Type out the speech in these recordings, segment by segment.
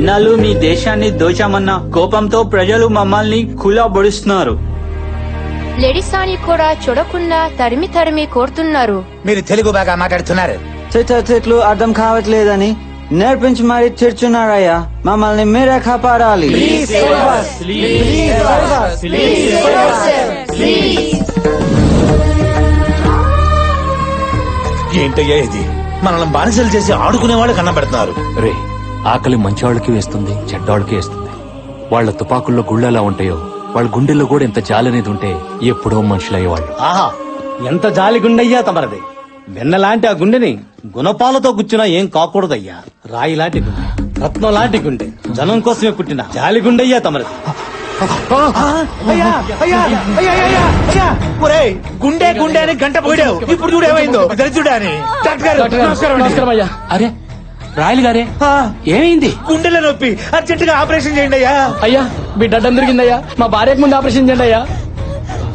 ఇన్నాళ్ళు మీ దేశాన్ని దోచామన్న కోపంతో ప్రజలు మమ్మల్ని కులబొడుస్తున్నారు. లెడిసాని కూడా చూడకుండా తరిమి తరిమి కోరుతున్నారు. మీరు తెలుగు బాగా మాట్లాడుతున్నారు. చెట్లు అర్థం కావట్లేదని నేర్పించి మరీ తిడుతున్నారయ్యా. మమ్మల్ని మీరే కాపాడాలి. ఏంటయ్యా ఇది? మనల్ని బానిసలు చేసి ఆడుకునే వాళ్ళు కన్నబెడుతున్నారు. రే, ఆకలి మంచివాళ్ళకి వేస్తుంది, చెడ్డవాళ్ళకి వేస్తుంది. వాళ్ళ తుపాకుల్లో గుళ్ళు ఎలా ఉంటాయో వాళ్ళ గుండెల్లో కూడా ఎంత జాలి అనేది ఉంటే ఎప్పుడో మనుషులయ్యేవాళ్ళు. ఆహా, ఎంత జాలి గుండెయ్యా తమరది. వెన్నలాంటి ఆ గుండెని గుణపాలతో గుచ్చినా ఏం కాకూడదయ్యా. రాయి లాంటి గుండె, రత్నం లాంటి గుండె, జనం కోసమే పుట్టిన జాలి గుండెయ్యా తమరది. గుండె గుండె అని గంట పోయావు. ఇప్పుడు చూడు ఏమైందో. దరిద్రుడా అని. నమస్కారం అయ్యా. అరే రాయలు గారే, ఏమైంది? గుండెల నొప్పి, అర్జెంటుగా ఆపరేషన్ చేయండి అయ్యా. అయ్యా బిడ్డ అడ్డం తిరిగిందయ్యా, మా భార్యకు ముందు ఆపరేషన్ చేయండి అయ్యా.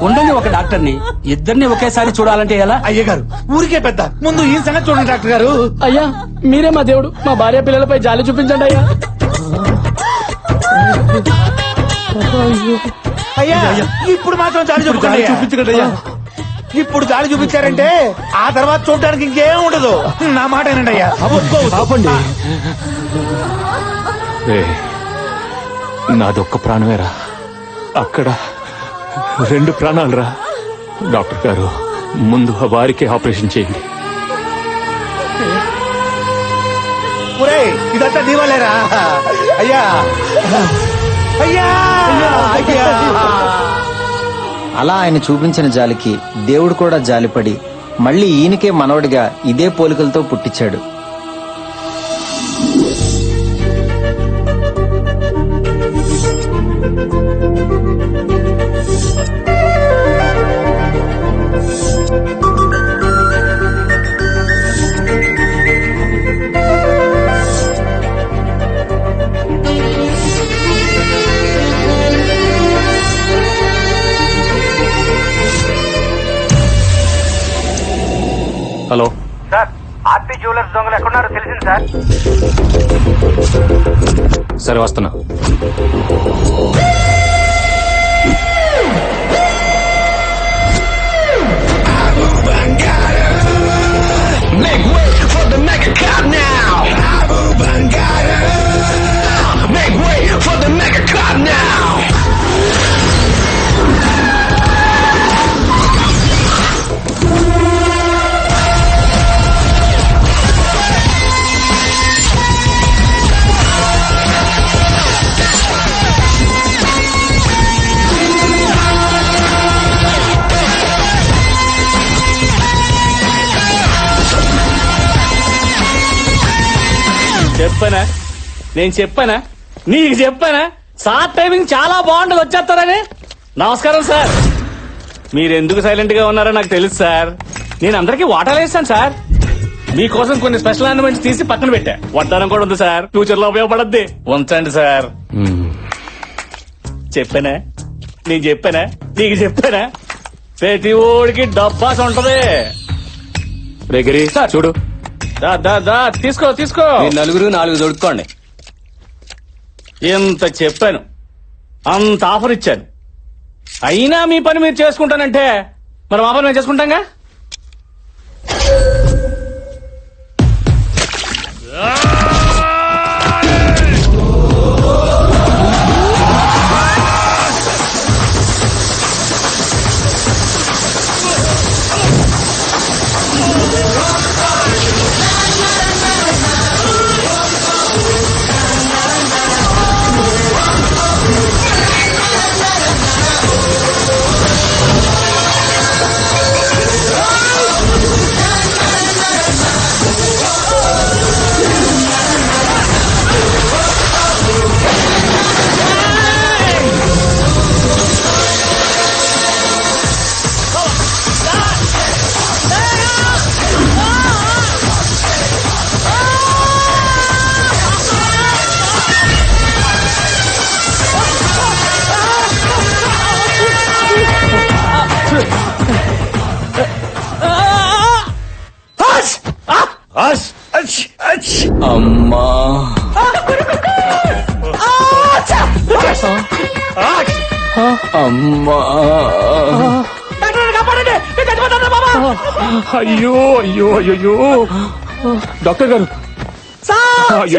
ఉండండి, ఒక డాక్టర్ని ఇద్దరిని ఒకేసారి చూడాలంటే ఎలా? అయ్య గారు ఊరికే పెద్ద, ముందు ఈ సంగతి చూడండి డాక్టర్ గారు. అయ్యా మీరే మా దేవుడు, మా భార్య పిల్లలపై జాలి చూపించండి అయ్యా. అయ్యా ఇప్పుడు మాత్రం జాలి చూపించండి అయ్యా. ఇప్పుడు జాలి చూపించారంటే ఆ తర్వాత చూడడానికి ఇంకేం ఉండదు. నా మాట ఏనండి అయ్యా. ఆపండి. నాదొక్క ప్రాణమేరా, అక్కడ 2 ప్రాణాలు రా. డాక్టర్ గారు, ముందు వారికి ఆపరేషన్ చేయండి. ఇదంతా దీవాలేరా అయ్యా? అయ్యా అయ్యా. అలా ఆయన చూపించిన జాలికి దేవుడు కూడా జాలిపడి మళ్ళీ ఈయనకే మనవడిగా ఇదే పోలికలతో పుట్టించాడు. హలో సార్, ఆర్పి జ్యువెలర్స్ దొంగలు ఎక్కడున్నారో తెలిసింది సార్. సరే వస్తున్నా. చెప్పనా, నేను చెప్పానా, నీకు చెప్పానా సార్ టైమింగ్ చాలా బాగుంటుంది వచ్చేస్తారని. నమస్కారం సార్. మీరెందుకు సైలెంట్ గా ఉన్నారో నాకు తెలుసు సార్. నేను అందరికీ వాటాలు వేస్తాను సార్. మీకోసం కొన్ని స్పెషల్ ఆర్నమెంట్స్ తీసి పక్కన పెట్టా. వడ్డానం కూడా ఉంది సార్, ఫ్యూచర్ లో ఉపయోగపడద్ది. ఉంచండి సార్. చెప్పానా, నేను చెప్పానా, నీకు చెప్పానా? ప్రతి ఓడికి డబ్బాస్ ఉంటది. రేగిరి చూడు. తీసుకో తీసుకో. 4 దొడుకోండి. ఎంత చెప్పాను, అంత ఆఫర్ ఇచ్చాను, అయినా మీ పని మీరు చేసుకుంటానంటే మరి మా పని మేము చేసుకుంటాంగా. అమ్మా అయ్యో అయ్యో అయ్యో డాక్టర్ గారు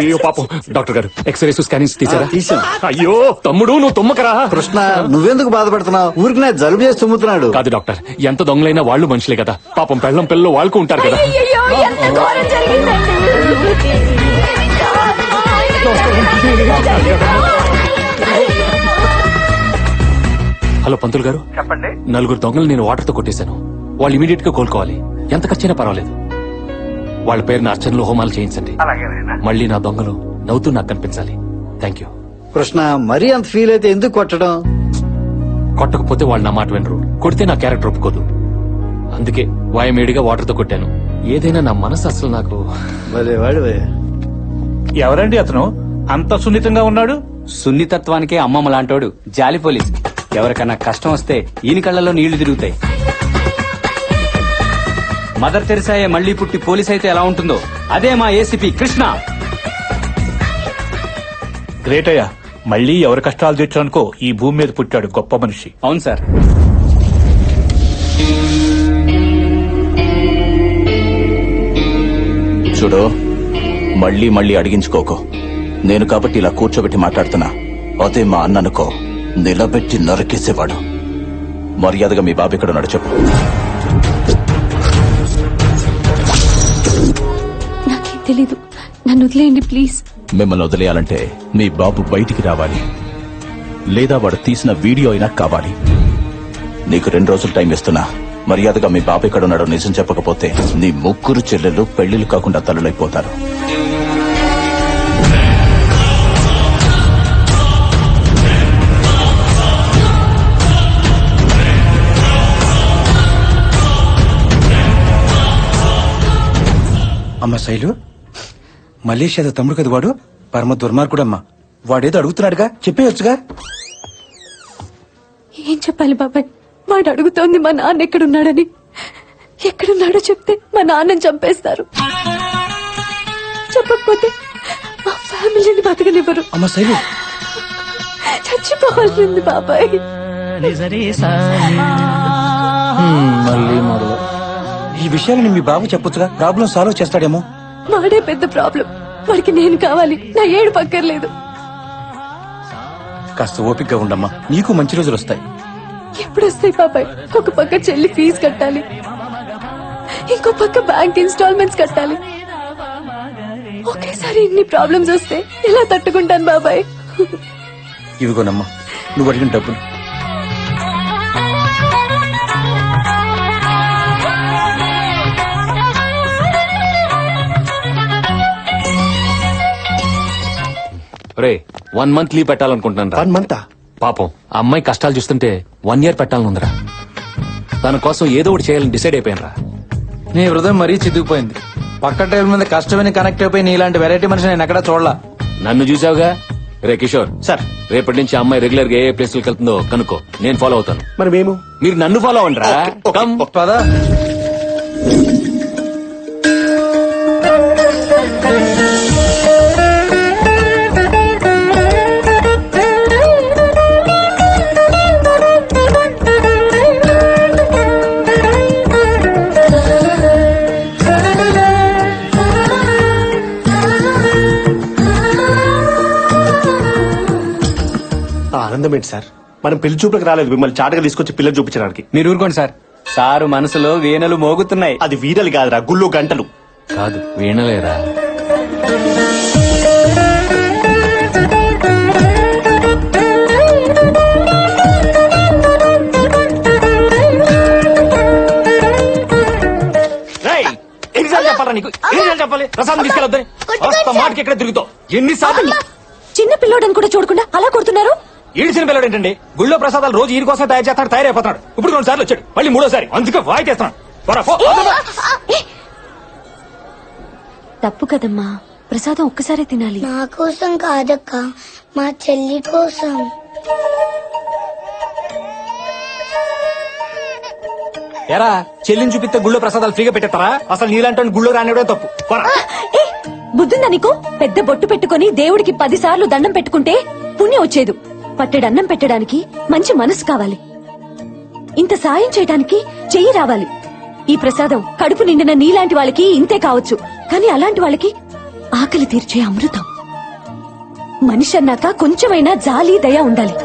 అయ్యో పాపం డాక్టర్ గారు ఎక్స్రేస్ స్కానింగ్స్ తీసారా? తీసాం. అయ్యో తమ్ముడు నువ్వు తుమ్మకరా. కృష్ణ నువ్వెందుకు బాధపడుతున్నావు? ఊరికి నా జలుబు చేసి తుమ్ముతున్నాడు. కాదు డాక్టర్, ఎంత దొంగలైనా వాళ్ళు మనుషులే కదా. పాపం పెళ్ళం పిల్లలు వాళ్ళకు ఉంటారు కదా. అయ్యయ్యో, ఎంత ఘోరం జరిగిందండి. హలో పంతులు గారు, చెప్పండి. నలుగురు దొంగలు నేను వాటర్ తో కొట్టేశాను. వాళ్ళు ఇమీడియట్ గా కోలుకోవాలి. ఎంత ఖర్చైనా పర్వాలేదు. వాళ్ళ పేరున అర్చనలు హోమాలు చేయించండి. అలాగేనైనా. మళ్ళీ నా దొంగలు నవ్వుతూ నాకు కనిపించాలి. Thank you. కృష్ణ మరీ అంత ఫీల్ అయితే ఎందుకు కొట్టడం? కొట్టకపోతే వాళ్ళు నా మాట వినరు, కొడితే నా క్యారెక్టర్ ఒప్పుకోదు. అందుకే వాయమేడిగా వాటర్ తో కొట్టాను. ఏదైనా నా మనసు అసలు నాకు భలేవాడు భయ్యా. ఎవరండి అతను అంత సున్నితంగా ఉన్నాడు? సున్నితత్వానికే అమ్మమ్మ లాంటోడు జాలి పోలీస్. ఎవరికన్నా కష్టం వస్తే ఈయన కళ్ళలో నీళ్లు తిరుగుతాయి. మదర్ తెరిసాయే మళ్లీ పుట్టి పోలీస్ అయితే ఎలా ఉంటుందో అదే మా ఏసీపీ కృష్ణ. గ్రేట్ అయ్యా, మళ్ళీ ఎవరి కష్టాలు తెచ్చానుకో ఈ భూమి మీద పుట్టాడు గొప్ప మనిషి. అవును సార్. చూడు, మళ్ళీ మళ్ళీ అడిగించుకోకు. నేను కాబట్టి ఇలా కూర్చోబెట్టి మాట్లాడుతున్నా. అదే మా అన్ననుకో నిలబెట్టి నరికేసేవాడు. మర్యాదగా మీ బాబు ఇక్కడ ఉన్నాడు చెప్పు. నాకేం తెలీదు, నన్ను వదిలేయండి ప్లీజ్. మిమ్మల్ని వదిలేయాలంటే మీ బాబు బయటికి రావాలి, లేదా వాడు తీసిన వీడియో అయినా కావాలి. నీకు 2 రోజులు టైం ఇస్తున్నా. మర్యాదగా మీ బాబు ఇక్కడ ఉన్నాడో నిజం చెప్పకపోతే నీ ముగ్గురు చెల్లెలు పెళ్లిళ్ళు కాకుండా తల్లులైపోతారు. అమ్మ శైలు, మలేషియాలో తమ్ముడు కదా వాడు. పరమ దుర్మార్గుడమ్మా. వాడేదో అడుగుతున్నాడుగా, చెప్పేయొచ్చుగా. ఏం చెప్పాలి బాబాయ్? వాడు అడుగుతోంది మా నాన్న ఎక్కడున్నాడని. ఎక్కడున్నాడో చెప్తే మా నాన్నని చంపేస్తారు. చెప్పకపోతే మా ఫ్యామిలీని బతకనివ్వరు. అమ్మ శైలు, చచ్చిపోవాల్సింది బాబాయ్. మళ్ళీ మొదలు. ఈ విషయాలని మీ బాబు చెప్పొచ్చుగా, ప్రాబ్లం సాల్వ్ చేస్తాడేమో. వాడే పెద్ద ప్రాబ్లం. వాడికి నేను కావాలి, నా ఏడు పక్కర్లేదు. కాస్త ఓపికగా ఉండమ్మా, నీకు మంచి రోజులు వస్తాయి. ఎప్పుడు వస్తాయి బాబాయ్? ఒక పక్క చెల్లి ఫీజు కట్టాలి, ఇంకో పక్క బ్యాంక్ ఇన్స్టాల్మెంట్స్ కట్టాలి. ఒకేసారి ఇన్ని ప్రాబ్లమ్స్ వస్తే ఎలా తట్టుకుంటాను బాబాయ్? ఇవిగోనమ్మా నువ్వు అడిగిన డబ్బులు. రే 1 month లీవ్ పెట్టాలనుకుంటున్నాను రా. 1 month? పాపం ఆ అమ్మాయి కష్టాలు చూస్తుంటే 1 year పెట్టాలనుందిరా. తన కోసం ఏదో ఒకటి చేయాలని డిసైడ్ అయిపోయాను రా. నీ హృదయం మరీ చిదిగిపోయింది. పక్క టైం మీద కష్టమని కనెక్ట్ అయిపోయి నీలాంటి వెరైటీ మనిషి నేను ఎక్కడా చూడలా. నన్ను చూసావుగా. రే కిషోర్ సార్, రేపటి నుంచి ఆ అమ్మాయి రెగ్యులర్ గా ఏ ప్లేస్లకు వెళ్తుందో కనుక్కో. నేను ఫాలో అవుతాను. మరి మేము మీరు నన్ను ఫాలో అవ్వండి రా. కమ్. పదా ఆనందం ఏంటి సార్? మనం పెళ్లి చూపులకు రాలేదు, మిమ్మల్ని చాటగా తీసుకొచ్చి పిల్లలు చూపించడానికి. మీరు ఊరుకోండి సార్. సారు మనసులో వీణలు మోగుతున్నాయి. అది వీరలు కాదురా, గుళ్ళు గంటలు. కాదు వీణలేరా. ఎన్నిసార్లు చెప్పాలా నీకు? ఎన్నిసార్లు చెప్పాలి? ప్రసాదం తీసుకెళ్ళొద్దని మాటకి ఎక్కడ తిరుగుతావు? ఎన్నిసార్లు? చిన్న పిల్లోడని కూడా చూడకుండా అలా కొడుతున్నారు. ఈడిచిన పిల్లడు ఏంటండి? గుళ్ళో ప్రసాదాలు రోజు ఈయన కోసం తయారు చేస్తాడు, తయారైపోతున్నాడు. ఇప్పుడు 2 సార్లు వచ్చాడు, మళ్ళీ 3వ సారి. అందుకే వాయికేస్తున్నాడు. తప్పు కదమ్మా, ప్రసాదం ఒక్కసారే తినాలి. నా కోసం కాదక్క, మా చెల్లి కోసం. ఎరా చెల్లిని చూపిస్తే గుళ్ళో ప్రసాదాలు ఫ్రీగా పెట్టేస్తారా? అసలు నీలాంటి గుళ్ళో రానివ్వడం తప్పు. బుద్ధుందా నీకు? పెద్ద బొట్టు పెట్టుకుని దేవుడికి 10 సార్లు దండం పెట్టుకుంటే పుణ్యం వచ్చేది. పట్టెడన్నం పెట్టడానికి మంచి మనసు కావాలి. ఇంత సాయం చేయడానికి చెయ్యి రావాలి. ఈ ప్రసాదం కడుపు నిండిన నీలాంటి వాళ్ళకి ఇంతే కావచ్చు, కానీ అలాంటి వాళ్ళకి ఆకలి తీర్చే అమృతం. మనిషి అన్నాక కొంచెమైనా జాలి దయ ఉండాలి.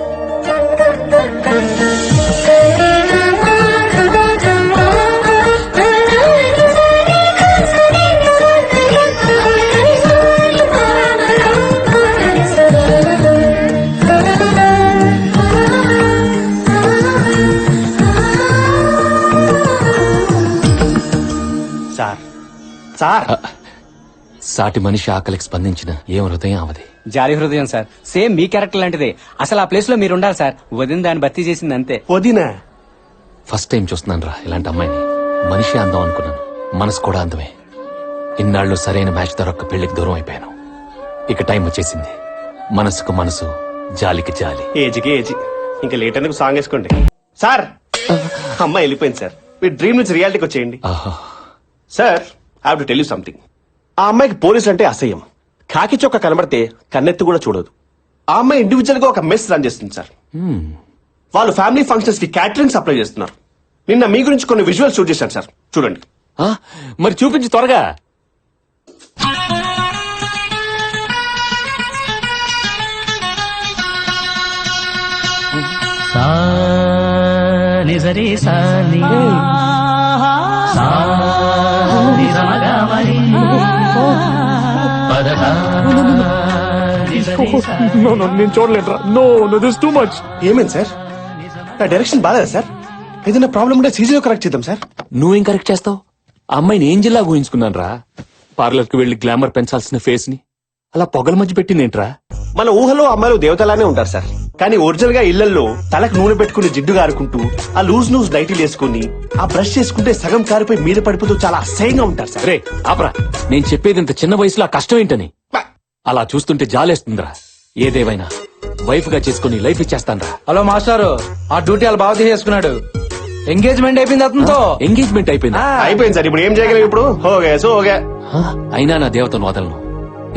సార్ సాటి మనిషి ఆకలికి స్పందించిన ఏం హృదయం అవది. జాలి హృదయం సార్, సేమ్ మీ క్యారెక్టర్ లాంటిదే. అసలు ఆ ప్లేస్ లో మీరు ఉండాలి సార్. వదిన దాన్ని భర్తీ చేసింది అంతే. వదినా ఫస్ట్ టైం చూస్తున్నాను రా ఇలాంటి అమ్మాయిని. మనిషి అందం అనుకున్నాను, మనసు కూడా అందమే. ఇన్నాళ్ళు సరైన మ్యాచ్ దొరక్క పెళ్లికి దూరం అయిపోయాను. ఇక టైం వచ్చేసింది. మనసుకు మనసు, జాలికి జాలి. ఏజ్కి ఏజ్. ఇంకా లేట్ ఎందుకు సాంగ్ వేసుకోండి సార్. అమ్మాయి వెళ్ళిపోయింది సార్. మీ డ్రీమ్ నుంచి రియాలిటీకి వచ్చేయండి ఆహా. Sir. I have to tell you something. ఆ అమ్మాయికి పోలీసులు అంటే అసహ్యం. కాకి చొక్క కనబడితే కన్నెత్తి కూడా చూడదు. ఆ అమ్మాయి ఇండివిజువల్ గా ఒక మెస్ రన్ చేస్తుంది సార్. వాళ్ళు ఫ్యామిలీ ఫంక్షన్స్ కి క్యాటరింగ్ సప్లై చేస్తున్నారు. నిన్న మీ గురించి కొన్ని విజువల్స్ షూట్ చేశారు సార్, చూడండి. ఆ, మరి చూపించి త్వరగా. నేను చూడలేదురా. Too much. ఏమైంది సార్? నా డైరెక్షన్ బాగాలేదా సార్? ఏదైనా ప్రాబ్లం ఉంటే సీజీలో కరెక్ట్ చేద్దాం సార్. నువ్వేం కరెక్ట్ చేస్తావు? ఆ అమ్మాయిని ఏంజిల్లా ఊహించుకున్నాను రా. పార్లర్ కి వెళ్లి గ్లామర్ పెంచాల్సిన ఫేస్ ని అలా పొగల మధ్య పెట్టిందేంట్రా? మన ఊహలో అమ్మాయిలు దేవతలానే ఉంటారు సార్. కానీ ఒరిజినల్ గా ఇళ్లలో తలకు నూనె పెట్టుకుని జిడ్డు కారుకుంటూ, ఆ లూజ్ నైటీలు వేసుకుని, ఆ బ్రష్ చేసుకుంటే సగం కారిపోయి మీద పడిపోతూ చాలా అసహ్యంగా ఉంటారు సార్. రే ఆపరా, నేను చెప్పేది ఇంత చిన్న వయసులో ఆ కష్టం ఏంటని. అలా చూస్తుంటే జాలేస్తుందిరా. ఏదేవైనా వైఫ్ గా చేసుకుని లైఫ్ ఇచ్చేస్తానరా. హలో మాస్టారు, ఆ డ్యూటీ వాళ్ళు బాగా చేసుకున్నాడు. ఎంగేజ్మెంట్ అయిపోయింది అతనితో. ఎంగేజ్మెంట్ అయిపోయిందా? అయిపోయింది సార్. ఇప్పుడు ఏం చేయగలం? ఇప్పుడు ఓకే. అయినా నా దేవతను వదలను.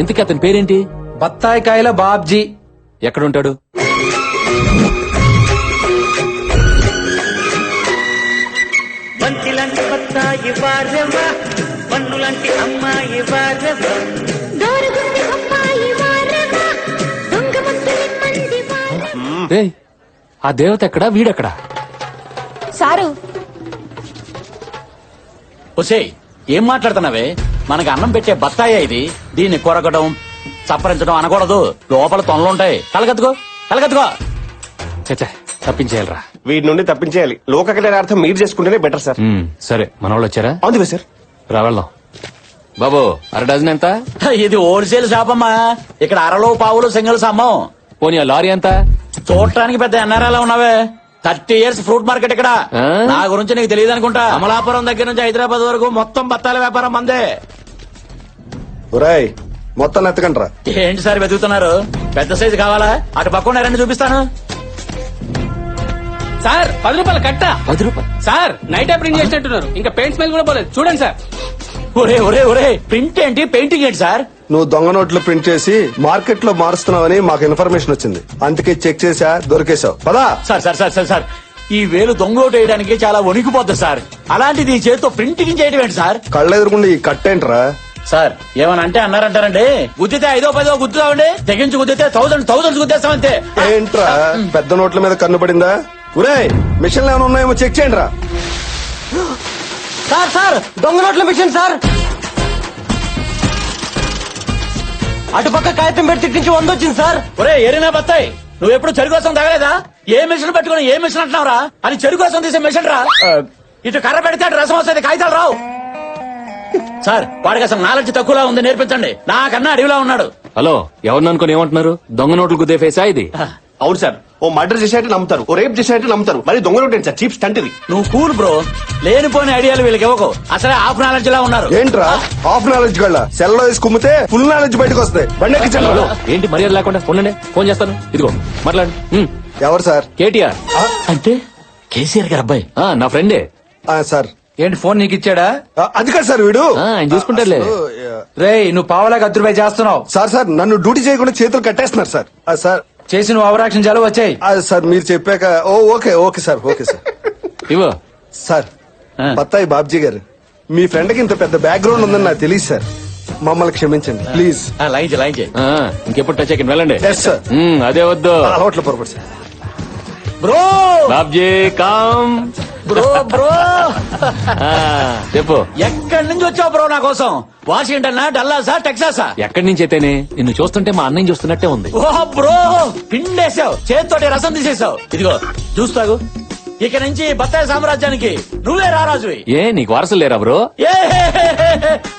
ఇంతకీ అతని పేరేంటి? బత్తాయి కాయల బాబ్జీ. ఎక్కడుంటాడు? బంతిలాంటి బత్తాయి వారెవ్వ, పన్నులాంటి అమ్మాయి వారెవ్వ, దోరుగుంది అమ్మాయి వారెవ్వ, దొంగ ముద్దులి మంది వారెవ్వ. రేయ్, ఆ దేవత ఎక్కడా, వీడెక్కడా? సారు, ఒసేయ్, ఏం మాట్లాడుతున్నావే? మనకి అన్నం పెట్టే బత్తాయే ఇది. దీన్ని కొరకడం, చప్పరించడం అనకూడదు. లోపల తొనలుంటాయి. కలగత్తుకో. చచ్చా, తప్పించేయాలరా. వీటి నుండి తప్పించేయాలి. లోక కళ్యాణార్థం మీరు చేసుకుంటేనే బెటర్ సార్. సరే, మన వాళ్ళు వచ్చారా? అవును సార్. రా వెళ్దాం. బాబు, అర డజన్ ఎంత? ఇది హోల్సేల్ షాప్ అమ్మా. ఇక్కడ అరలో పావులు సింగిల్స్ అమ్మం. పోనీ ఆ లారీ ఎంత? చూడటానికి పెద్ద ఎన్ఆర్ఐలా ఉన్నావే. 30 years ఫ్రూట్ మార్కెట్ ఇక్కడ. ఆ? నా గురించి నీకు తెలియదు అనుకుంటా. అమలాపురం దగ్గర నుంచి హైదరాబాద్ వరకు మొత్తం బత్తాల వ్యాపారం మందే. మొత్తం ఎత్తకండ్రా. ఏంటి సార్ వెతుకుతున్నారు? పెద్ద సైజు కావాలా? అటు పక్కన రెండు చూపిస్తాను. సార్ 10 రూపాయలు కట్ట. 10 రూపాయలు సార్ నైట్ ప్రింట్ చేసినట్టున్నారు. ఇంకా పెయింట్ స్మెల్ కూడా పోలేదు. చూడండి సార్. ఒరే ప్రింట్ ఏంటి, పెయింటింగ్ ఏంటి సార్? నువ్వు దొంగ నోట్లు ప్రింట్ చేసి మార్కెట్ లో మారుస్తున్నావని మాకు ఇన్ఫర్మేషన్ వచ్చింది. అందుకే చెక్ చేసా, దొరికేశావు. పదా. సార్ ఈ వేలు దొంగోటు వేయడానికి చాలా వణికిపోద్ది సార్. అలాంటిది ఈ చేతితో ప్రింటింగ్ చేయడం ఏంటి సార్? కళ్ళెదురుకుండా ఈ కట్టేంట్రా? సార్ ఏమని అంటే అన్నారంటారండి. గుద్దితే 5-10 గుద్దుతామండి. తెగించి గుద్దితే 1000 గుద్దేస్తామంతే. ఏంట్రా పెద్ద నోట్ల మీద కన్ను పడిందా? ఒరే, మిషన్లు ఏమైనా ఉన్నాయేమో చెక్ చేయండి రా. సార్ దొంగ నోట్ల మిషన్ సార్. అటుపక్క కాగితం పెట్టి తిట్టించి 100 వచ్చింది సార్. ఒరే ఏరినా బత్తాయి, నువ్వు ఎప్పుడు చెరుకు కోసం తగలేదా? ఏ మిషన్ పెట్టుకుని ఏ మిషన్ అంటున్నావురా? అని చెరుకు కోసం తీసే మిషన్ రా. ఇటు కర్ర పెడితే అటు రసం వస్తుంది, కాగితాలు రావు. సార్ వాడికి అసలు నాలెడ్జ్ తక్కువలా ఉంది, నేర్పించండి. నాకన్నా అడవిలా ఉన్నాడు. హలో, ఎవరిని అనుకుని ఏమంటున్నారు? దొంగ నోట్లు గుద్దే ఫేసా ఇది? అవును సార్. ఓ మర్డర్ చేసేట్టు నమ్ముతారు, ఓ రేప్ చేసేట్టు నమ్ముతారు. మరి దొంగ నోట్ ఏంటి సార్? చీప్ స్టంట్ ఇది. నువ్వు కూల్ బ్రో. లేనిపోని ఐడియాలు వీళ్ళకి ఇవ్వకు. అసలే హాఫ్ నాలెడ్జ్ లా ఉన్నారు. ఏంట్రా హాఫ్ నాలెడ్జ్ గళ్ళ? సెల్ లో వేసి కుమ్మితే ఫుల్ నాలెడ్జ్ బయటకు వస్తాయి. బండెక్కించండి. హలో, ఏంటి మర్యాద లేకుండా? ఉండండి, ఫోన్ చేస్తాను. ఇదిగో మాట్లాడు. ఎవరు సార్? కేటీఆర్. అంటే కేసీఆర్ గారు అబ్బాయి. నా ఫ్రెండే. సార్ ఏంటి ఫోన్ నీకు ఇచ్చాడా? అది కాదు సార్, వీడు ఆయన చూసుకుంటారులే. రేయ్, నువ్వు పావలా 10 రూపాయలు చేస్తున్నావు. సార్ నన్ను డ్యూటీ చేయకుండా చేతులు కట్టేస్తున్నారు సార్. సార్ చేసిన ఓవరాక్షన్ చాలు వచ్చాయి. సార్ మీరు చెప్పాక okay okay sir okay sir. ఇవో సార్ బత్తాయి బాబ్జీ గారు, మీ ఫ్రెండ్ కి ఇంత పెద్ద బ్యాక్గ్రౌండ్ ఉందని నాకు తెలియదు సార్. మమ్మల్ని క్షమించండి ప్లీజ్. లాయించే ఇంకెప్పుడు టచ్ అయ్యి వెళ్ళండి. Yes sir. అదే వద్దు. అలవాట్ల పొరపాటు సార్. బ్రో బాబ్జీ కామ్. బ్రో బ్రో చెప్పు. ఎక్కడి నుంచి వచ్చావు బ్రో నా కోసం? వాషింగ్టన్ డల్లాసా టెక్సాసా? ఎక్కడి నుంచి అయితేనే నిన్ను చూస్తుంటే మా అన్నయ్య చూస్తున్నట్టే ఉంది. ఓ బ్రో పిండేసావు, చేతితోటి రసం తీసేసావు. ఇదిగో చూస్తాగు, ఇక నుంచి బత్తాయి సామ్రాజ్యానికి నువ్వే రారాజువి. ఏ నీకు వారసులు లేరా బ్రో? ఏ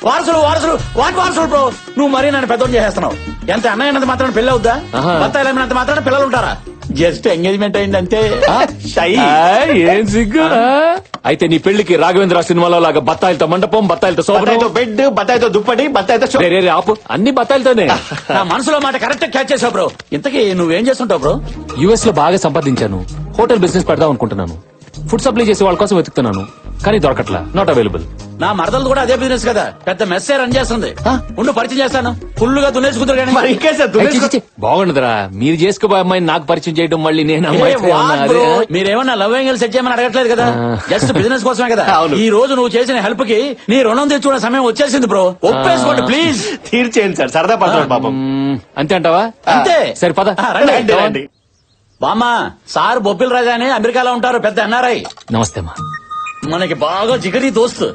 వారసులు వారసులు వాటి వారసులు బ్రో. నువ్వు మరీ నన్ను పెద్దోని చేస్తున్నావు. ఎంత అన్నయ్యనంత మాత్రం పెళ్లి అవుద్దా? ఆహా. బత్తాయిలు అమ్మినంత మాత్రం పిల్లలు ఉంటారా? జస్ట్ ఎంగేజ్మెంట్ అయింది అంతే. ఏం సిగ్గు. అయితే నీ పెళ్లికి రాఘవేంద్ర సినిమాలో లాగా బత్తాయిలతో మండపం, బత్తాయిలతో బత్తాయితో బెడ్, బత్తాయితో దుప్పటి, బత్తాయితో షో. ఆపు. అన్ని బత్తాయిలతోనే. నా మనసులో మాట కరెక్ట్ క్యాచ్ చేసావు బ్రో. ఇంతకీ నువ్వేం చేస్తుంటావు బ్రో? యుఎస్ లో బాగా సంపాదించాను. హోటల్ బిజినెస్ పెడదాం అనుకుంటున్నాను. ఫుడ్ సప్లై చేసే వాళ్ళ కోసం వెతుకుతున్నాను, కానీ దొరకట్లా. Not available. నా మరదలు కూడా అదే బిజినెస్ కదా, పెద్ద మెస్సే రన్ చేస్తుంది. ఉండు పరిచయం చేస్తాను. ఫుల్ గా దున్నేసుకుంటారు కానీ. మరి ఇంకే సార్ దున్నేసుకో. బాగుండదురా, మీరు చేసుకోబోయే అమ్మాయిని నాకు పరిచయం చేయడం, మళ్ళీ నేను అమ్మాయితో ఏమన్నా అదే? మీరేమన్నా లవ్ యాంగిల్ సెట్ చేయమని అడగట్లేదు కదా, జస్ట్ బిజినెస్ కోసమే కదా. అవును. ఈ రోజు నువ్వు చేసిన హెల్ప్ కి నీ రుణం తెచ్చుకునే సమయం వచ్చేసింది బ్రో. ఒప్పేసుకోండి ప్లీజ్. తీర్చేయండి సార్, సరదా పడతాడు పాపం. అంతే అంటావా? అంతే. సరే పద. రండి, రండి. బామ్మా, సార్ బొబ్బిల్ రాజా అని అమెరికాలో ఉంటారు, పెద్ద ఎన్ఆర్ఐ. నమస్తే అమ్మా. మనకి బాగా జిగరి దోస్తు.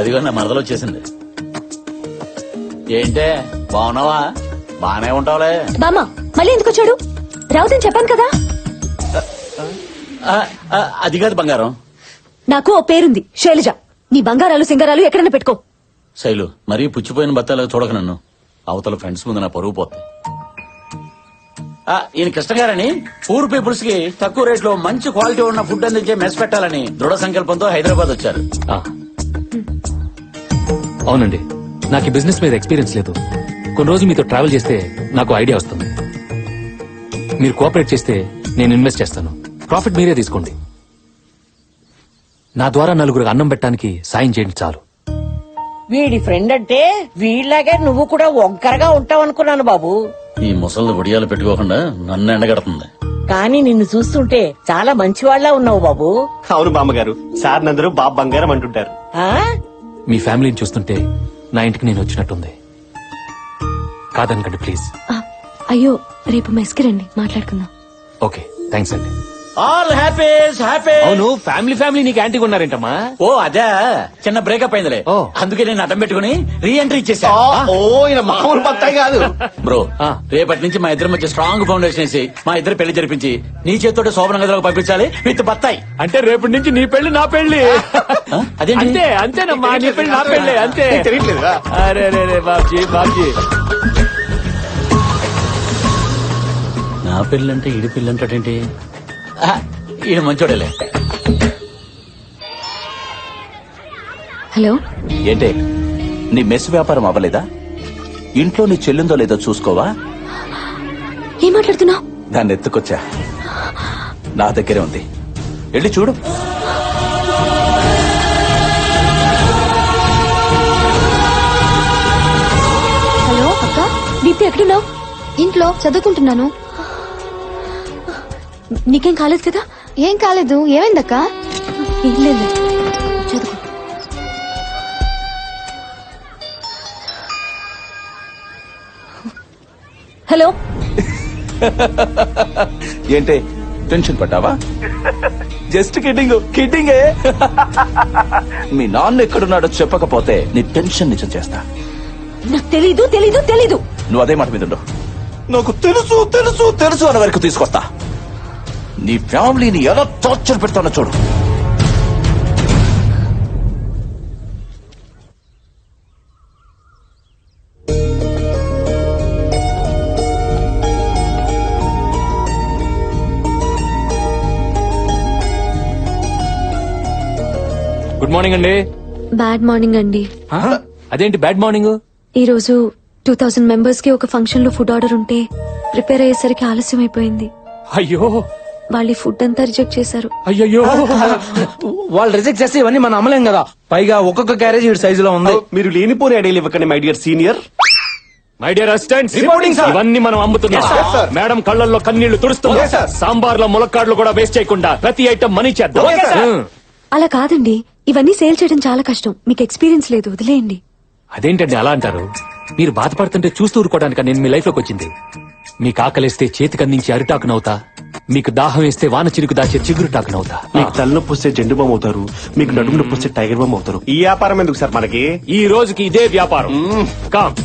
అదిగో నా మరదలు వచ్చేసింది. ఏంటే బాగున్నావా? బానే ఉంటావులే. బామ్మ మళ్ళీ ఎందుకు వచ్చాడు? రావుదని చెప్పాను కదా. అది కాదు బంగారం. నాకు ఓ పేరుంది, శైలజ. నీ బంగారాలు సింగారాలు ఎక్కడైనా పెట్టుకో. శైలు, మరీ పుచ్చిపోయిన బత్తాలు చూడక నన్ను. అవతల ఫ్రెండ్స్ ముందు నా పరుగు పోతుంది. ఈయన కృష్ణ గారని పూర్ పీపుల్స్ కి తక్కువ రేట్ లో మంచి క్వాలిటీ ఉన్న ఫుడ్ అందించే మెస్ పెట్టాలని దృఢ సంకల్పంతో హైదరాబాద్ వచ్చారు. అవునండి, నాకు ఈ బిజినెస్ మీద ఎక్స్పీరియన్స్ లేదు. కొన్ని రోజులు మీతో ట్రావెల్ చేస్తే నాకు ఐడియా వస్తుంది. మీరు కోఆపరేట్ చేస్తే నేను ఇన్వెస్ట్ చేస్తాను. ప్రాఫిట్ మీరే తీసుకోండి. నా ద్వారా నలుగురికి అన్నం పెట్టడానికి సాయం చేయండి చాలు. వీడి ఫ్రెండ్ అంటే వీళ్ళలాగే నువ్వు కూడా ఒంకరగా ఉంటావు అనుకున్నాను బాబు. ఈ ముసలి ఒడియాలు పెట్టుకోకుండా నన్ను ఎండగడుతుంది. కానీ నిన్ను చూస్తుంటే చాలా మంచివాళ్లా ఉన్నావు బాబు. అవును బామ్మగారు, సార్ నందరూ బాబు బంగారం అంటుంటారు. ఆ మీ ఫ్యామిలీని చూస్తుంటే నా ఇంటికి నేను వచ్చినట్టుంది. కాదనకండి ప్లీజ్. అయ్యో, రేపు మెస్కి రండి, మాట్లాడుకుందాం. ఓకే, థ్యాంక్స్ అండి. All happies happy. అవును, ఫ్యామిలీ నీకు యాంటీ ఉన్నారేంటమ్మా? ఓ అదే, చిన్న బ్రేకప్ అయిందిలే. ఓ. అందుకే నేను అడ్డం పెట్టుకుని రీ ఎంట్రీ ఇచ్చేసా. ఓ ఈయన మామూలు బత్తాయి కాదు బ్రో. రేపటి నుంచి మా ఇద్దరి మధ్య స్ట్రాంగ్ ఫౌండేషన్ వేసి మా ఇద్దరు పెళ్లి జరిపించి నీ చేతితో శోభన గదిలోకి పంపించాలి విత్ బత్తాయి. అంటే రేపటి నుంచి నీ పెళ్లి నా పెళ్లి. అదేంటి? అంతే అంతేనమ్మా, నీ పెళ్లి నా పెళ్లి అంతే. తెలియట్లేదా? అరే బాబ్జీ. నా పెళ్ళంటే ఈడి పెళ్ళి అంటాడేంటి? ఈయన మంచోడేలే. హలో. ఏంటే, నీ మెస్ వ్యాపారం అవ్వలేదా? ఇంట్లో నీ చెల్లిందో లేదో చూసుకోవా? ఏం మాట్లాడుతున్నావు? దాన్ని ఎత్తుకొచ్చా, నా దగ్గరే ఉంది, వెళ్ళి చూడు. హలో అక్క, దీప్తి ఎక్కడున్నావు? ఇంట్లో చదువుకుంటున్నాను. నీకేం కాలేదు కదా? ఏం కాలేదు. ఏమైందక్క? ఏం లేదు, చదువు. హలో. ఏంటే, టెన్షన్ పడ్డావా? జస్ట్ కిడ్డింగే. మీ నాన్న ఎక్కడున్నాడో చెప్పకపోతే నీ టెన్షన్ నిజం చేస్తా. నాకు తెలీదు. నువ్వు అదే మాట మీద ఉండు. నాకు తెలుసు అన్న వరకు తీసుకొస్తా. నీ ఫ్యామిలీని ఎలా టార్చర్ పెడతానో చూడు. గుడ్ మార్నింగ్ అండి. బ్యాడ్ మార్నింగ్ అండి. అదేంటి బ్యాడ్ మార్నింగ్? ఈ రోజు 2000 మెంబర్స్ కి ఒక ఫంక్షన్ లో ఫుడ్ ఆర్డర్ ఉంటే ప్రిపేర్ అయ్యేసరికి ఆలస్యం అయిపోయింది. అయ్యో, వాళ్ళు ఫుడ్ అంతా రిజెక్ట్ చేశారు. అయ్యో. వాళ్ళు రిజెక్ట్ చేస్తే ఇవన్నీ మనం అమ్మలేం కదా. పైగా ఒక్కొక్క క్యారేజ్ ఈ సైజులో ఉంది. మీరు లేనిపోని ఐడియాలు ఇవ్వకండి my dear senior. My dear assistants, Reporting, sir. ఇవన్నీ మనం అమ్ముతున్నాం. Yes, sir. మేడం కళ్ళల్లో కన్నీళ్లు తుడుస్తున్నాం. Yes, sir. సాంబార్ లో ములక్కాడ్లు కూడా వేస్ట్ చేయకుండా ప్రతి ఐటమ్ మనీ చేద్దాం. Okay, sir. అలా కాదండి, ఇవన్నీ సేల్ చేయడం చాలా కష్టం. మీకు ఎక్స్పీరియన్స్ లేదు, వదిలేయండి. అదేంటండి అలా అంటారు? మీరు బాధపడుతుంటే చూస్తూ ఊరుకోవడానికి నేను మీ లైఫ్ లోకి వచ్చింది. మీకు ఆకలిస్తే చేతికి అందించి అరిటాకునవుతా, మీకు దాహం వేస్తే వాన చిరుకు దాచే చిగురుటాకునవుతా. మీకు తలనొప్పి వస్తే జెండు బామ్ అవుతారు, మీకు నడుము నొప్పి వస్తే టైగర్ బామ్ అవుతారు. ఈ వ్యాపారం ఎందుకు సార్ మనకి? ఈ రోజుకి ఇదే వ్యాపారం. కామ్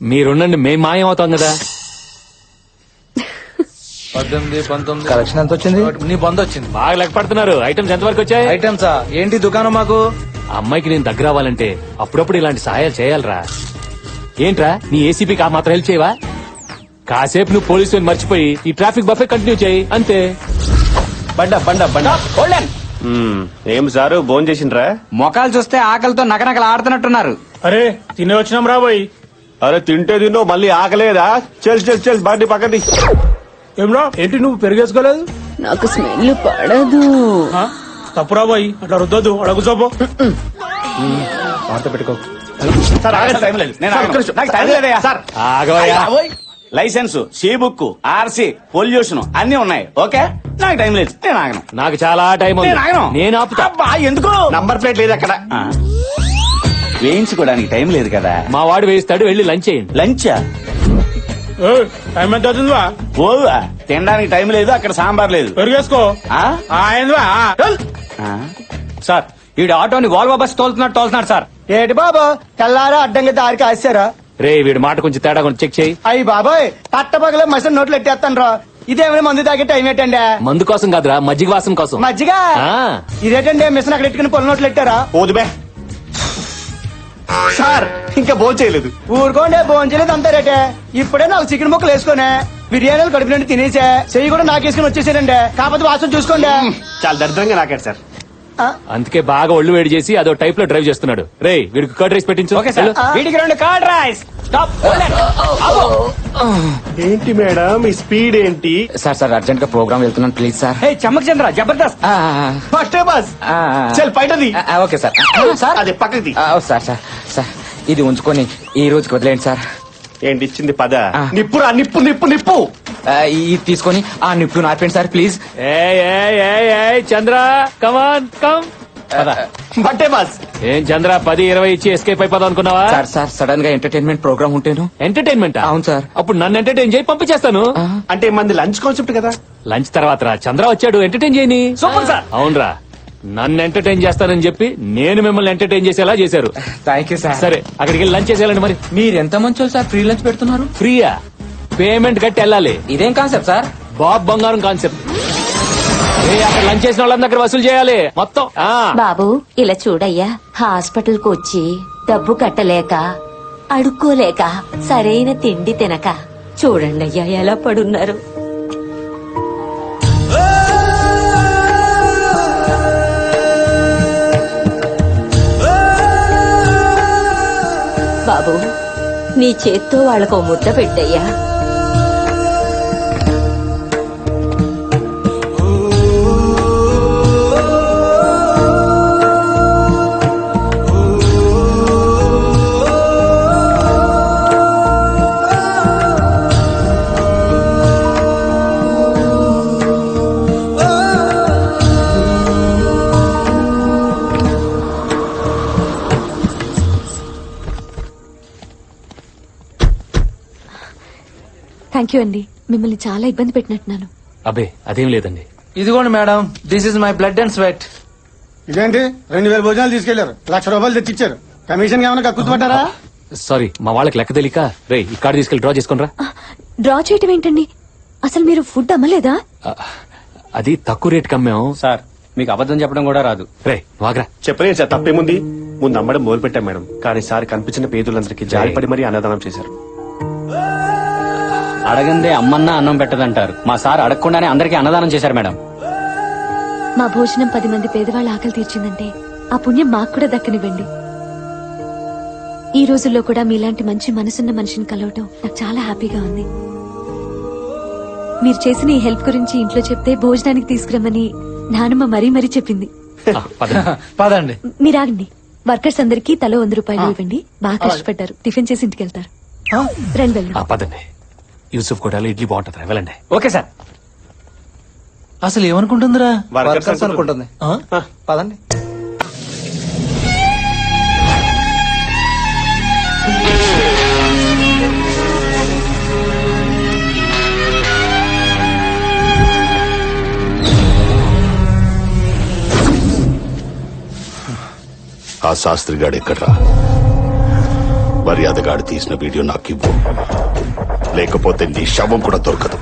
మీరుండండి, మేం మాయం అవుతాం కదా. 18, 19 కలెక్షన్ ఎంత వచ్చింది? నీ బంద్ వచ్చింది. బాగా లెక్క పడుతున్నారు. ఐటమ్స్ ఎంతవరకు వచ్చాయి? ఐటమ్సా ఏంటి దుకాణం మాకు? ఆ అమ్మాయికి నేను దగ్గర అవ్వాలంటే అప్పుడప్పుడు ఇలాంటి సహాయాలు చేయాలరా. ఏంట్రా నీ ఏసీపీకి ఆ మాత్రం హెల్ప్ చేయవా? కాసేపు నువ్వు పోలీసు మర్చిపోయి ఈ ట్రాఫిక్ బఫే కంటిన్యూ చేయి అంతే. బండ బండ బండ హోల్డన్. ఏం సారు భోజనం చేసిండ్రా? మొఖాలు చూస్తే ఆకలితో నకనకలు ఆడుతున్నట్టున్నారు. అరే తినే వచ్చినాం రాబోయ్. అరే తింటే తిన్నో మళ్ళీ ఆకలేదా? చెల్ చెల్ చెల్ బండి పక్కది. ఏమ్రా ఏంటి నువ్వు పెరిగేసుకోలేదు? నాకు స్మెల్ పడదు. తప్పు రాబోయ్, అట్లా రుద్దొద్దు. అడుగు చూపు. పెట్టుకో. సార్ ఆగండి, టైం లేదు. సార్, ఒక్క నిమిషం. నాకు టైం లేదయ్యా. సార్ ఆగవయ్యా. Licence, C book, RC, pollution అన్ని ఉన్నాయి. ఓకే, నాకు టైం లేదు, నేను ఆగను. నాకు చాలా టైం ఉంది. నేను ఆగను. నేను ఆపుతా. అబ్బా, ఎందుకు? నంబర్ ప్లేట్ లేదు అక్కడ. వేయించుకోవడానికి టైం లేదు కదా. మా వాడు వేయిస్తాడు, వెళ్ళి లంచ్ చేయండి. లంచా? టైం ఎంత అవుతుందివా? ఓవా, తినడానికి టైం లేదు, అక్కడ సాంబార్ లేదు. పెరిగేసుకో. సార్ ఈడు ఆటోని వాల్వో బస్ తోలుతున్నాడు సార్. ఏటి బాబా తెల్లారా అడ్డంగా దారికి ఆశారా? రే వీడి మాట కొంచెం తేడా కొంచెం చెక్ చేయి. అయ్యి బాబాయ్ పట్టపగల మసిన నోట్లు ఎట్టేస్తాను రా. ఇదేమైనా మందు తాగే టైం ఏంటండి? మందు కోసం కాదురా, మజ్జిగ వాసం కోసం. మజ్జిగ ఆ. ఇదేటండి మిషన్ అక్కడ ఎట్టుకుని పొల నోట్లు ఎట్టారా? ఓదుబే సార్, ఇంకా భోజనం చేయలేదు. ఊరుకోండి, భోంచలేదు అంతా రేటే. ఇప్పుడే నాకు చికెన్ ముక్కలు వేసుకునే బిర్యానీలు కడుపు నుండి తినేసే చెయ్యి కూడా నాకేసుకుని వచ్చేసానండి. కాకపోతే వాసన చూసుకోండి. చాలా దరిద్రంగా నాకాడు సార్. అందుకే బాగా ఒళ్ళు వేడి చేసి అదో టైప్ లో డ్రైవ్ చేస్తున్నాడు. రే వీడికి కర్డ్ రైస్ పెట్టించు. ఓకే సార్, వీడికి 2 కర్డ్ రైస్. స్టాప్. ఏంటి మేడం ఈ స్పీడ్ ఏంటి? సార్ అర్జెంట్ గా ప్రోగ్రామ్ వెళ్తున్నాను please sir. Chammak Chandra Jabardasth. First bus చల్ బయటది. Okay sir. సార్ అదే పక్కది. సార్ ఇది ఉంచుకొని ఈ రోజుకి వదిలేండి సార్. ఏంటి ఇచ్చింది? పద. నిప్పురా, నిప్పు నిప్పు నిప్పు. ఇది తీసుకొని ఆ నిప్పు నార్పండి sir please. Chandra come on come. బట్టే బస్. ఏం చంద్ర 10-20 ఇచ్చి ఎస్కేప్ అయిపోదాం అనుకున్నావా? సార్ సడన్ గా ఎంటర్టైన్మెంట్ ప్రోగ్రామ్ ఉంటేను. ఎంటర్టైన్మెంట్? అవును సార్. అప్పుడు నన్ను ఎంటర్టైన్ చేయి, పంపించేస్తాను. అంటే మంది లంచ్ కాన్సెప్ట్ కదా. లంచ్ తర్వాత రా, చంద్ర వచ్చాడు, ఎంటర్టైన్ చేయని. Super sir. అవునరా, నన్ను ఎంటర్టైన్ చేస్తానని చెప్పి నేను మిమ్మల్ని ఎంటర్టైన్ చేసేలా చేశారు. Thank you sir. సరే అక్కడికి వెళ్ళి లంచ్ చేసేయాలండి. మరి మీరు ఎంత మంచి సార్, ఫ్రీ లంచ్ పెడుతున్నారు. ఫ్రీయా? పేమెంట్ కట్టి వెళ్ళాలి. ఇదేం కాన్సెప్ట్ సార్? బాబ్ బంగారం కాన్సెప్ట్. అక్కడ లంచ్ చేసిన వాళ్ళందరి దగ్గర వసూలు చేయాలి మొత్తం. బాబు ఇలా చూడయ్యా, హాస్పిటల్ కు వచ్చి డబ్బు కట్టలేక అడుక్కోలేక సరైన తిండి తినక చూడండి అయ్యా ఎలా పడున్నారు. బాబు నీ చేత్తో వాళ్ళకు ముద్ద పెట్టయ్యా. థ్యాంక్ యూ అండి, మిమ్మల్ని చాలా ఇబ్బంది పెట్టినట్టున్నాను. అబ్బే అదేం లేదండి. ఇదిగోండి madam, this is my blood and sweat. ఇదేంటి 2000 భోజనాలు తీసుకెళ్లారు, 1,00,000 రూపాయలు తెచ్చిచ్చారు. కమిషన్ ఏమైనా కక్కుతుపడ్డారా? సారీ, మా వాళ్ళకి లెక్క తెలియక. రే ఈ కార్డు తీసుకెళ్లి డ్రా చేసుకుని రా. డ్రా చేయటం ఏంటండి? అసలు మీరు ఫుడ్ అమ్మలేదా? అది తక్కువ రేట్ కమ్మాం సార్. మీకు అబద్ధం చెప్పడం కూడా రాదు. రే వాగ్రా. చెప్పలేదు సార్, తప్పేముంది. ముందు అమ్మడం మొదలు పెట్టాం మేడం, కానీ సార్ కనిపించిన పేదలందరికీ జాలిపడి మరీ అన్నదానం చేశారు. అడగందే అమ్మన్నా అన్నం పెట్టదంటారు. మా సార్ అడగకుండానే అందరికీ అన్నదానం చేశారు మేడం. మా భోజనం 10 మంది పేదవాళ్ళ ఆకలి తీర్చిందంటే ఆ పుణ్యం మాకు కూడా దక్కనివ్వండి. ఈ రోజుల్లో కూడా మీలాంటి మంచి మనసున్న మనిషిని కలవటం నాకు చాలా హ్యాపీగా ఉంది. మీరు చేసిన ఈ హెల్ప్ గురించి ఇంట్లో చెప్తే భోజనానికి తీసుకురమ్మని నానమ్మ మరీ మరీ చెప్పింది. పదండి. మీరాగండి. వర్కర్స్ అందరికీ తలో 100 రూపాయలు ఇవ్వండి. బాగా కష్టపడ్డారు. టిఫిన్ చేసి ఇంటికి వెళ్తారు. రండి వెళ్దాం. పదండి. యూసుఫ్ కోటాలో ఇడ్లీ బాగుంటుంది, వెళ్ళండి. Okay sir. అసలు ఏమనుకుంటుందిరా? వర్కర్స్ అనుకుంటుంది. పదండి. ఆ శాస్త్రి గాడు ఎక్కడ్రా? మర్యాదగాడు తీసిన వీడియో నాకు ఇవ్వు, లేకపోతే నీ శవం కూడా దొరకదు.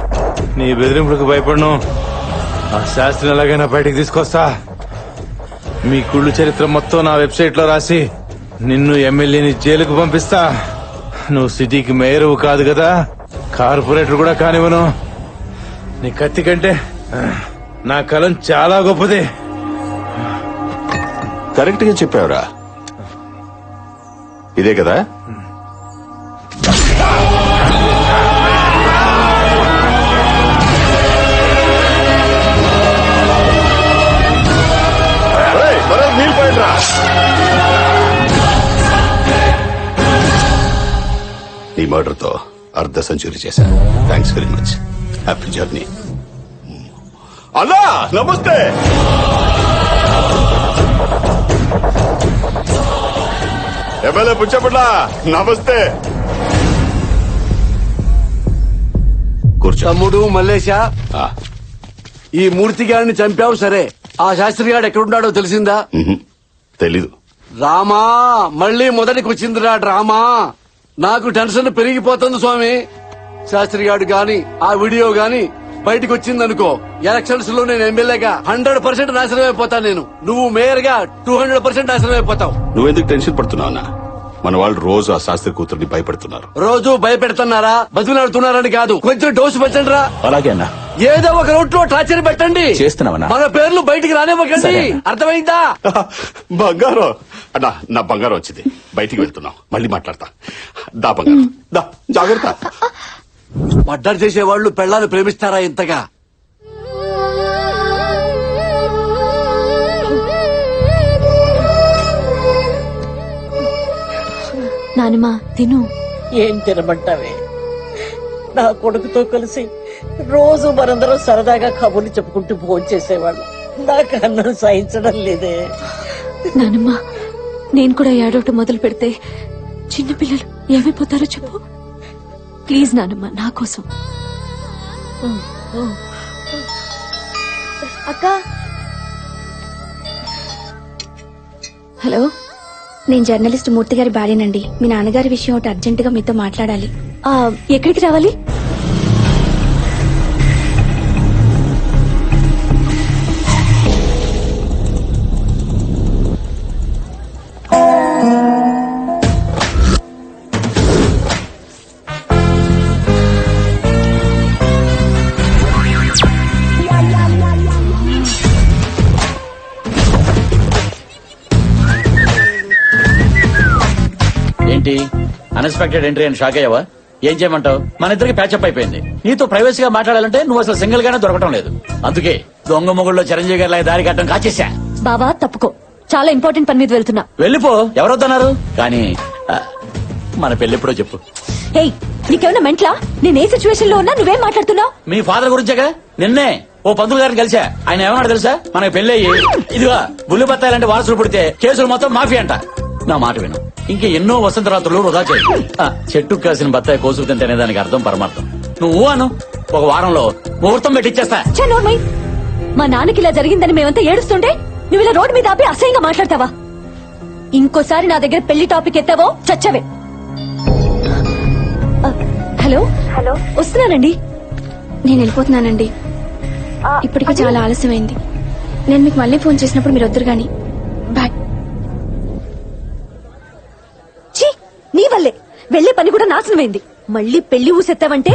నీ బెదిరింపులకు భయపడను. ఆ శాస్త్రిని ఎలాగైనా బయటికి తీసుకొస్తా. మీ కుళ్ళు చరిత్ర మొత్తం నా వెబ్సైట్ లో రాసి నిన్ను ఎమ్మెల్యేని జైలుకు పంపిస్తా. నువ్వు సిటీకి మేయరు కాదు కదా, కార్పొరేటర్ కూడా కానివ్వను. నీ కత్తి కంటే నా కలం చాలా గొప్పది. కరెక్ట్ గా చెప్పావురా. ఇదే కదా? నీళ్ళు పోయిండ్రా. ఈ మర్డర్ తో అర్ధ సెంచరీ చేశాను. Thanks very much. Happy journey. అన్నా నమస్తే. ఎమ్మెల్యే పుచ్చపట్ల నమస్తే. కూర్చో. తమ్ముడు మల్లేశా, ఈ మూర్తి గారిని చంపావు సరే, ఆ శాస్త్రి గారు ఎక్కడున్నాడో తెలిసిందా? తెలీదు. రామా, మళ్ళీ మొదటికి వచ్చిందిరా డ్రామా. నాకు టెన్షన్ పెరిగిపోతుంది స్వామి. శాస్త్రి గారు గాని ఆ వీడియో గాని బయటకు వచ్చిందనుకో, ఎలక్షన్స్ లో నేను ఎమ్మెల్యేగా 100% నాశనం అయిపోతాను. నేను నువ్వు మేయర్ గా 200% నాశనం అయిపోతావు. నువ్వెందుకు టెన్షన్ పడుతున్నావు అన్నా? మన వాళ్ళు రోజు ఆ శాస్త్రి కూతుర్ని భయపెడుతున్నారు. రోజు భయపెడుతున్నారా, బతులాడుతున్నారని కాదు, కొంచెం డోసు పెట్టండి రా. అలాగే అన్నా. ఏదో ఒక రూట్ లో టార్చర్ పెట్టండి. చేస్తున్నావన్నా. మన పేర్లు బయటికి రానివ్వకండి. అర్థమైందా? బంగారం అన్నా, నా బంగారం వచ్చింది. బయటికి వెళ్తున్నాం, మళ్ళీ మాట్లాడతా. దా బంగారం, దా. జాగ్రత్త. మర్డర్ చేసేవాళ్లు పెళ్ళాలు ప్రేమిస్తారా ఇంతగా? నానమ్మా తిను. ఏం తినమంటావే? నా కొడుకుతో కలిసి రోజు మనందరం సరదాగా కబుర్లు చెప్పుకుంటూ భోజనం చేసేవాళ్ళం. నాకు అన్నం సహించడం లేదే. నానమ్మా, నేను కూడా ఏడవటం మొదలు పెడితే చిన్నపిల్లలు ఏమైపోతారో చెప్పు. ప్లీజ్ నానమ్మా, నా కోసం. అక్క, హలో, నేను జర్నలిస్ట్ మూర్తి గారి భార్యనండి. మీ నాన్నగారి విషయం ఒకటి అర్జెంట్ గా మీతో మాట్లాడాలి. ఎక్కడికి రావాలి? ఏంటి అన్ఎక్స్పెక్టెడ్ ఎంట్రీ అని షాక్ అయ్యావా? ఏం చేయమంటావు? మన ఇద్దరికి ప్యాచప్ అయిపోయింది. నీతో ప్రైవసీగా మాట్లాడాలంటే నువ్వు అసలు సింగిల్ గానే దొరకటం లేదు. అందుకే దొంగ మొగుళ్ళలో చిరంజీవి గారి దారి కట్టడం కాచేసా. బాబా తప్పుకో, చాలా ఇంపార్టెంట్ పని మీద వెళ్తున్నా. వెళ్ళిపో, ఎవరొద్దన్నారు? కానీ మన పెళ్ళెప్పుడో చెప్పు. హేయ్, నీకేమన్నా మెంట్లా? నేను ఏ సిచ్యువేషన్ లో ఉన్నా నువ్వేం మాట్లాడుతున్నావు? మీ ఫాదర్ గురించేగా. నిన్నే ఓ పంతులు గారిని కలిసా. ఆయన ఏమన్నాడు తెలుసా? మనకి పెళ్లి అయ్యి ఇదిగా బుల్లి బత్తాయిలంటే వారసులు పుడితే కేసులు మొత్తం మాఫీ అంట. నా మాట విను, ఇంక ఎన్నో వసంత రాత్రులు వృధా చేయి. చెట్టుకు కాసిన బత్తాయి కోసుకు తింటేనే దానికి అర్థం పరమార్థం. నువ్వు అను, ఒక వారంలో ముహూర్తం పెట్టిచ్చేస్తా. మా నాన్నకి ఇలా జరిగిందని మేమంతా ఏడుస్తుంటే నువ్వు ఇలా రోడ్డు మీద ఆపి అసహ్యంగా మాట్లాడతావా? ఇంకోసారి నా దగ్గర పెళ్లి టాపిక్ ఎత్తావో చచ్చవే. హలో హలో, వస్తున్నానండి. నేను వెళ్ళిపోతున్నానండి. ఇప్పటికే చాలా ఆలస్యమైంది. నేను మీకు మళ్ళీ ఫోన్ చేసినప్పుడు మీరు వద్దరు గాని. బాయ్. నీ వల్లే వెళ్లే పని కూడా నాశనమైంది. మళ్ళీ పెళ్లి ఊసెత్తావంటే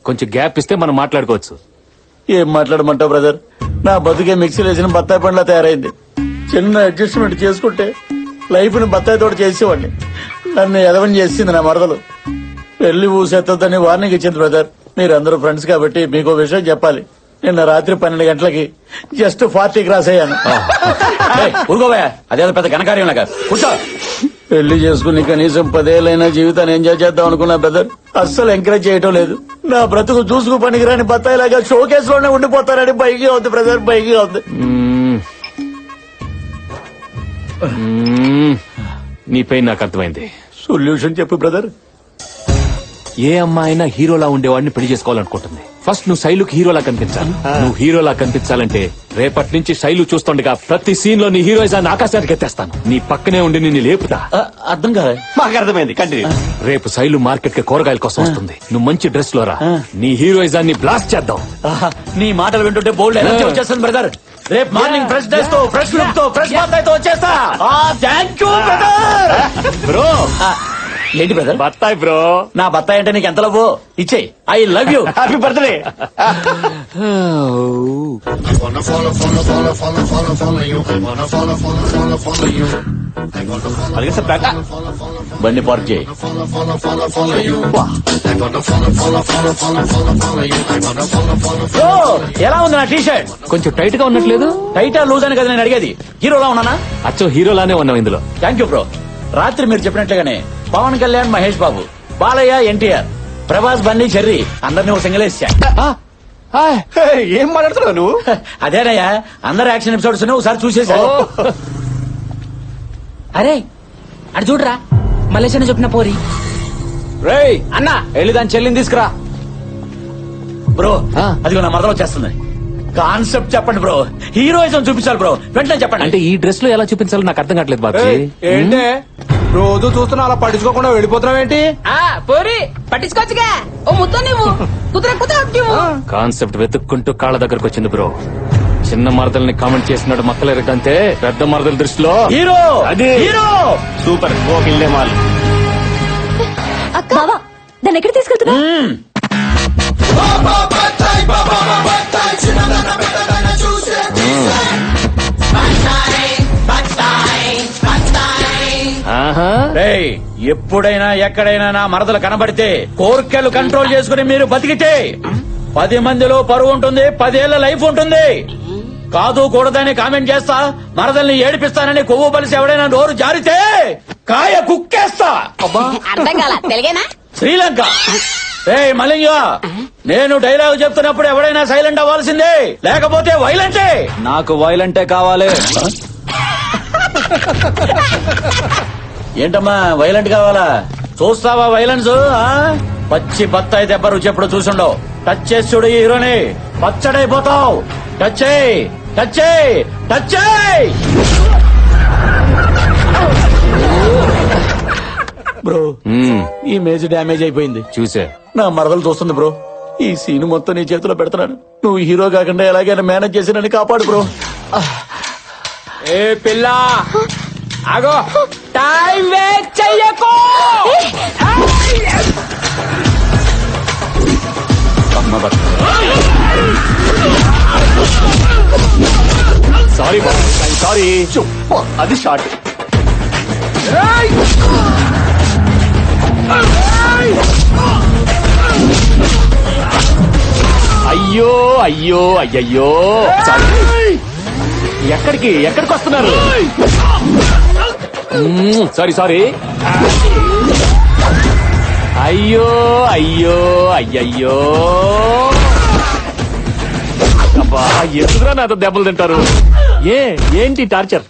కొంచెం గ్యాప్ ఇస్తే మనం మాట్లాడుకోవచ్చు. ఏం మాట్లాడమంటావు బ్రదర్? నా బతుకే మిక్సీలో వేసిన బత్తాయి పండ్లా తయారైంది. చిన్న అడ్జస్ట్మెంట్ చేసుకుంటే లైఫ్ ని బత్తాయి తోట చేసేవాడిని. నన్ను ఎదవని చేసింది నా మరదలు. పెళ్లి ఊసెత్తదని వార్నింగ్ ఇచ్చింది బ్రదర్. మీరందరూ ఫ్రెండ్స్ కాబట్టి మీకు విషయం చెప్పాలి. నిన్న రాత్రి 12 గంటలకి జస్ట్ 40 క్రాస్ అయ్యాను. ఊరుకోవా, అదేదో పెద్ద ఘనకార్యం లాగా. కూర్చో. పెళ్లి చేసుకుని కనీసం 10 ఏళ్ళైనా జీవితాన్ని ఎంజాయ్ చేద్దాం అనుకున్నా బ్రదర్. అస్సలు ఎంకరేజ్ చేయటం లేదు. నా బ్రతుకు చూసుకు పనికిరాని బత్తాయిలాగా షోకేస్ లోనే ఉండిపోతారని బైకి అవుతుంది బ్రదర్, బైకి అవుతుంది. నీ పెయిన్ నాకు అర్థమైంది. సొల్యూషన్ చెప్పు బ్రదర్. ఏ అమ్మాయినా హీరోలా ఉండేవాడిని పెళ్లి చేసుకోవాలనుకుంటుంది. ఫస్ట్ నువ్వు శైలుకి హీరోలా కనిపించాలి. నువ్వు హీరోలా కనిపించాలంటే రేపటి నుంచి శైలు చూస్తుండగా ప్రతి సీన్ లో నీ హీరోయిజాన్ని ఆకాశానికి ఎత్తేస్తాను. నీ పక్కనే ఉండి నిన్ను లేపుతా. అర్థం కాదు. మాకు అర్థమైంది, కంటిన్యూ. రేపు శైలు మార్కెట్ కి కూరగాయల కోసం వస్తుంది. నువ్వు మంచి డ్రెస్ లో రా. నీ హీరోయిజాన్ని బ్లాస్ట్ చేద్దాం. నీ మాటలు వింటుంటే బోల్డ్ ఎనర్జీ వచ్చేస్తుంది బ్రదర్. రేపు మార్నింగ్ ఫ్రెష్ డ్రెస్ తో, ఫ్రెష్ లుక్ తో, ఫ్రెష్ బత్తాయితో వచ్చేస్తా. Thank you brother. బ్రో ఏంటి బ్రదర్? బత్తాయి బ్రో. నా బత్తాయి అంటే నీకు ఎంత లవ్? ఇచ్చే. I love you. Happy birthday. అలాగే సార్, బ్యాక్ బండి పార్క్ చేయి. ఓ, ఎలా ఉంది నా టీ షర్ట్? కొంచెం టైట్ గా ఉన్నట్లేదు. టైటా లూజ్ అని కదా నేను అడిగేది. హీరోలా ఉన్నానా? అచ్చో హీరోలానే ఉన్నావు ఇందులో. Thank you bro. రాత్రి మీరు చెప్పినట్లుగానే పవన్ కళ్యాణ్, మహేష్ బాబు, బాలయ్య, ఎన్టీఆర్, ప్రభాస్, బన్నీ, చెర్రీ అందరినీ ఒక సింగిల్ వేసా. ఏం మాట్లాడుతున్నావు నువ్వు? అదేనయ్యా, అందరు యాక్షన్ ఎపిసోడ్స్ ఒకసారి చూసేసా. అరే అటు చూడరా, మలేషియా చెప్పిన పోరి. రేయ్ అన్నా, వెళ్ళి దాని చెల్లిని తీసుకురా. బ్రో అదిగో నా మరదలు వచ్చేస్తుంది. కాన్సెప్ట్ చెప్పండి బ్రో. హీరోయిజం చూపించాలి బ్రో, వెంటనే చెప్పండి. అంటే ఈ డ్రెస్ లో ఎలా చూపించాలో నాకు అర్థం కావట్లేదు బాబీ. ఏంటే రోజు చూస్తున్నా అలా పట్టించుకోకుండా వెళ్ళిపోతున్నావేంటి? పోరి పట్టించుకోవచ్చుగా. ఓ ముద్దు నువ్వు కాన్సెప్ట్ వెతుక్కుంటూ కాళ్ళ దగ్గరకు వచ్చింది బ్రో. చిన్న మరదల్ని కామెంట్ చేసినాడు మక్కలేరటంతే పెద్ద మరదల దృష్టిలో హీరో. అది హీరో సూపర్. Okay mall. బావా, దాన్ని ఎక్కడ తీసుకెళ్తున్నా? ఎప్పుడైనా ఎక్కడైనా నా మరదలు కనబడితే కోర్కెలు కంట్రోల్ చేసుకుని మీరు బతికితే 10 మందిలో పరువు ఉంటుంది, 10 ఏళ్ల లైఫ్ ఉంటుంది. కాదు కూడదని కామెంట్ చేస్తా, మరదల్ని ఏడిపిస్తానని కొవ్వు బలిసి ఎవడైనా నోరు జారితే కాయ కుక్కేస్తా. అర్థం కాల తెలుగేనా? శ్రీలంక. మలింగ, నేను డైలాగ్ చెప్తున్నప్పుడు ఎవడైనా సైలెంట్ అవ్వాల్సిందే, లేకపోతే వైలెంటే. నాకు వైలెంటే కావాలి. ఏంటమ్మా వైలెంట్ కావాలా? చూస్తావా వైలెన్స్? పచ్చి బత్తాయి దెబ్బ రుచి ఎప్పుడు చూసుండవు. టచ్ చేసి చూడు ఈ హీరోని, పచ్చడైపోతావు. టచ్ చేయి, టచ్ చేయి, టచ్ చేయి. బ్రో ఈ మేజ్ డ్యామేజ్ అయిపోయింది. చూసే నా మరదలు చూస్తుంది బ్రో. ఈ సీన్ మొత్తం నీ చేతిలో పెడుతున్నాను. నువ్వు హీరో కాకుండా ఎలాగైనా మేనేజ్ చేసి నన్ను కాపాడు బ్రో. ఏ పిల్ల ఆగో, టైం వేస్ట్ చెయ్యకు. Sorry sorry. అది షార్ట్. అయ్యో అయ్యో అయ్యయ్యో. ఎక్కడికి వస్తున్నారు? Sorry sorry. అయ్యో అయ్యో అయ్యయ్యో. అబ్బా, ఎందుకురా నాతో దెబ్బలు తింటారు? ఏంటి టార్చర్?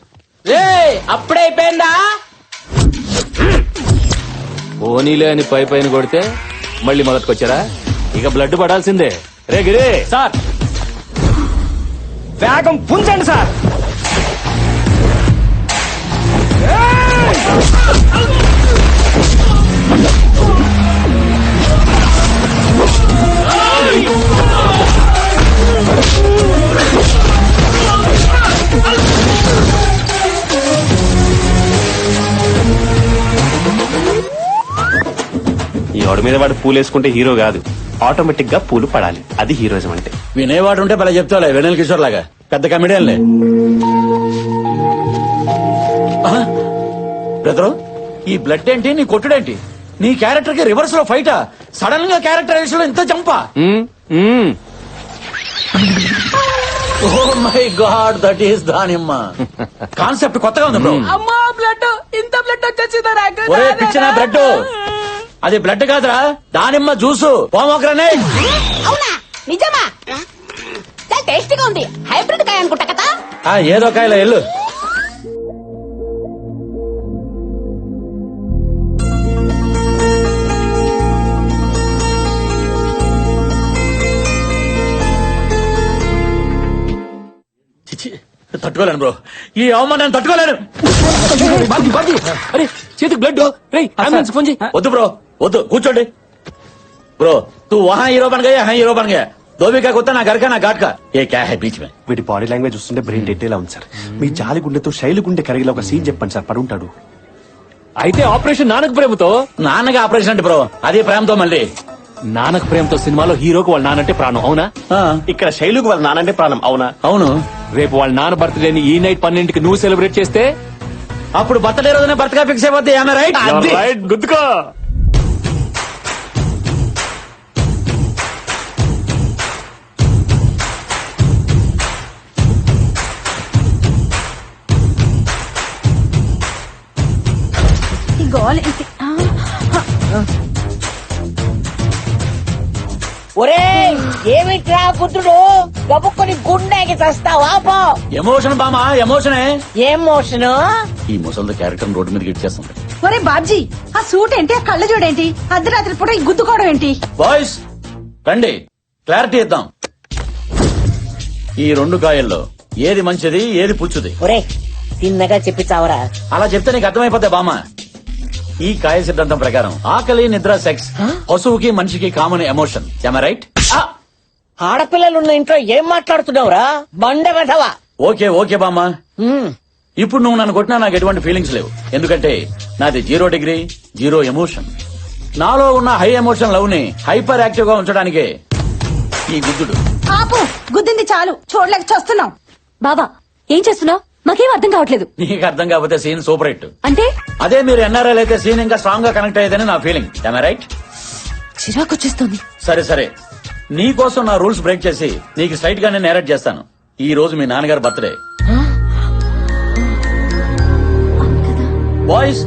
అప్పుడే అయిపోయిందా? ఓనీలే అని పైన కొడితే మళ్ళీ మొదటికొచ్చారా? ఇక బ్లడ్ పడాల్సిందే. రే గిరే సార్, వేగం పుంజండి సార్. ఈ వాడి మీద వాడు పూలు వేసుకుంటే హీరో కాదు, ఆటోమేటిక్ గా పూలు పడాలి. అది హీరోయిజం అంటే. వినేవాడు ఉంటే భలే చెప్తావులే, వెనల్ కిషోర్ లాగా పెద్ద కమెడియన్లే. బ్రదరు, ఈ బ్లడ్ ఏంటి, నీ కొట్టుడేంటి? నీ క్యారెక్టర్ కి రివర్స్ లో ఫైటా? సడన్ గా క్యారెక్టరైజేషన్ లో ఇంత జంపా? Oh my god, that is దానిమ్మ. కాన్సెప్ట్ కొత్తగా ఉంది బ్రో. అమ్మా బ్లడ్, ఇంత బ్లడ్ వచ్చేసిందా నాకు? ఒరే పిచ్చిన బ్లడ్, అది బ్లడ్ కాదురా, దానిమ్మ జ్యూసు, పోమోగ్రనేట్. అవునా? నిజమా? చాలా టేస్టీగా ఉంది. హైబ్రిడ్ కాయ అనుకుంటా కదా. ఏదో కాయలో ఎల్లు. చిచి, తట్టుకోలేను బ్రో, ఈ అవమానాన్ని తట్టుకోలేను. అరే చేతికి బ్లడ్. అంబులెన్స్ ఫోన్ చేయి. వద్దు బ్రో, వద్దు, కూర్చోండి. బ్రో तू वहाँ हीरो बन गया, यहाँ हीरो बन गया. धोबी का कुत्ता ना घर का ना घाट का, ये क्या है बीच में? వీటి బాడీ లాంగ్వేజ్ చూస్తుంటే బ్రెయిన్ డెడ్ ఉంది సార్. మీ జాలి గుండెతో శైలి గుండె కరిగిలా ఒక సీన్ చెప్పండి సార్, పడుంటాడు. అయితే ఆపరేషన్ నానక ప్రేమతో. నాన్నగా ఆపరేషన్ అంటే బ్రో, అది ప్రేమతో మళ్ళీ. నానక ప్రేమతో సినిమాలో హీరోకి వాళ్ళ నానంటే ప్రాణం, అవునా? ఇక్కడ శైలుకు వాళ్ళ నానంటే ప్రాణం, అవునా? అవును. రేపు వాళ్ళ నాన్న బర్త్డేని ఈ నైట్ 12కి నువ్వు సెలబ్రేట్ చేస్తే అప్పుడు బర్త్డే రోజునే బర్త్గా ఫిక్స్ అయిపోద్ది. రైట్, గుద్దుకో. ఒరే ఏమిట్రా పుత్రుడు, గబుక్కుని గుండెకి చస్తావా? పో. ఎమోషన్ బామా, ఎమోషనే. ఏం మోషను? ఈ ముసలి క్యారెక్టర్ రోడ్డు మీదకి ఇచ్చేస్తుంది. ఒరే బాబ్జీ, ఆ సూట్ ఏంటి, ఆ కళ్ళ చూడేంటి, అర్ధరాత్రి పూట ఈ గుద్దుకోవడం ఏంటి? బాయ్స్ రండి, క్లారిటీ ఇద్దాం. ఈ రెండు కాయల్లో ఏది మంచిది, ఏది పుచ్చుది? ఒరే తిన్నగా చెప్పి చావరా. అలా చెప్తే నీకు అర్థమైపోతే బామ్మ. ఈ కాయ సిద్ధాంతం ప్రకారం ఆకలి, నిద్ర, సెక్స్ పశువుకి మనిషికి కామన్ ఎమోషన్. రైట్? ఆడపిల్లలున్న ఇంట్లో ఏం మాట్లాడుతున్నావురా, బండ వెధవా. ఓకే ఓకే బామ్మ, ఇప్పుడు నువ్వు నన్ను కొట్టినా నాకు ఎటువంటి ఫీలింగ్స్ లేవు. ఎందుకంటే నాది 0 డిగ్రీ 0 ఎమోషన్. నాలో ఉన్న హై ఎమోషన్ లవ్ ని హైపర్ యాక్టివ్ గా ఉంచడానికే ఈ గుద్దుడు. ఆపు, గుద్దింది చాలు, చూడలేక చస్తున్నావు. బావా ఏం చేస్తున్నావు? మాకేం అర్థం కావట్లేదు. నీకు అర్థం కాకపోతే సీన్ సూపర్ హిట్. అంటే అదే మీరు ఎన్ఆర్ఐ అయితే సీన్ ఇంకా స్ట్రాంగ్ గా కనెక్ట్ అయ్యేదని నా ఫీలింగ్. రైట్? చిరాకొచ్చేస్తోంది. సరే సరే, నీ కోసం నా రూల్స్ బ్రేక్ చేసి నీకు స్ట్రైట్ గానే నేరేట్ చేస్తాను. ఈ రోజు మీ నాన్నగారి బర్త్డే. బాయ్స్,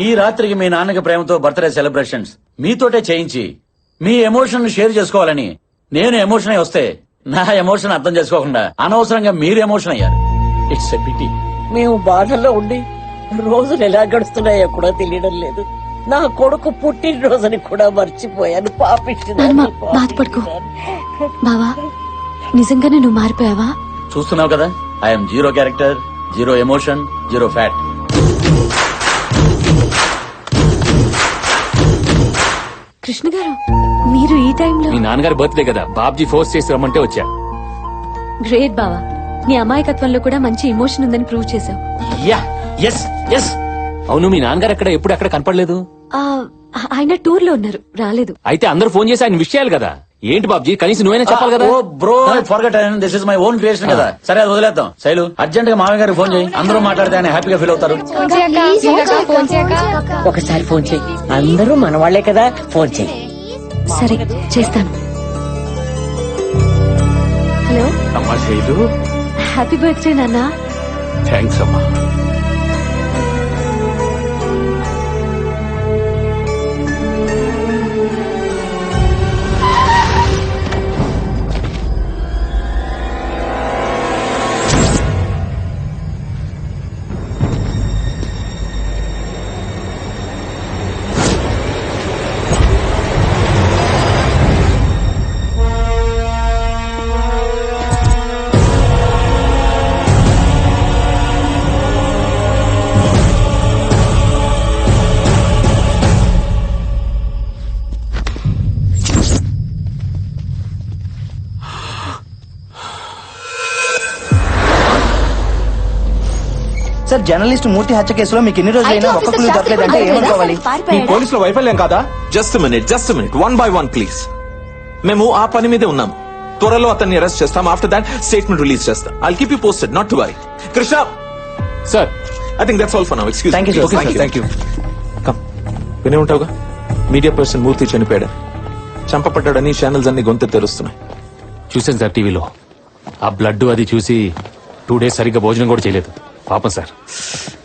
ఈ రాత్రికి మీ నాన్నకి ప్రేమతో బర్త్డే సెలబ్రేషన్స్ మీతోటే చేయించి మీ ఎమోషన్ షేర్ చేసుకోవాలని నేను ఎమోషన్ అయి వస్తే నా ఎమోషన్ అర్థం చేసుకోకుండా అనవసరంగా మీరు ఎమోషన్ అయ్యారు. It's a pity. మేము బాధల్లో ఉండి రోజులు ఎలా గడుస్తున్నాయో కూడా తెలియడం లేదు. నా కొడుకు పుట్టినరోజుని కూడా మర్చిపోయాను. నాన్నమ్మ, బాధపడుకో. బావా నిజంగానే నువ్వు మారిపోయావా? చూస్తున్నావు కదా, I'm 0 character, 0 emotion, 0 fat. Krishna గారు, మీరు ఈ టైంలో? మీ నాన్నగారి బర్త్డే కదా, బాబ్జీ ఫోర్స్ చేసి రమ్మంటే వచ్చా. గ్రేట్ బావా, నీ అమాయకత్వంలో కూడా మంచి ఎమోషన్ ఉందని ప్రూవ్ చేశావు. అవును, మీ నాన్నగారు ఎక్కడ ఎప్పుడు ఎక్కడ కనపడలేదు? ఆయన టూర్ లో ఉన్నారు, రాలేదు. అయితే అందరూ ఫోన్ చేసి ఆయన విషయాలు కదా. ఏంటి బాబ్జీ, కనీసం నువ్వైనా చెప్పాలి కదా. Oh bro, forgot, this is my own creation కదా. సరే అది వదిలేద్దాం. శైలు, అర్జెంట్ గా మామయ్య గారికి ఫోన్ చేయి. అందరూ మాట్లాడితే ఆయన హ్యాపీగా ఫీల్ అవుతారు. ఒకసారి ఫోన్ చేయి, అందరూ మన వాళ్లే కదా, ఫోన్ చేయి. సరే చేస్తాను. హలో అమ్మా శైలు, హ్యాపీ బర్త్డే నాన్న. థ్యాంక్స్ అమ్మా. సార్, జర్నలిస్ట్ మూర్తి హత్య కేసులో మీకు ఎన్ని రోజులైనా ఒక్క క్లూ దొరకలేదంటే ఏమనుకోవాలి? మీ పోలీసుల వైఫల్యం కాదా? Just minute 1 by 1 please. మేము ఆ పని మీదే ఉన్నాం. త్వరలో అతన్ని అరెస్ట్ చేస్తాం. ఆఫ్టర్ దాట్ స్టేట్మెంట్ రిలీజ్ చేస్తాం. I'll keep you posted, not to worry. Krishna sir, I think that's all for now. Excuse. Thank you, sir. Okay thank you. Come, వినే ఉంటావుగా మీడియా పర్సన్ మూర్తి చనిపోయాడు, చంపబడ్డాడని ఛానల్స్ అన్ని గొంతు తెరుస్తున్నాయి. చూశాను సార్ టీవీలో. ఆ blood అది చూసి 2 days సరిగ్గా భోజనం కూడా చేయలేదు. పాపం సార్.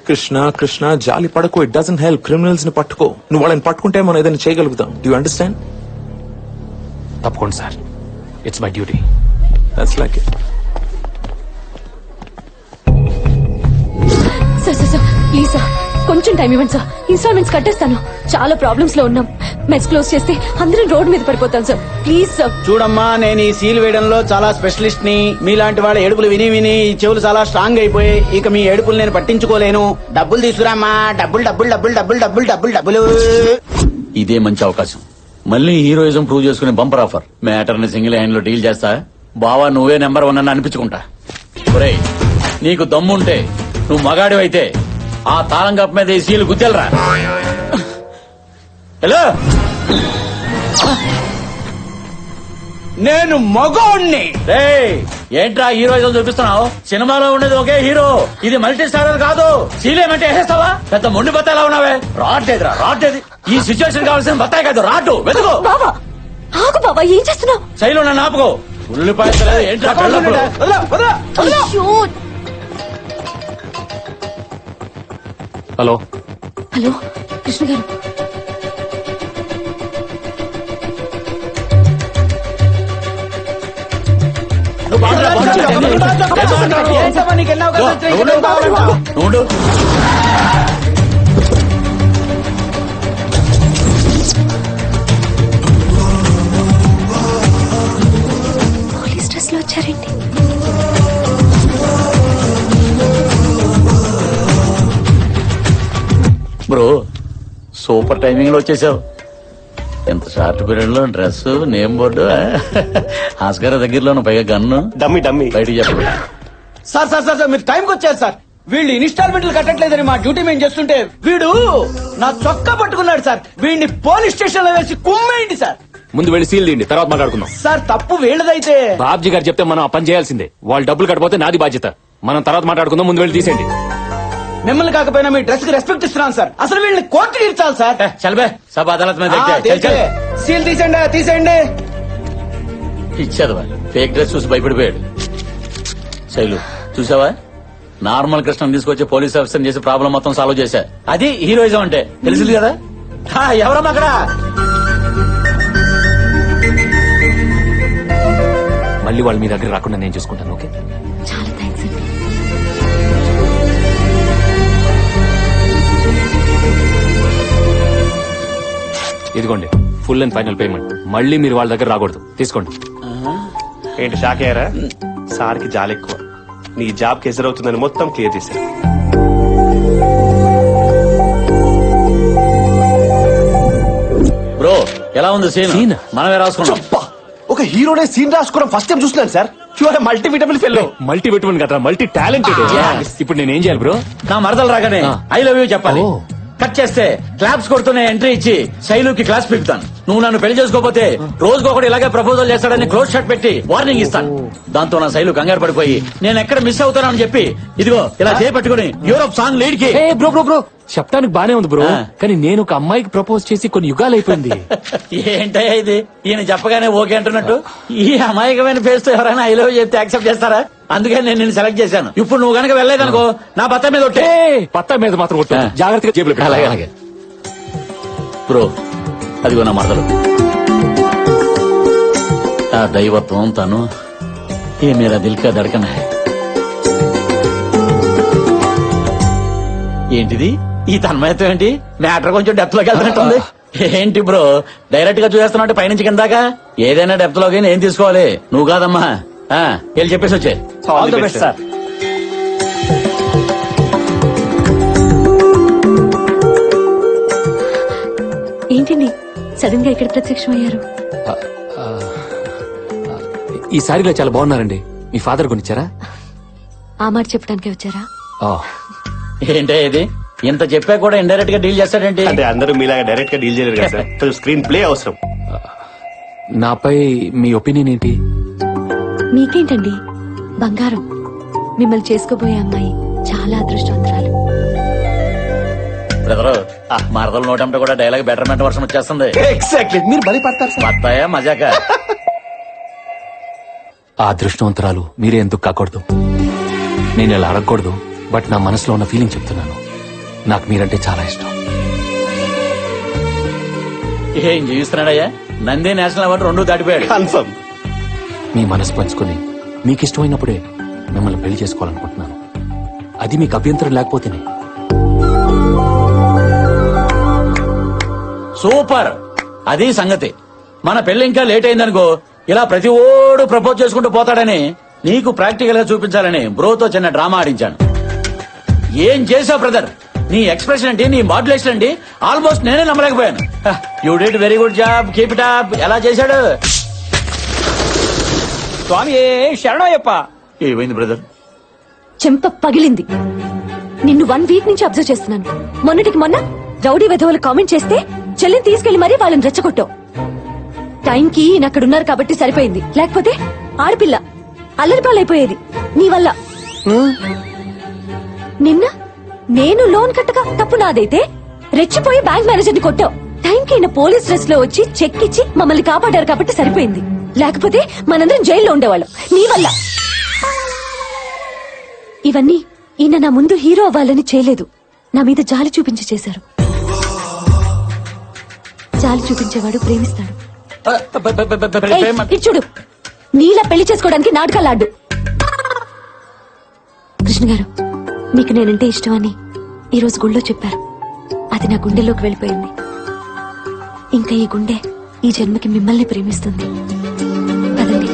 కృష్ణ కృష్ణ జాలి పడకు. It doesn't help. క్రిమినల్స్ ని పట్టుకో. నువ్వు వాళ్ళని పట్టుకుంటే మనం ఏదైనా చేయగలుగుతాం. Do you understand? తప్పకుండా sir. It's my duty. That's like it. Sir please sir కొంచెం టైం ఇవ్వండి సార్. ఇన్స్టాల్మెంట్స్ కట్టేస్తాను. చాలా ప్రాబ్లమ్స్ లో ఉన్నాం. మెస్ క్లోజ్ చేస్తే అందరం రోడ్ మీద పడిపోతాం సార్. Please sir. చూడమ్మా, నేను ఈ సీల్ వేయడంలో చాలా స్పెషలిస్ట్ ని. మీలాంటి వాళ్ళ ఏడుపులు విని విని ఈ చెవులు చాలా స్ట్రాంగ్ అయిపోయి ఇక మీ ఏడుపులు నేను పట్టించుకోలేను. డబ్బులు తీసుకురామ్మా. డబ్బులు డబ్బులు డబ్బులు డబ్బులు డబ్బులు డబ్బులు డబ్బులు. ఇదే మంచి అవకాశం. మళ్ళీ హీరోయిజం ప్రూవ్ చేసుకునే బంపర్ ఆఫర్. మ్యాటర్ ని సింగిల్ హ్యాండ్ లో డీల్ చేస్తా. బావా నువ్వే నెంబర్ 1 అని అనిపించుకుంటా. ఒరేయ్, నీకు దమ్ముంటే నువ్వు మగాడివైతే ఆ తాళం కప్ప మీద ఈ సీలు గుద్దెలరా. హలో, నేను మగోణ్ణి. ఏంట్రా హీరోయిజం చూపిస్తున్నావు? సినిమాలో ఉండేది ఒకే హీరో, ఇది మల్టీ స్టారర్ కాదు. సీలేమంటే వేసేస్తావా? పెద్ద మొండి బత్తాయిలా ఉన్నావే. రాట్లేదురా, రాట్లేదు. ఈ సిచ్యువేషన్ కావాల్సిన బత్తాయి కాదు, రాటు వెతుకో. బాబా ఆగు బాబా, ఏం చేస్తున్నావు? శైలు నన్ను ఆపుకో. ఉల్లిపాయ ఏంట్రా కళ్ళప్పుడు? అయ్యో. హలో హలో కృష్ణ గారు. ఉండు. పోలీస్ డ్రెస్ లో వచ్చారేంటి? బ్రో, సూపర్ టైమింగ్ లో వచ్చేసావు. ఎంత షార్ట్ పీరియడ్ లో డ్రెస్, నేమ్ బోర్డు, ఆస్కార దగ్గరలోను, పైగా గన్ను. డమ్మి డమ్మి బయటికి చెప్పండి. సార్ సార్ సార్ మీరు టైంకి వచ్చారు సార్. వీళ్ళు ఇన్స్టాల్మెంట్లు కట్టట్లేదని మా డ్యూటీ మేము చేస్తుంటే వీడు నా చొక్కా పట్టుకున్నాడు సార్. వీడిని పోలీస్ స్టేషన్ లో వేసి కుమ్మేయండి సార్. ముందు వెళ్ళి సీల్ తీయండి, తర్వాత మాట్లాడుకుందాం. సార్ తప్పు వీళ్ళదైతే బాబ్జీ గారు చెప్తే మనం ఆ పని చేయాల్సిందే. వాళ్ళు డబ్బులు కట్టపోతే నాది బాధ్యత. మనం తర్వాత మాట్లాడుకుందాం. ముందు వెళ్ళి తీసేయండి. మిమ్మల్ని కాకపోయినా మీ డ్రెస్ కి రెస్పెక్ట్ ఇస్తున్నాను సార్. అసలు వీళ్ళని కోర్టుకి ఇచ్చాలి సార్. చల్బే సబ్ అదాలత్ మీద సీల్ తీసేయండి, తీసేయండి. ఇచ్చేదవా ఫేక్ డ్రెస్ చూసి భయపడిపోయాడు. శైలు చూసావా, నార్మల్ కృష్ణ తీసుకొచ్చి పోలీస్ ఆఫీసర్ చేసి ప్రాబ్లం మొత్తం సాల్వ్ చేశా. అది హీరోయిజం అంటే. తెలిసింది కదా. ఎవరమ్మా అక్కడ? మళ్ళీ వాళ్ళు మీ దగ్గర రాకుండా నేను చూసుకుంటాను. ఓకే, చాలా థ్యాంక్స్ అండి. ఇదిగోండి ఫుల్ అండ్ ఫైనల్ పేమెంట్. మళ్ళీ మీరు వాళ్ళ దగ్గర రాకూడదు. తీసుకోండి. ఏంటి షాక్ అయ్యారా? సార్కి జాలి ఎక్కువ. నీ జాబ్ కి ఎదురవుతుందని మొత్తం క్లియర్ చేశారు. బ్రో ఎలా ఉంది సీన్? మనమే రాసుకున్నాం. ఒక హీరోనే సీన్ రాసుకోవడం ఫస్ట్ టైం చూస్తున్నాను sir. Multi vitamin fellow. Multi vitamin కదా, మల్టీ టాలెంటెడ్. ఇప్పుడు నేనేం చేయాలి బ్రో? నా మరదలు రాగానే ఐ లవ్ యూ చెప్పాలి. కట్ చేస్తే క్లాప్స్ కొడుతూనే ఎంట్రీ ఇచ్చి శైలుకి క్లాస్ పెడతాను. నువ్వు నన్ను పెళ్లి చేసుకోకపోతే రోజుకొకటి ఇలాగే ప్రపోజల్ చేస్తాడని క్లోజ్ షాట్ పెట్టి వార్నింగ్ ఇస్తాను. దాంతో నా శైలు కంగారు పడిపోయి నేను ఎక్కడ మిస్ అవుతానని చెప్పి ఇదిగో ఇలా చేపట్టుకుని యూరోప్ సాంగ్ లీడ్ కి. బ్రో బ్రో బ్రో చెప్పడానికి బానే ఉంది బ్రో, కానీ నేను ఒక అమ్మాయికి ప్రపోజ్ చేసి కొన్ని యుగాలు అయిపోయింది. ఏంటయ్యా ఇది? ఈయన చెప్పగానే ఓకే అంటున్నట్టు ఈ అమాయకమైన ఫేస్ తో ఎవరైనా ఐ లవ్ చెప్తే యాక్సెప్ట్ చేస్తారా? అందుకే నేను నిన్ను సెలెక్ట్ చేశాను. ఇప్పుడు నువ్వు గనక వెళ్ళలేదనుకో నా బత్త మీద ఒట్టే. పత్తా మీద మాత్రం ఒట్టు. జాగ్రత్తగా జేబులో పెట్టు. అలాగే అలాగే బ్రో. అదిగో నా మరదలు. ఆ దైవత్వం తను ఏ మేరా దిల్ కా ధడకన్ హై. ఏంటిది ఈ తన్మయత్వం? ఏంటి మ్యాటర్ కొంచెం డెప్త్ లోకి వెళ్తున్నట్టుంది. ఏంటి బ్రో డైరెక్ట్ గా చూసేస్తున్నట్టు పైనుంచి కిందాక? ఏదైనా డెప్త్ లోకి ఏం తీసుకోవాలి. నువ్వు కాదమ్మా, వెళ్ళి చెప్పేసి వచ్చే. All the best sir. ఏంటండి సడన్ గా ఇక్కడ ప్రత్యక్షమయ్యారు? ఈ సారీలో చాలా బాగున్నారండి. మీ ఫాదర్ కొనిచ్చారా? ఆ మాట చెప్పడానికి వచ్చారా? ఏంటే ఇది ఇంత చెప్పా కూడా ఇండైరెక్ట్ గా డీల్ చేస్తాడేంటి? అంటే అందరూ మీలాగా డైరెక్ట్ గా డీల్ చేయలేరు కదా సార్. కొంచెం స్క్రీన్ ప్లే అవసరం. నాపై మీ ఒపీనియన్ ఏంటి? మీకేంటండి బంగారం. మిమ్మల్ని చేసుకోబోయే అమ్మాయి చాలా అదృష్టవంతురాలు. బ్రదరు మరదలు నోటంటే కూడా డైలాగ్ బెటర్మెంట్ వర్షన్ వచ్చేస్తుంది. ఎగ్జాక్ట్లీ మీరు బలి పడతారు సార్. వస్తాయా మజాక? ఆ అదృష్టవంతరాలు మీరే ఎందుకు కాకూడదు? నేను ఇలా అడగకూడదు, బట్ నా మనసులో ఉన్న ఫీలింగ్ చెప్తున్నాను. నాకు మీరంటే చాలా ఇష్టం. ఏం జీవిస్తున్నాడయ్యా? నంది నేషనల్ అవార్డు 2 దాటిపోయాడు. కన్ఫర్మ్. మీ మనసు పంచుకుని మీకు ఇష్టమైనప్పుడే మిమ్మల్ని పెళ్లి చేసుకోవాలనుకుంటున్నాను. అది మీకు అభ్యంతరం లేకపోతేనే. సూపర్, అది సంగతి. మన పెళ్లి ఇంకా లేట్ అయిందనుకో, ఇలా ప్రతి ఓడు ప్రపోజ్ చేసుకుంటూ పోతాడని నీకు ప్రాక్టికల్ గా చూపించాలని బ్రోతో చిన్న డ్రామా ఆడించాను. ఏం చేసావు బ్రదర్? నీ ఎక్స్ప్రెషన్ ఏంటి, నీ మాడ్యులేషన్ ఏంటి, ఆల్మోస్ట్ నేనే నమ్మలేకపోయాను. You did very good job, keep it up. ఎలా చేశాడు? స్వామి శరణయ్యప్ప. ఏమైంది బ్రదర్? చెంప పగిలింది. నిన్ను 1 వీక్ నుంచి అబ్జర్వ్ చేస్తున్నాను. మొన్నటికి మొన్న రౌడీ వెధవులు కామెంట్ చేస్తే చెల్లిని తీసుకెళ్లి మరీ వాళ్ళని రెచ్చగొట్టావు. టైంకి ఈయనక్కడున్నారు కాబట్టి సరిపోయింది, లేకపోతే ఆడపిల్ల అల్లరిపాలైపోయేది నీ వల్ల. నిన్న నేను లోన్ కట్టగా తప్పు నాదైతే రెచ్చిపోయి బ్యాంక్ మేనేజర్ ని కొట్టావు. టైంకి ఈయన పోలీస్ డ్రెస్ లో వచ్చి చెక్ ఇచ్చి మమ్మల్ని కాపాడారు కాబట్టి సరిపోయింది, లేకపోతే మనందరం జైల్లో ఉండేవాళ్ళం నీ వల్ల. ఇవన్నీ ఈయన నా ముందు హీరో అవ్వాలని చేయలేదు, నా మీద జాలి చూపించి చేశారు. జాలి చూపించేవాడు ప్రేమిస్తాడు. ఇటు చూడు, నీలా పెళ్లి చేసుకోవడానికి నాటకాలాడు. కృష్ణ గారు, మీకు నేనంటే ఇష్టమని ఈ రోజు గుళ్ళో చెప్పారు. అది నా గుండెలోకి వెళ్ళిపోయింది. ఇంకా ఈ గుండె ఈ జన్మకి మిమ్మల్ని ప్రేమిస్తుంది. పదండి.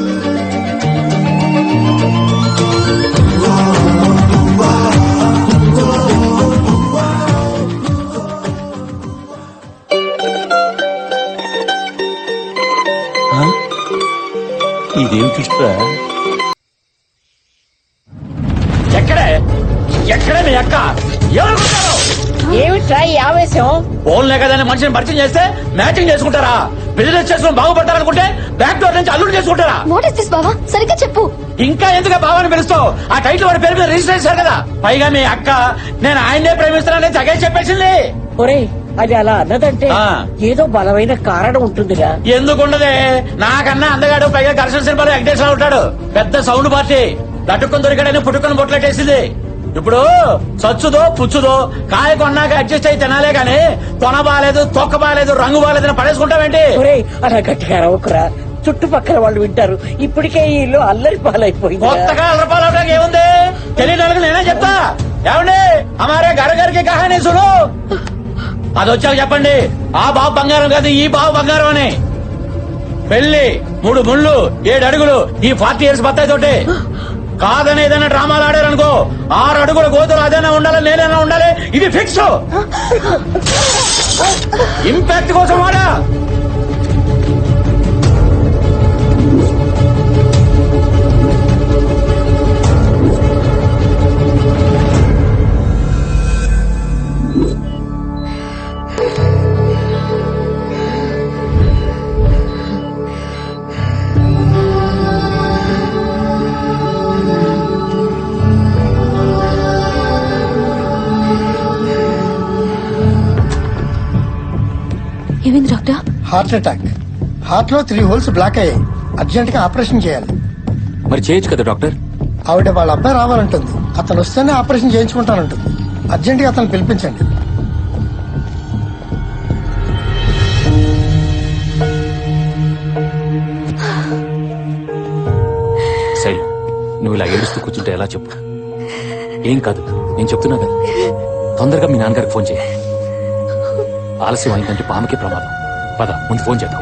ఇదేం చూస్తా? ఎక్కడే ఎక్కడే మీ అక్క? ఏమిట్రా ఈ ఆవేశం? ఫోన్లే కదని మనిషిని పరిచయం చేస్తే మ్యాచింగ్ చేసుకుంటారా? బిజినెస్ చేసుకుని బాగుపడతారనుకుంటే బ్యాక్ డోర్ నుంచి అల్లుడు చేసుకుంటారా? వాట్ ఇస్ దిస్ బావా? సరిగ్గా చెప్పు. ఇంకా ఎందుకు బావాని పిలుస్తావు? ఆ టైటిల్ వాడి పేరు మీద రిజిస్టర్ చేశారు కదా. పైగా మీ అక్క నేను ఆయన్నే ప్రేమిస్తున్నానని తగే చెప్పేసింది. ఒరే, అది అలా అన్నదంటే ఏదో బలమైన కారణం ఉంటుందిగా. ఎందుకుండదే? నాకన్నా అందగాడు, పైగా ఘర్షణ సినిమాలో వెంకటేశ్వర ఉంటాడు. పెద్ద సౌండ్ పార్టీ. లటుక్కుని దొరికాడని పుట్టుకుని బొట్లెట్టేసింది. ఇప్పుడు చచ్చుదో పుచ్చుదో కాయ కొన్నాక అడ్జస్ట్ అయి తినాలే గాని కొన బాలేదు, తొక్క బాలేదు, రంగు బాలేదని పడేసుకుంటావేంటి? ఒరే, అలా గట్టిగా రవ్వకురా, చుట్టుపక్కల వాళ్ళు వింటారు. ఇప్పటికే ఈ ఇల్లు అల్లరి పాలైపోయింది. కొత్తగా అల్లరి పాలవడానికి ఏముంది? తెలియని వాళ్ళకి నేనే చెప్తా. ఏమండి, అమారే గరగరికి కహానీ సును. అది వచ్చాక చెప్పండి, ఆ బాబు బంగారం కాదు, ఈ బాబు బంగారం అని. పెళ్లి 3 ముళ్ళు 7 అడుగులు ఈ 40 years బత్తాయి తోటి. కాదని ఏదైనా డ్రామాలు ఆడారనుకో 6 అడుగుల గోతులు అదైనా ఉండాలి, నేనైనా ఉండాలి. ఇది ఫిక్స్. ఇంపాక్ట్ కోసం వాడా. ఏమైంది డాక్టర్? Heart attack. హార్ట్ లో 3 holes బ్లాక్ అయ్యాయి. అర్జెంట్ గా ఆపరేషన్ చేయాలి. మరి చేయొచ్చు కదా డాక్టర్? ఆవిడ వాళ్ళ అబ్బాయి రావాలంటుంది. అతను వస్తేనే ఆపరేషన్ చేయించుకుంటానంటుంది. అర్జెంట్ గా అతను పిలిపించండి. శైలు, నువ్వు ఇలా ఏడుస్తూ కూర్చుంటే ఎలా చెప్పు? ఏం కాదు, నేను చెప్తున్నా కదా. తొందరగా మీ నాన్నగారికి ఫోన్ చేయి. ఆలస్యం అయిందంటే పాముకే ప్రమాదం. పద, ముందు ఫోన్ చేద్దాం.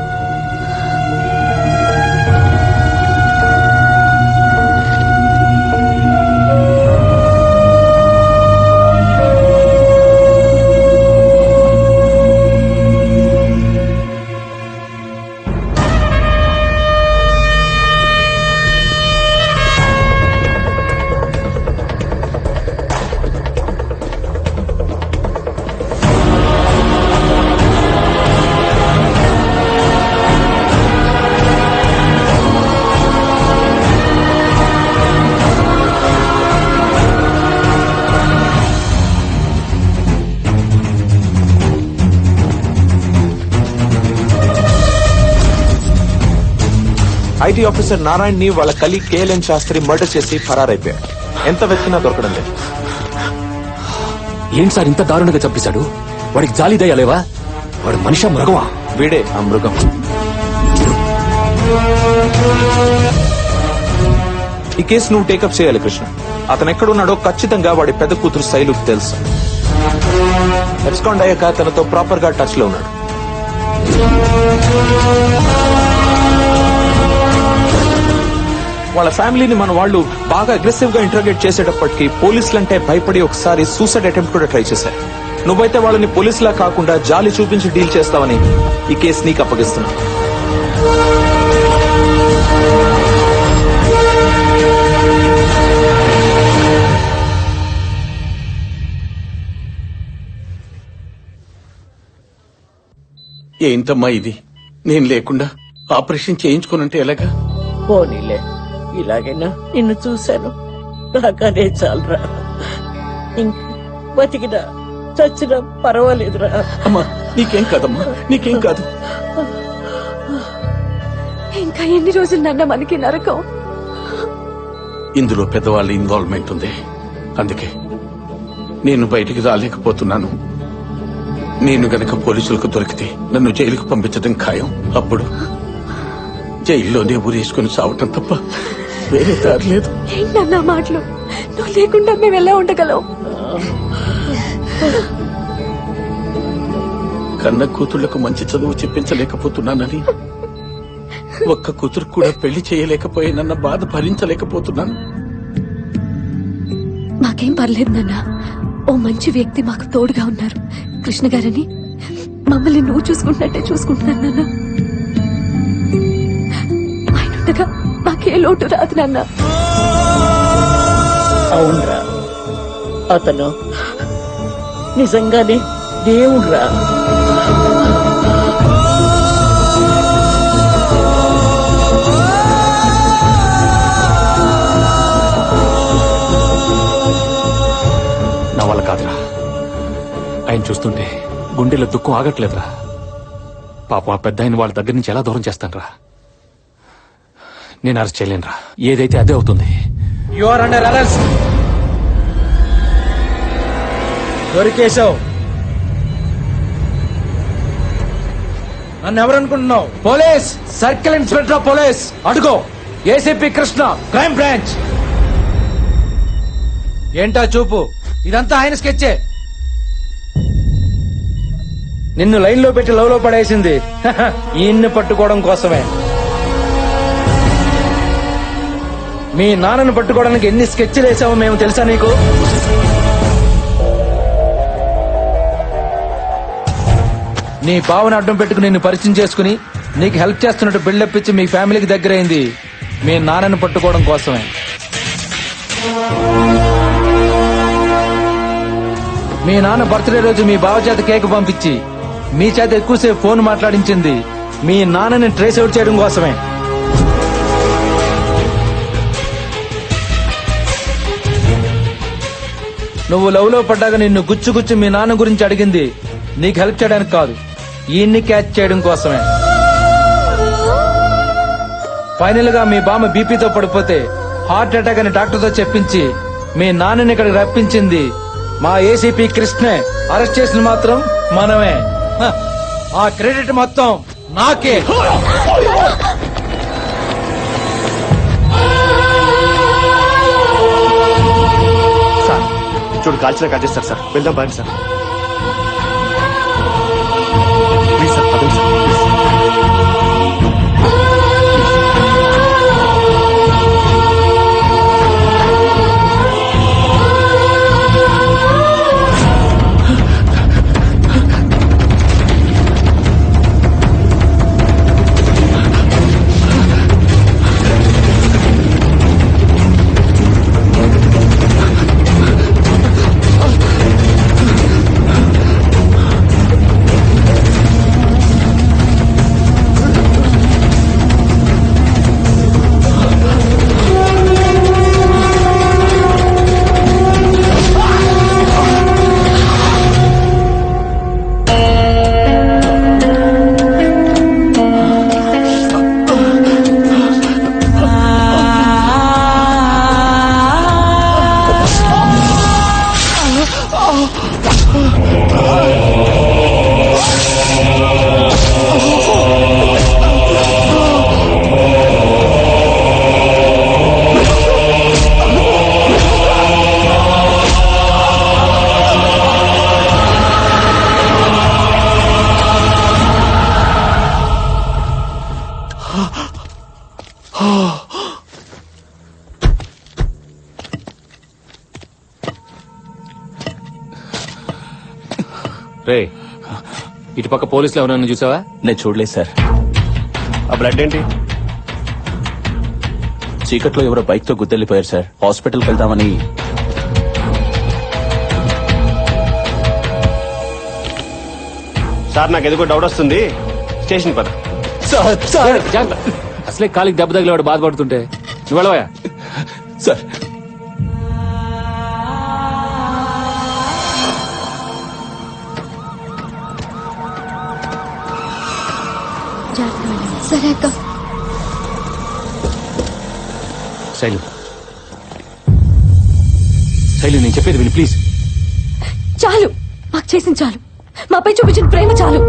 ఐటీ ఆఫీసర్ నారాయణ్ ని వాళ్ళ కలి కేఎల్ఎన్ శాస్త్రి మర్డర్ చేసి ఫరారైపోయారు. ఎంత వెతికినా దొరకడం లేదు. ఏంటి సార్ ఇంత దారుణంగా చంపేశాడు? వాడికి జాలి దయ లేవా? వాడు మనిషా మృగమా? వీడే ఆ మృగం. ఈ కేసు నువ్వు టేకప్ చేయాలి కృష్ణ. అతను ఎక్కడున్నాడో ఖచ్చితంగా వాడి పెద్ద కూతురు శైలుకు తెలుసు. రెస్పాండ్ అయ్యాక తనతో ప్రాపర్ గా టచ్ లో ఉన్నాడు. వాళ్ళ ఫ్యామిలీని మన వాళ్ళు బాగా అగ్రెసివ్ గా ఇంటర్గేట్ చేసేటప్పటికి పోలీసులంటే భయపడి ఒకసారి సూసైడ్ అటెంప్ట్ కూడా ట్రై చేశారు. నువ్వైతే వాళ్ళని పోలీసులా కాకుండా జాలి చూపించి డీల్ చేస్తావని ఈ కేసు నీకు అప్పగిస్తున్నా. ఏంటమ్మా ఇది? నేను లేకుండా ఆపరేషన్ చేయించుకోనంటే ఎలాగా? పోనీలే, ఇలాగైనా నిన్ను చూశాను, నాకనే చాలరా. ఇంక బతికినా చచ్చినా పర్వాలేదురా. అమ్మా నీకేం కాదమ్మా, నీకేం కాదు. ఇంకా ఎన్ని రోజులు నాన్న మనకి నరకం? ఇందులో పెద్దవాళ్ళ ఇన్వాల్వ్మెంట్ ఉంది. అందుకే నేను బయటికి రాలేకపోతున్నాను. నేను గనక పోలీసులకు దొరికితే నన్ను జైలుకు పంపించడం ఖాయం. అప్పుడు జైల్లోనే ఊరేసుకుని సావటం తప్ప వేరే దారి లేదు. ఏంటన్నా మాటలు? నువ్వు లేకుండా మేము ఎలా ఉండగలం? కన్న కూతుళ్లకు మంచి చదువు చెప్పించలేకపోతున్నానని, ఒక్క కూతురు కూడా పెళ్లి చేయలేకపోయానన్న బాధ భరించలేకపోతున్నాను. మాకేం పర్లేదు నాన్న. ఓ మంచి వ్యక్తి మాకు తోడుగా ఉన్నారు, కృష్ణ గారని. మమ్మల్ని నువ్వు చూసుకుంటున్నట్టే చూసుకుంటున్నాను నాన్న. ఆయన ఉండగా మాకే లోటు రాదు నాన్న. అవునరా, అతను నిజంగానే దేవుడురా. నా వల్ల కాదురా. ఆయన చూస్తుంటే గుండెలో దుఃఖం ఆగట్లేదురా. పాపం ఆ పెద్ద ఆయన వాళ్ళ దగ్గర నుంచి ఎలా దూరం చేస్తానరా? నేను అరెస్ట్ చేయలేనురా. ఏదైతే అదే అవుతుంది. You are under arrest. దొరికేశావు. నన్ను ఎవరనుకుంటున్నావు? Police, circle inspector of police. అడుగో, ఏసీపీ కృష్ణ, క్రైమ్ బ్రాంచ్. ఏంటా చూపు? ఇదంతా ఆయన స్కెచ్చే. నిన్ను లైన్ లో పెట్టి లవ్ లో పడేసింది ఈయన్ని పట్టుకోవడం కోసమే. మీ నాన్నను పట్టుకోవడానికి ఎన్ని స్కెచ్లు వేసావో మేము తెలుసా నీకు? నీ బావను అడ్డం పెట్టుకుని నిన్ను పరిచయం చేసుకుని నీకు హెల్ప్ చేస్తున్నట్టు బిల్డప్ ఇచ్చి మీ ఫ్యామిలీకి దగ్గరైంది మీ నాన్నను పట్టుకోవడం కోసమే. మీ నాన్న బర్త్డే రోజు మీ బావ చేత కేక్ పంపించి మీ చేత ఎక్కువసేపు ఫోన్ మాట్లాడించింది మీ నాన్నని ట్రేస్ అవుట్ చేయడం కోసమే. నువ్వు లవ్ లో పడ్డాక నిన్ను గుచ్చి మీ నాన్న గురించి అడిగింది నీకు హెల్ప్ చేయడానికి కాదు, ఈయన్ని క్యాచ్ చేయడం కోసమే. ఫైనల్ గా మీ బామ్మ బీపీతో పడిపోతే హార్ట్ అటాక్ అని డాక్టర్ తో చెప్పించి మీ నాన్నని ఇక్కడికి రప్పించింది మా ఏసీపీ కృష్ణే. అరెస్ట్ చేసిన మాత్రం మనమే. ఆ క్రెడిట్ మొత్తం నాకే. సార్ చూడు, కాల్చిన కాల్చేస్తారు సార్. వెళ్దాం బాగా సార్. ప్లీజ్ సార్, అదే సార్. రే ఇటు పక్క పోలీసులు ఎవరన్నా చూసావా? నేను చూడలేదు సార్. ఆ బ్లడ్ ఏంటి? చీకట్లో ఎవరో బైక్ తో గుద్దెళ్ళిపోయారు సార్. హాస్పిటల్కి వెళ్దామని. సార్ నాకు ఎందుకో డౌట్ వస్తుంది, స్టేషన్ పద. అసలే కాలికి దెబ్బ తగిలేవాడు బాధపడుతుంటే నువ్వు వెళ్ళవా? సార్ సరే అక్క. శైలు శైలు నేను చెప్పేది విని ప్లీజ్. చాలు, మాకు చేసిన చాలు. మాపై చూపించిన ప్రేమ చాలు.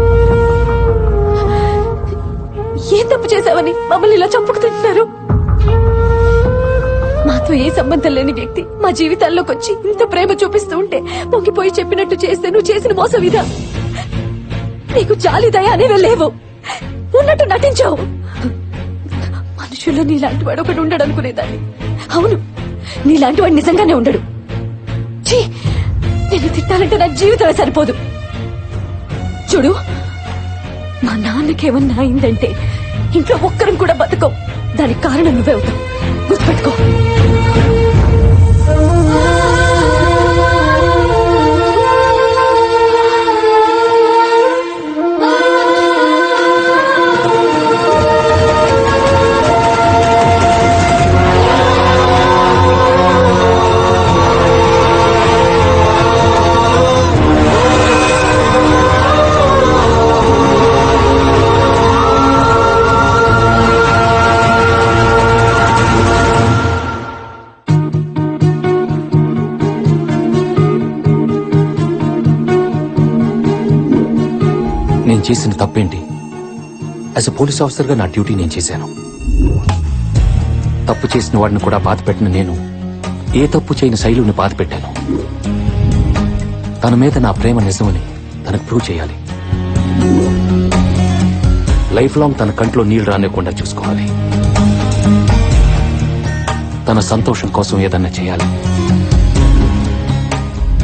ఏం తప్పు చేశావని మమ్మల్ని ఇలా చంపుకు తింటున్నారు? మాతో ఏ సంబంధం లేని వ్యక్తి మా జీవితాల్లోకి వచ్చి ఇంత ప్రేమ చూపిస్తూ ఉంటే పొంగిపోయి చెప్పినట్టు చేస్తే నువ్వు చేసిన మోసం ఇదా? నీకు జాలి దయ అనేవే లేవు, ఉన్నట్టు నటించావు. మనుషుల్లో నీలాంటి వాడు ఒకడు ఉండడు అనుకునేదాన్ని. అవును, నీలాంటి వాడు నిజంగానే ఉండడు. ఛీ, నేను తిట్టాలంటే నా జీవితమే సరిపోదు. చూడు, మా నాన్నకేమన్నా అయిందంటే ఇంట్లో ఒక్కరం కూడా బతకం. దానికి కారణం నువ్వే అవుతావు, గుర్తుపెట్టుకో. నేను చేసిన తప్పేంటి? యాజ్ ఎ పోలీస్ ఆఫీసర్ గా నా డ్యూటీ నేను చేశాను. తప్పు చేసిన వాడిని కూడా బాధ పెట్టిన నేను ఏ తప్పు చేయని శైలుని బాధ పెట్టాను. తన మీద నా ప్రేమ నిజమని తనకు ప్రూవ్ చేయాలి. లైఫ్ లాంగ్ తన కంట్లో నీళ్లు రానివ్వకుండా చూసుకోవాలి. తన సంతోషం కోసం ఏదన్నా చేయాలి.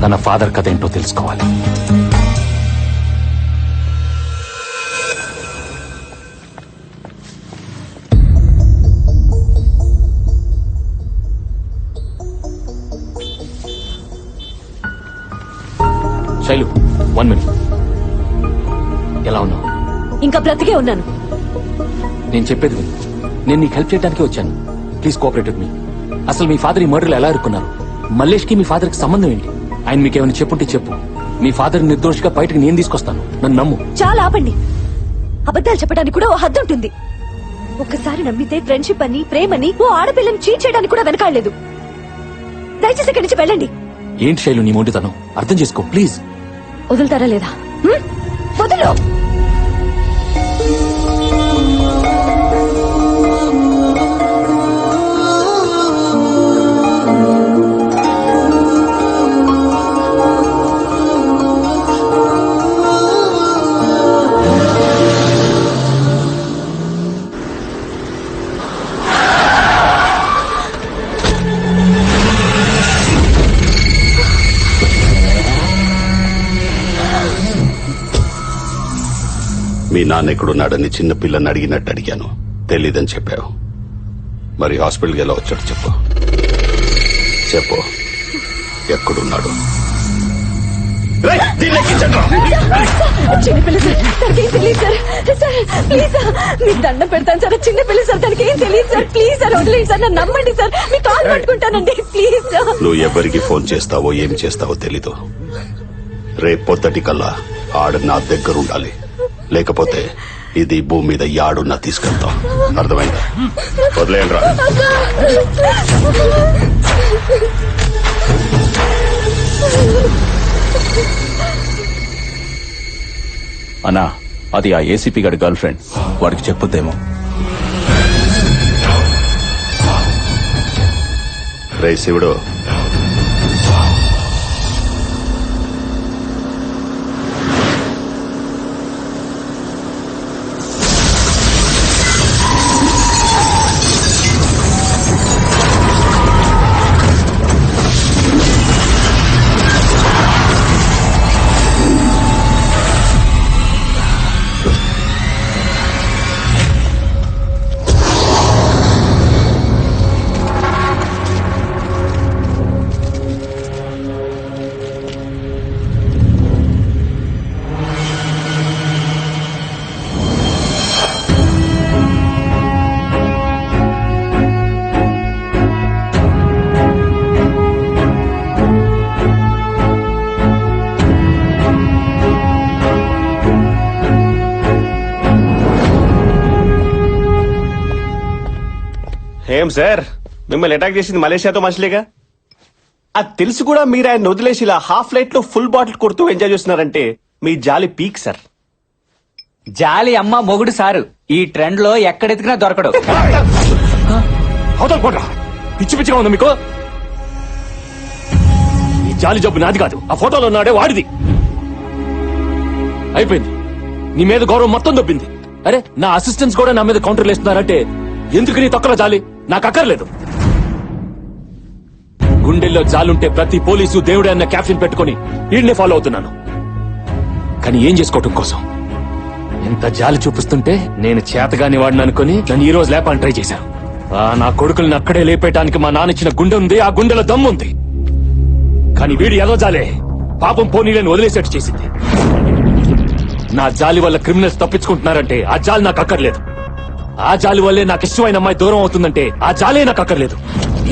తన ఫాదర్ కథ ఏంటో తెలుసుకోవాలి. శైలు, 1 minute. ఎలా ఉన్నావు? ఇంకా బ్రతికే ఉన్నాను. నేను చెప్పేది విను. నేను నీకు హెల్ప్ చేయడానికి వచ్చాను. Please cooperate with me. అసలు మీ ఫాదర్ ఈ మర్డర్లో ఎలా ఇరుక్కున్నారు? మల్లేష్ కి మీ ఫాదర్ కి సంబంధం ఏంటి? ఆయన మీకేమైనా చెప్పుంటే చెప్పు. మీ ఫాదర్ నిర్దోషిగా బయటకు నేను తీసుకొస్తాను. నన్ను నమ్ము. చాలా ఆపండి. అబద్ధాలు చెప్పడానికి కూడా ఓ హద్దు ఉంటుంది. ఒక్కసారి నమ్మితే ఫ్రెండ్షిప్ అని, ప్రేమని ఓ ఆడపిల్లని చీట్ చేయడానికి కూడా వెనకాడలేదు. దయచేసి ఇక్కడి నుంచి వెళ్ళండి. ఏంటి శైలు నీ మొండితనం? అర్థం చేసుకో ప్లీజ్. వదులుతారా లేదా? వదులు. మీ నాన్న ఎక్కడున్నాడని చిన్న పిల్లని అడిగినట్టు అడిగాను. తెలీదని చెప్పావు. మరి హాస్పిటల్కి ఎలా వచ్చాడు చెప్పు. చెప్పు, ఎక్కడున్నాడు? చిన్నపిల్ల సార్, తనకేం తెలియదు సార్. సార్ ప్లీజ్ సార్, మీకు దండం పెడతాను సార్. చిన్నపిల్ల సార్, తనకేం తెలియదు సార్. ప్లీజ్ సార్, వదిలేండి సార్, నన్ను నమ్మండి సార్. మీ కాల్ పట్టుకుంటానండి ప్లీజ్ సార్. నువ్వు ఎవరికి ఫోన్ చేస్తావో ఏం చేస్తావో తెలీదు. రేపు పొద్దుటి కల్లా ఆడ నా దగ్గర ఉండాలి. లేకపోతే ఇది భూమి మీద యాడున్నా తీసుకెళ్తాం. అర్థమైందా? వదిలేయండి రా. అన్నా, అది ఆ ఏసీపీ గారి గర్ల్ ఫ్రెండ్. వాడికి చెప్పొద్దేమో. రే శివుడు, ఏం సార్ మిమ్మల్ని అటాక్ చేసింది మలేషియాతో మనుషులేగా. అది తెలిసి కూడా మీరు ఆయన వదిలేసి ఇలా హాఫ్ లైట్ లో ఫుల్ బాటిల్ కొడుతూ ఎంజాయ్ చేస్తున్నారంటే మీ జాలి పీక్ సార్. జాలి అమ్మ మొగుడు సారు ఈ ట్రెండ్ లో ఎక్కడెతికినా దొరకడు. అవతల పోట్రా, పిచ్చి పిచ్చిగా ఉంది మీకు. ఈ జాలి జబ్బు నాది కాదు, ఆ ఫోటోలో ఉన్నాడే వాడిది. అయిపోయింది, నీ మీద గౌరవం మొత్తం దొబ్బింది. అరే నా అసిస్టెంట్స్ కూడా నా మీద కౌంటర్లు వేస్తున్నారంటే ఎందుకు నీ తొక్కల జాలి నాకు అక్కర్లేదు. గుండెల్లో జాలుంటే ప్రతి పోలీసు దేవుడే అన్న క్యాప్షన్ పెట్టుకుని వీడిని ఫాలో అవుతున్నాను. కానీ ఏం చేసుకోవటం కోసం ఎంత జాలి చూపిస్తుంటే నేను చేతగాని వాడిని అనుకుని నన్ను ఈ రోజు లేపాలని ట్రై చేశాను. నా కొడుకుల్ని అక్కడే లేపేయటానికి మా నాన్న ఇచ్చిన గుండె ఉంది, ఆ గుండెలో దమ్ముంది. కానీ వీడి ఏదో జాలే పాపం పోనీలను వదిలేసేట్టు చేసింది. నా జాలి వల్ల క్రిమినల్స్ తప్పించుకుంటున్నారంటే ఆ జాలి నాకు అక్కర్లేదు. ఆ జాలి వల్లే నాకు ఇష్టమైన అమ్మాయి దూరం అవుతుందంటే ఆ జాలే నాకు అక్కర్లేదు.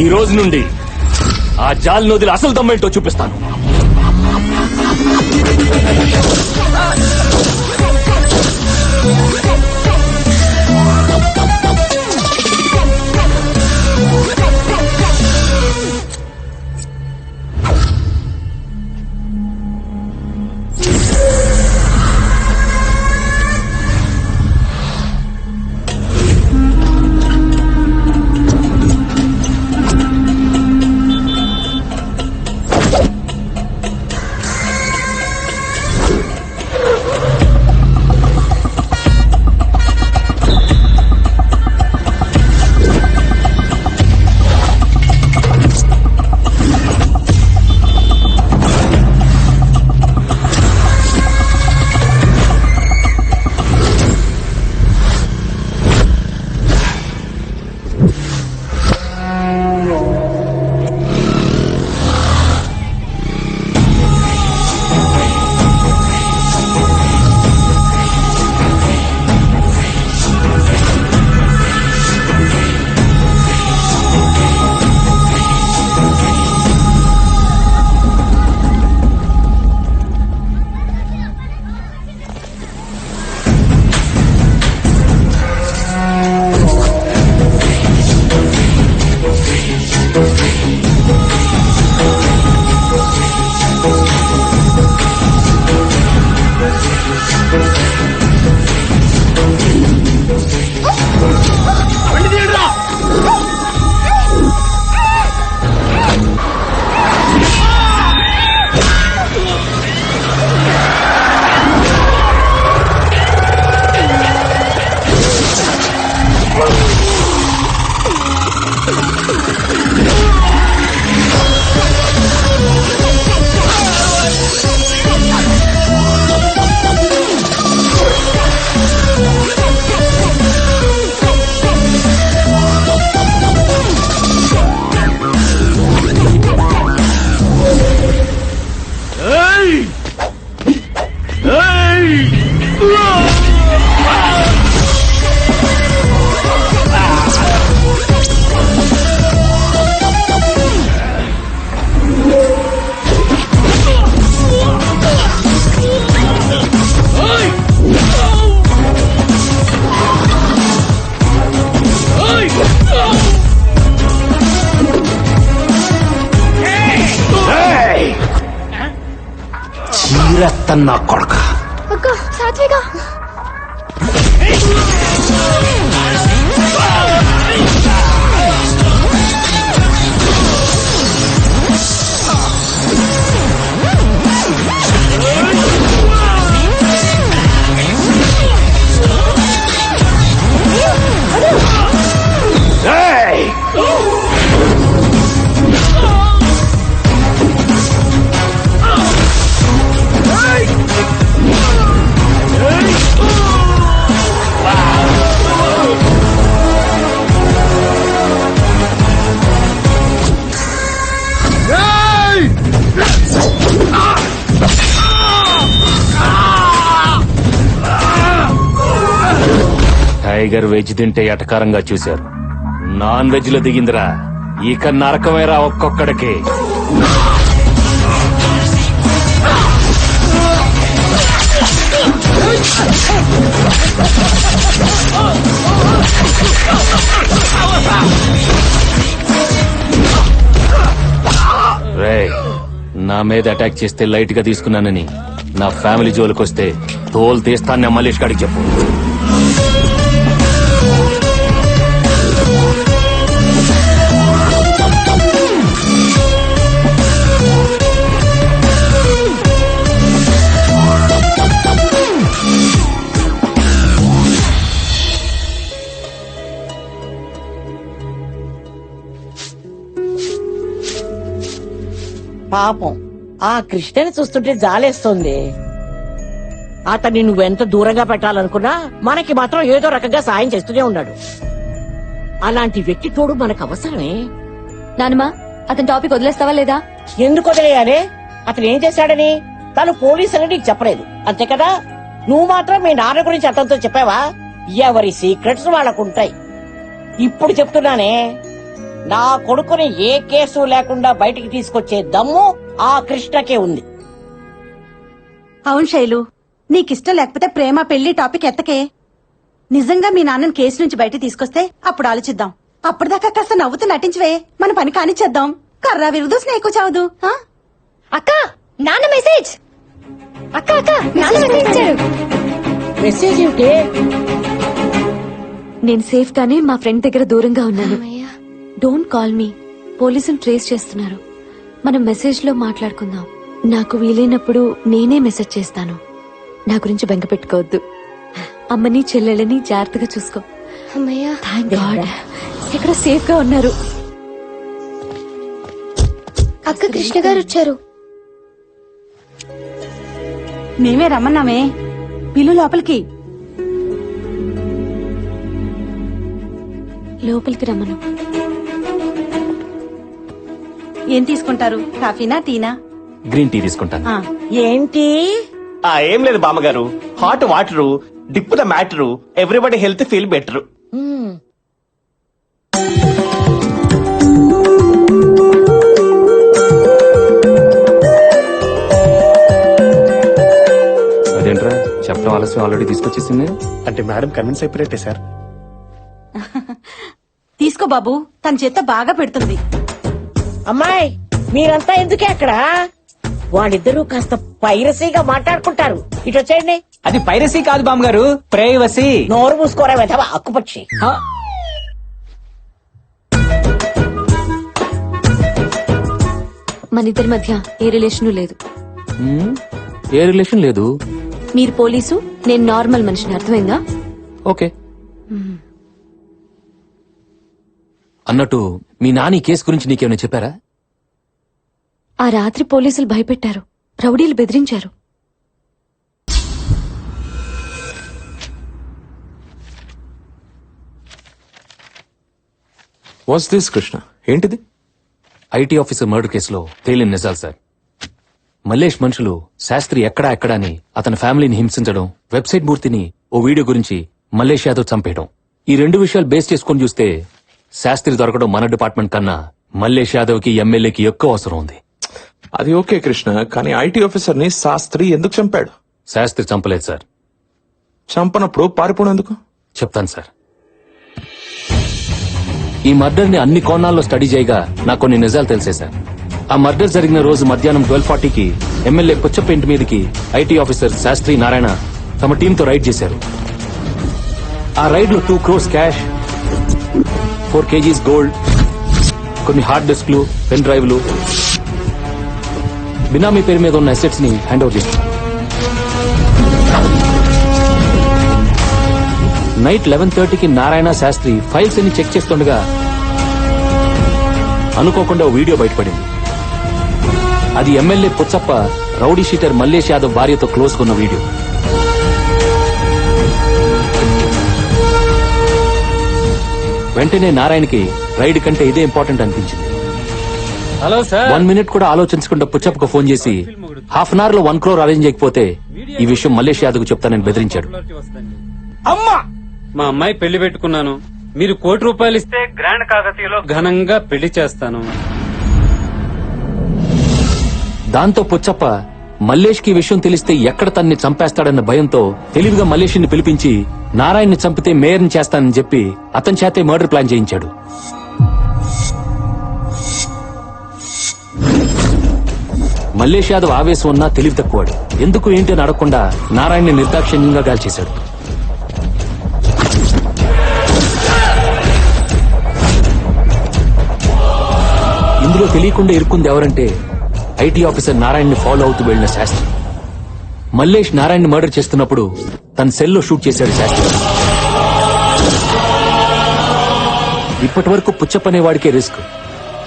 ఈ రోజు నుండి ఆ జాలిని వదిలి అసలు దమ్మేంటో చూపిస్తాను. చీరెత్తన్నా కొడక. అక్క సాత్విక టైగర్ వెజ్ తింటే ఎటకారంగా చూశారు, నాన్ వెజ్ లో దిగిందిరా. ఇక నరకమేరా ఒక్కొక్కడికి. రేయ్, నా మీద అటాక్ చేస్తే లైట్ గా తీసుకున్నానని నా ఫ్యామిలీ జోలికొస్తే తోలు తీస్తాను మల్లేష్ గారికి చెప్పు. పాపం ఆ కృష్ణని చూస్తుంటే జాలేస్తుంది. అతన్ని నువ్వెంత దూరంగా పెట్టాలనుకున్నా మనకి మాత్రం ఏదో రకంగా సాయం చేస్తూనే ఉన్నాడు. అలాంటి వ్యక్తి తోడు మనకు అవసరమే. నానమ్మా, అతని టాపిక్ వదిలేస్తావా లేదా? ఎందుకు వదిలేయాలి? అతను ఏం చేశాడని తను పోలీసులని నీకు చెప్పలేదు అంతే కదా? నువ్వు మాత్రం మీ నాన్న గురించి అతనితో చెప్పావా? ఎవరి సీక్రెట్స్ వాళ్ళకుంటాయి. ఇప్పుడు చెప్తున్నానే, నా కొడుకుని ఏ కేసు లేకుండా బయటికి తీసుకొచ్చే దమ్ము ఆ కృష్ణకే ఉంది. అవును శైలు, నీకిష్టం లేకపోతే ప్రేమ పెళ్లి టాపిక్ ఎత్తకే. నిజంగా మీ నాన్నని కేసు నుంచి బయట తీసుకొస్తే అప్పుడు ఆలోచిద్దాం. అప్పటిదాకా కాస్త నవ్వుతూ నటించవే, మన పని కానిచ్చేద్దాం. కర్రా విరుదు స్నేహకు చావదు. అక్క, నాన్న మెసేజ్. అక్క అక్క, నాన్న మెసేజ్ ఇచ్చారు. మెసేజ్ ఏమిటి? నేను సేఫ్ గానే మా ఫ్రెండ్ దగ్గర దూరంగా ఉన్నాను. డోంట్ కాల్ మీ, పోలీసులు ట్రేస్ చేస్తున్నారు. మనం మెసేజ్ లో మాట్లాడుకుందాం. నాకు వీలైనప్పుడు నేనే మెసేజ్ చేస్తాను. నా గురించి బెంగ పెట్టుకోవద్దు. అమ్మని చెల్లెళ్ళని జాగ్రత్తగా చూసుకో. థాంక్ గాడ్, ఇక్కడ సేఫ్ గా ఉన్నారు. అక్క, కృష్ణ గారు వచ్చారు. మేమే రమ్మన్నామే, పిల్లు లోపలికి. లోపలికి రమ్మను. ఏం తీసుకుంటారు? కాఫీనా టీనా? గ్రీన్ టీ తీసుకుంటాను. ఏంటి? ఏం లేదు బామ్మగారు, hot water, dip the matter, everybody health feel better. అదేంట్రా చెప్పడం ఆలస్యం, ఆల్రెడీ తీసుకొచ్చేసింది. అంటే మేడం కన్విన్స్ అయిపోయినట్టే సార్. తీసుకో బాబు, తన చేత బాగా పెడుతుంది. అమ్మాయి, మీరంతా ఎందుకే అక్కడ? వాళ్ళిద్దరూ కాస్త పైరసీగా మాట్లాడుకుంటారు. ఇటు వచ్చేయండి. అది పైరసీ కాదు బామ్మగారు, ప్రైవసీ. నోరు మూసుకోరా వెధవా అక్కుపక్షి. మన ఇద్దరి మధ్య ఏ రిలేషన్ లేదు. ఏ రిలేషన్ లేదు. మీరు పోలీసు, నేను నార్మల్ మనిషిని, అర్థమైందా? ఓకే. అన్నట్టు మీ నాని కేసు గురించి నీకేమైనా చెప్పారా? ఆ రాత్రి పోలీసులు భయపెట్టారు, రౌడీలు బెదిరించారు. What's this Krishna? ఏంటిది? ఐటీ ఆఫీసర్ మర్డర్ కేసులో తేలిన నిజాలు సార్. మల్లేష్ మనుషులు శాస్త్రి ఎక్కడా ఎక్కడా అని అతని ఫ్యామిలీని హింసించడం, వెబ్సైట్ మూర్తిని ఓ వీడియో గురించి మల్లేష్ యాదవ్ చంపేయడం, ఈ రెండు విషయాలు బేస్ చేసుకుని చూస్తే శాస్త్రి దొరకడం మన డిపార్ట్మెంట్ కన్నా మల్లేష్ యాదవ్ కి ఎమ్మెల్యేకి ఎక్కువ అవసరం ఉంది. అది ఓకే కృష్ణ, కానీ ఐటీ ఆఫీసర్ ని శాస్త్రి ఎందుకు చంపాడు? శాస్త్రి చంపలేదు సార్. చంపనప్పుడు పారిపోవడం ఎందుకు? చెప్తాను సార్. ఈ మర్డర్ ని అన్ని కోణాల్లో స్టడీ చేయగా నాకు కొన్ని నిజాలు తెలిసే సార్. ఆ మర్డర్ జరిగిన రోజు మధ్యాహ్నం 12:40కి ఎమ్మెల్యే పుచ్చప్ప ఇంటి మీదకి ఐటీ ఆఫీసర్ శాస్త్రి నారాయణ తమ టీంతో రైడ్ చేశారు. ఆ రైడ్ లో 2 crores క్యాష్, 4 kgs గోల్డ్, కొన్ని హార్డ్ డిస్క్లు, పెన్ డ్రైవ్లు, బినామీ పేరు మీద ఉన్న అసెట్స్ ని హ్యాండ్ ఓవర్ చేశారు. నైట్ 11:30కి నారాయణ శాస్త్రి ఫైల్స్ అన్ని చెక్ చేస్తుండగా అనుకోకుండా ఓ వీడియో బయటపడింది. అది MLA Puchappa rowdy sheeter Mallesh Yadav భార్యతో క్లోజ్ కొన్న వీడియో. వెంటనే నారాయణకి రైడ్ కంటే ఇదే ఇంపార్టెంట్ అనిపించింది. Hello sir. 1 minute కూడా ఆలోచించకుండా పుచ్చప్పకు ఫోన్ చేసి హాఫ్ అన్ అవర్ లో 1 crore అరేంజ్ చేయకపోతే ఈ విషయం మల్లేష్ యాదవ్ కు చెప్తానని బెదిరించాడు. అమ్మా, మా అమ్మాయి పెళ్లి పెట్టుకున్నాను, మీరు ₹1 ఇస్తే గ్రాండ్ కాకతీయలో ఘనంగా పెళ్లి చేస్తాను. దాంతో పుచ్చప్ప మల్లేష్ కి విషయం తెలిస్తే ఎక్కడ తన్ని చంపేస్తాడన్న భయంతో తెలివిగా మల్లేష్ ని పిలిపించి నారాయణ్ని చంపితే మేయర్ని చేస్తానని చెప్పి అతని చేతే మర్డర్ ప్లాన్ చేయించాడు. మల్లేష్ యాదవ్ ఆవేశం ఉన్నా తెలివి తక్కువాడు. ఎందుకు ఏంటి అని అడగకుండా నారాయణ్ని నిర్దాక్షిణ్యంగా గాల్చేశాడు. ఇందులో తెలియకుండా ఇరుక్కుంది ఎవరంటే ఐటీ ఆఫీసర్ నారాయణ్ని ఫాలో అవుతూ వెళ్లిన శాస్త్రి. మల్లేష్ నారాయణ్ని మర్డర్ చేస్తున్నప్పుడు తన సెల్లో షూట్ చేశాడు శాస్త్రి. ఇప్పటి వరకు పుచ్చపనే వాడికే రిస్క్,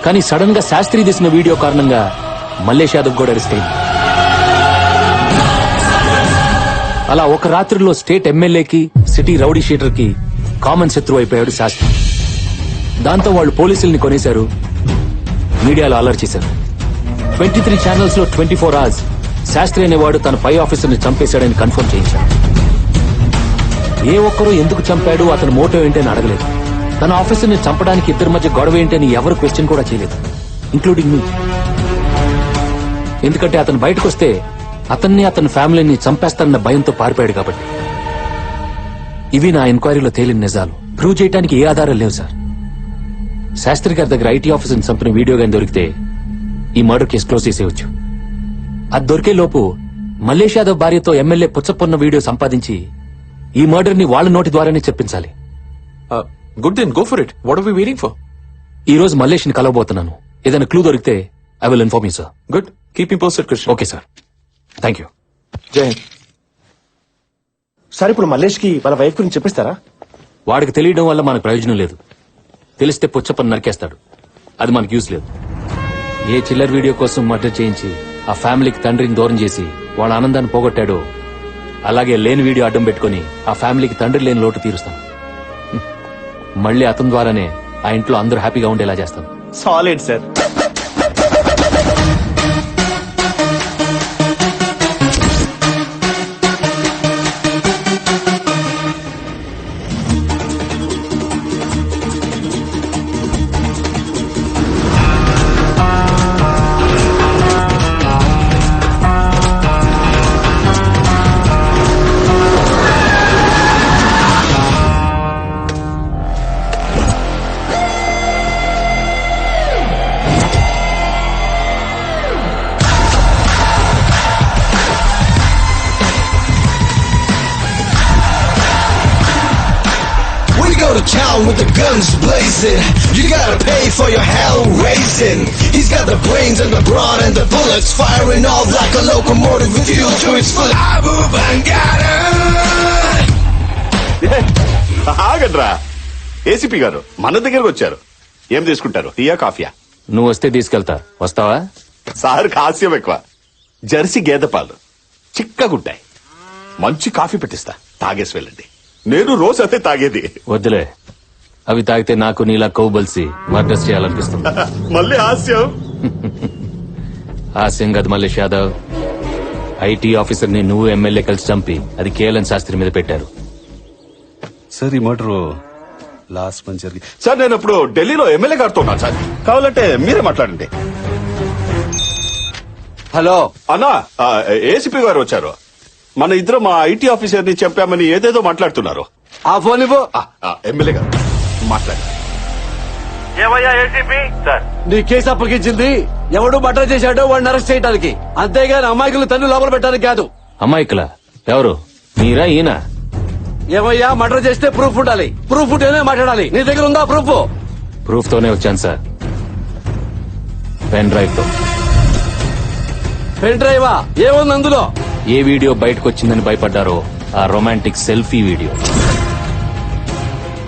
కానీ సడన్ గా శాస్త్రి తీసిన వీడియో కారణంగా మల్లేష్ యాదవ్ కూడా అరెస్ట్ అయింది. అలా ఒక రాత్రిలో స్టేట్ ఎమ్మెల్యేకి సిటీ రౌడీ షీటర్ కి కామన్ శత్రువు అయిపోయాడు శాస్త్రి. దాంతో వాళ్ళు పోలీసుల్ని కొనేశారు, మీడియాలో అలర్ట్ చేశారు. 23 ఛానల్స్ లో 24 hours శాస్త్రి అనేవాడు తన పై ఆఫీసర్ ని చంపేశాడని కన్ఫర్మ్ చేయించాడు. ఏ ఒక్కరూ ఎందుకు చంపాడు, అతని మోటివ్ ఏంటని అడగలేదు. తన ఆఫీసర్ ని చంపడానికి ఇద్దరి మధ్య గొడవ ఏంటని ఎవరు క్వశ్చన్ కూడా చేయలేదు, ఇంక్లూడింగ్ మీ. ఎందుకంటే అతను బయటకు వస్తే అతన్ని అతని ఫ్యామిలీని చంపేస్తానన్న భయంతో పారిపోయాడు కాబట్టి. ఇవి నా ఎంక్వైరీలో తేలిన నిజాలు. ప్రూవ్ చేయడానికి ఏ ఆధారం లేవు సార్. శాస్త్రి గారి దగ్గర ఐటీ ఆఫీసర్ని చంపిన వీడియో గాని దొరికితే ఈ మర్డర్ కేసు క్లోజ్ చేసేయచ్చు. అది దొరికే లోపు మల్లేష్ యాదవ్ భార్యతో ఎమ్మెల్యే పుచ్చపొన్న వీడియో సంపాదించి ఈ మర్డర్ ని వాళ్ళ నోటి ద్వారానే చెప్పించాలి. Good then go for it. What are we waiting for? ఈ రోజు మల్లేష్ ని కలవబోతున్నాను. ఏదైనా క్లూ దొరికితే I will inform you sir. Good, keep me posted Krishna. Okay sir, thank you. జై హింద్. సార్ ఇప్పుడు మల్లేష్ కి వాళ్ళ వైఫ్ గురించి చెప్పిస్తారా? వాడికి తెలియడం వల్ల మనకు ప్రయోజనం లేదు. తెలిస్తే పుచ్చపని నరికేస్తాడు, అది మనకు యూస్ లేదు. ఏ చిల్లర్ వీడియో కోసం మర్డర్ చేయించి ఆ ఫ్యామిలీకి తండ్రిని దూరం చేసి వాళ్ళ ఆనందాన్ని పోగొట్టాడో అలాగే లేని వీడియో అడ్డం పెట్టుకుని ఆ ఫ్యామిలీకి తండ్రి లేని లోటు తీరుస్తాను. మళ్ళీ అతని ద్వారానే ఆ ఇంట్లో అందరూ హ్యాపీగా ఉండేలా చేస్తాను. Solid sir. to town with the guns blazing. You gotta pay for your hell raising. He's got the brains and the brawn and the bullets firing off like a locomotive with fuel to its full. Abu Bangada. ఆగడ్రా, ACP గారు మన దగ్గరకు వచ్చారు. ఏం తీసుకుంటారు, టీయా కాఫీయా? నువ్వు వస్తే తీసుకెళ్తా. వస్తావా? సార్ హాస్యం ఎక్కువ. జెర్సీ గేదె పాలు చిక్కగుంటాయి. మంచి కాఫీ పెట్టిస్తా, తాగేసి వెళ్ళండి. నేను రోజు అదే తాగేది. వద్దులే, అవి తాగితే నాకు నీలా కొవ్వుబలిసి మర్డర్స్ చేయాలనిపిస్తుంది. మళ్ళీ హాస్యం. హాస్యం కాదు మల్లేష్ యాదవ్. ఐటీ ఆఫీసర్ ని నువ్వు ఎమ్మెల్యే కలిసి చంపి అది కేఎల్ఎన్ శాస్త్రి మీద పెట్టారు. సార్ ఈ మర్డర్ లాస్ట్ మంత్ జరిగి. సార్ నేను ఇప్పుడు ఢిల్లీలో ఎమ్మెల్యే గారితో ఉన్నాను సార్, కావాలంటే మీరే మాట్లాడండి. హలో అన్నా, ఏసీపీ గారు వచ్చారు. మన ఇద్దరు మా ఐటీ ఆఫీసర్ ని చంపామని ఏదేదో మాట్లాడుతున్నారు. ఆ ఫోన్ ఇవ్వు. ఎమ్మెల్యే గారు మాట్లాడారు. నీ కేసు అప్పగించింది ఎవడు మర్డర్ చేశాడో వాడిని అరెస్ట్ చేయడానికి, అంతేగాని అమాయకులు తన్ను లోపల పెట్టడానికి కాదు. అమాయకుల ఎవరు, మీరా ఈయన? ఏమయ్యా, మర్డర్ చేస్తే ప్రూఫ్ ఉండాలి. ప్రూఫ్ ఉంటేనే మాట్లాడాలి. నీ దగ్గర ఉందా ప్రూఫ్? ప్రూఫ్ తోనే వచ్చాను సార్, పెన్ డ్రైవ్ తో. పెన్ డ్రైవా? ఏముంది అందులో? ఏ వీడియో బయటకు వచ్చిందని భయపడ్డారో ఆ romantic selfie video.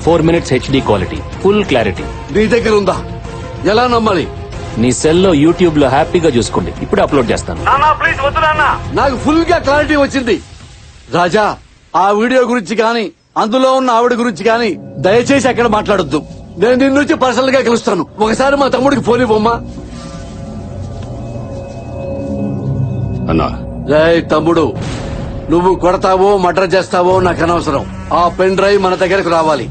4 minutes HD quality, full clarity. నీ దగ్గర ఉందా? ఎలా నమ్మాలి? నీ సెల్లో యూట్యూబ్ లో హ్యాపీగా చూసుకోండి, ఇప్పుడు అప్లోడ్ చేస్తాను. నాకు ఫుల్ గా క్లారిటీ వచ్చింది. రాజా, ఆ వీడియో గురించి గాని అందులో ఉన్న ఆవిడ గురించి గాని దయచేసి అక్కడ మాట్లాడొద్దు. నేను నిన్ను నుంచి పర్సనల్ గా కలుస్తాను. ఒకసారి మా తమ్ముడికి ఫోన్ ఇవ్వమ్మా. అన్నా, రేయ్ తమ్ముడు, నువ్వు కొడతావో మర్డర్ చేస్తావో నాకు అనవసరం. ఆ పెన్ డ్రైవ్ మన దగ్గరకు రావాలి.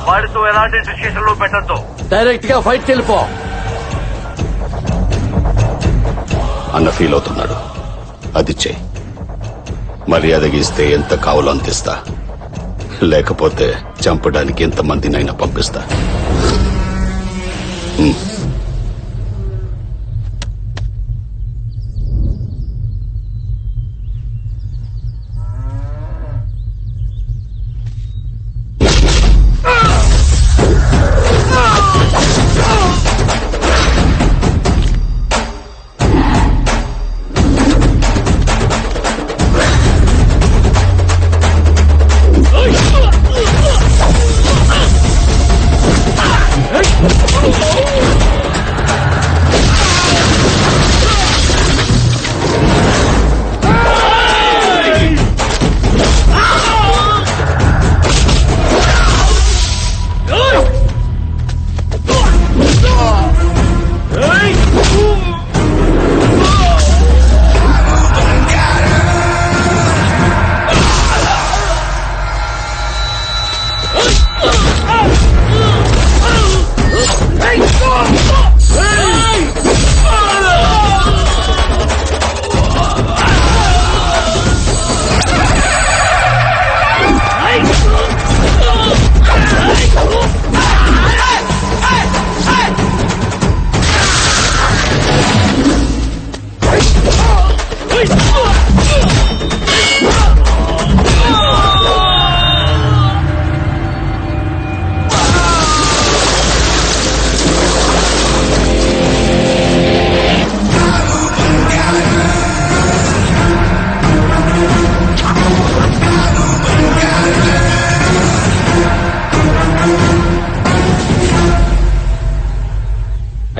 వాడితో ఎలాంటి డిస్కషన్ లో పెట్టద్దు. డైరెక్ట్ గా ఫైట్ వెళ్ళిపో. అన్న ఫీల్ అవుతున్నాడు. అది చెయ్యి. మర్యాదగా ఇస్తే ఎంత కావాలో అంతిస్తా, లేకపోతే చంపడానికి ఎంతమందినైనా పంపిస్తా.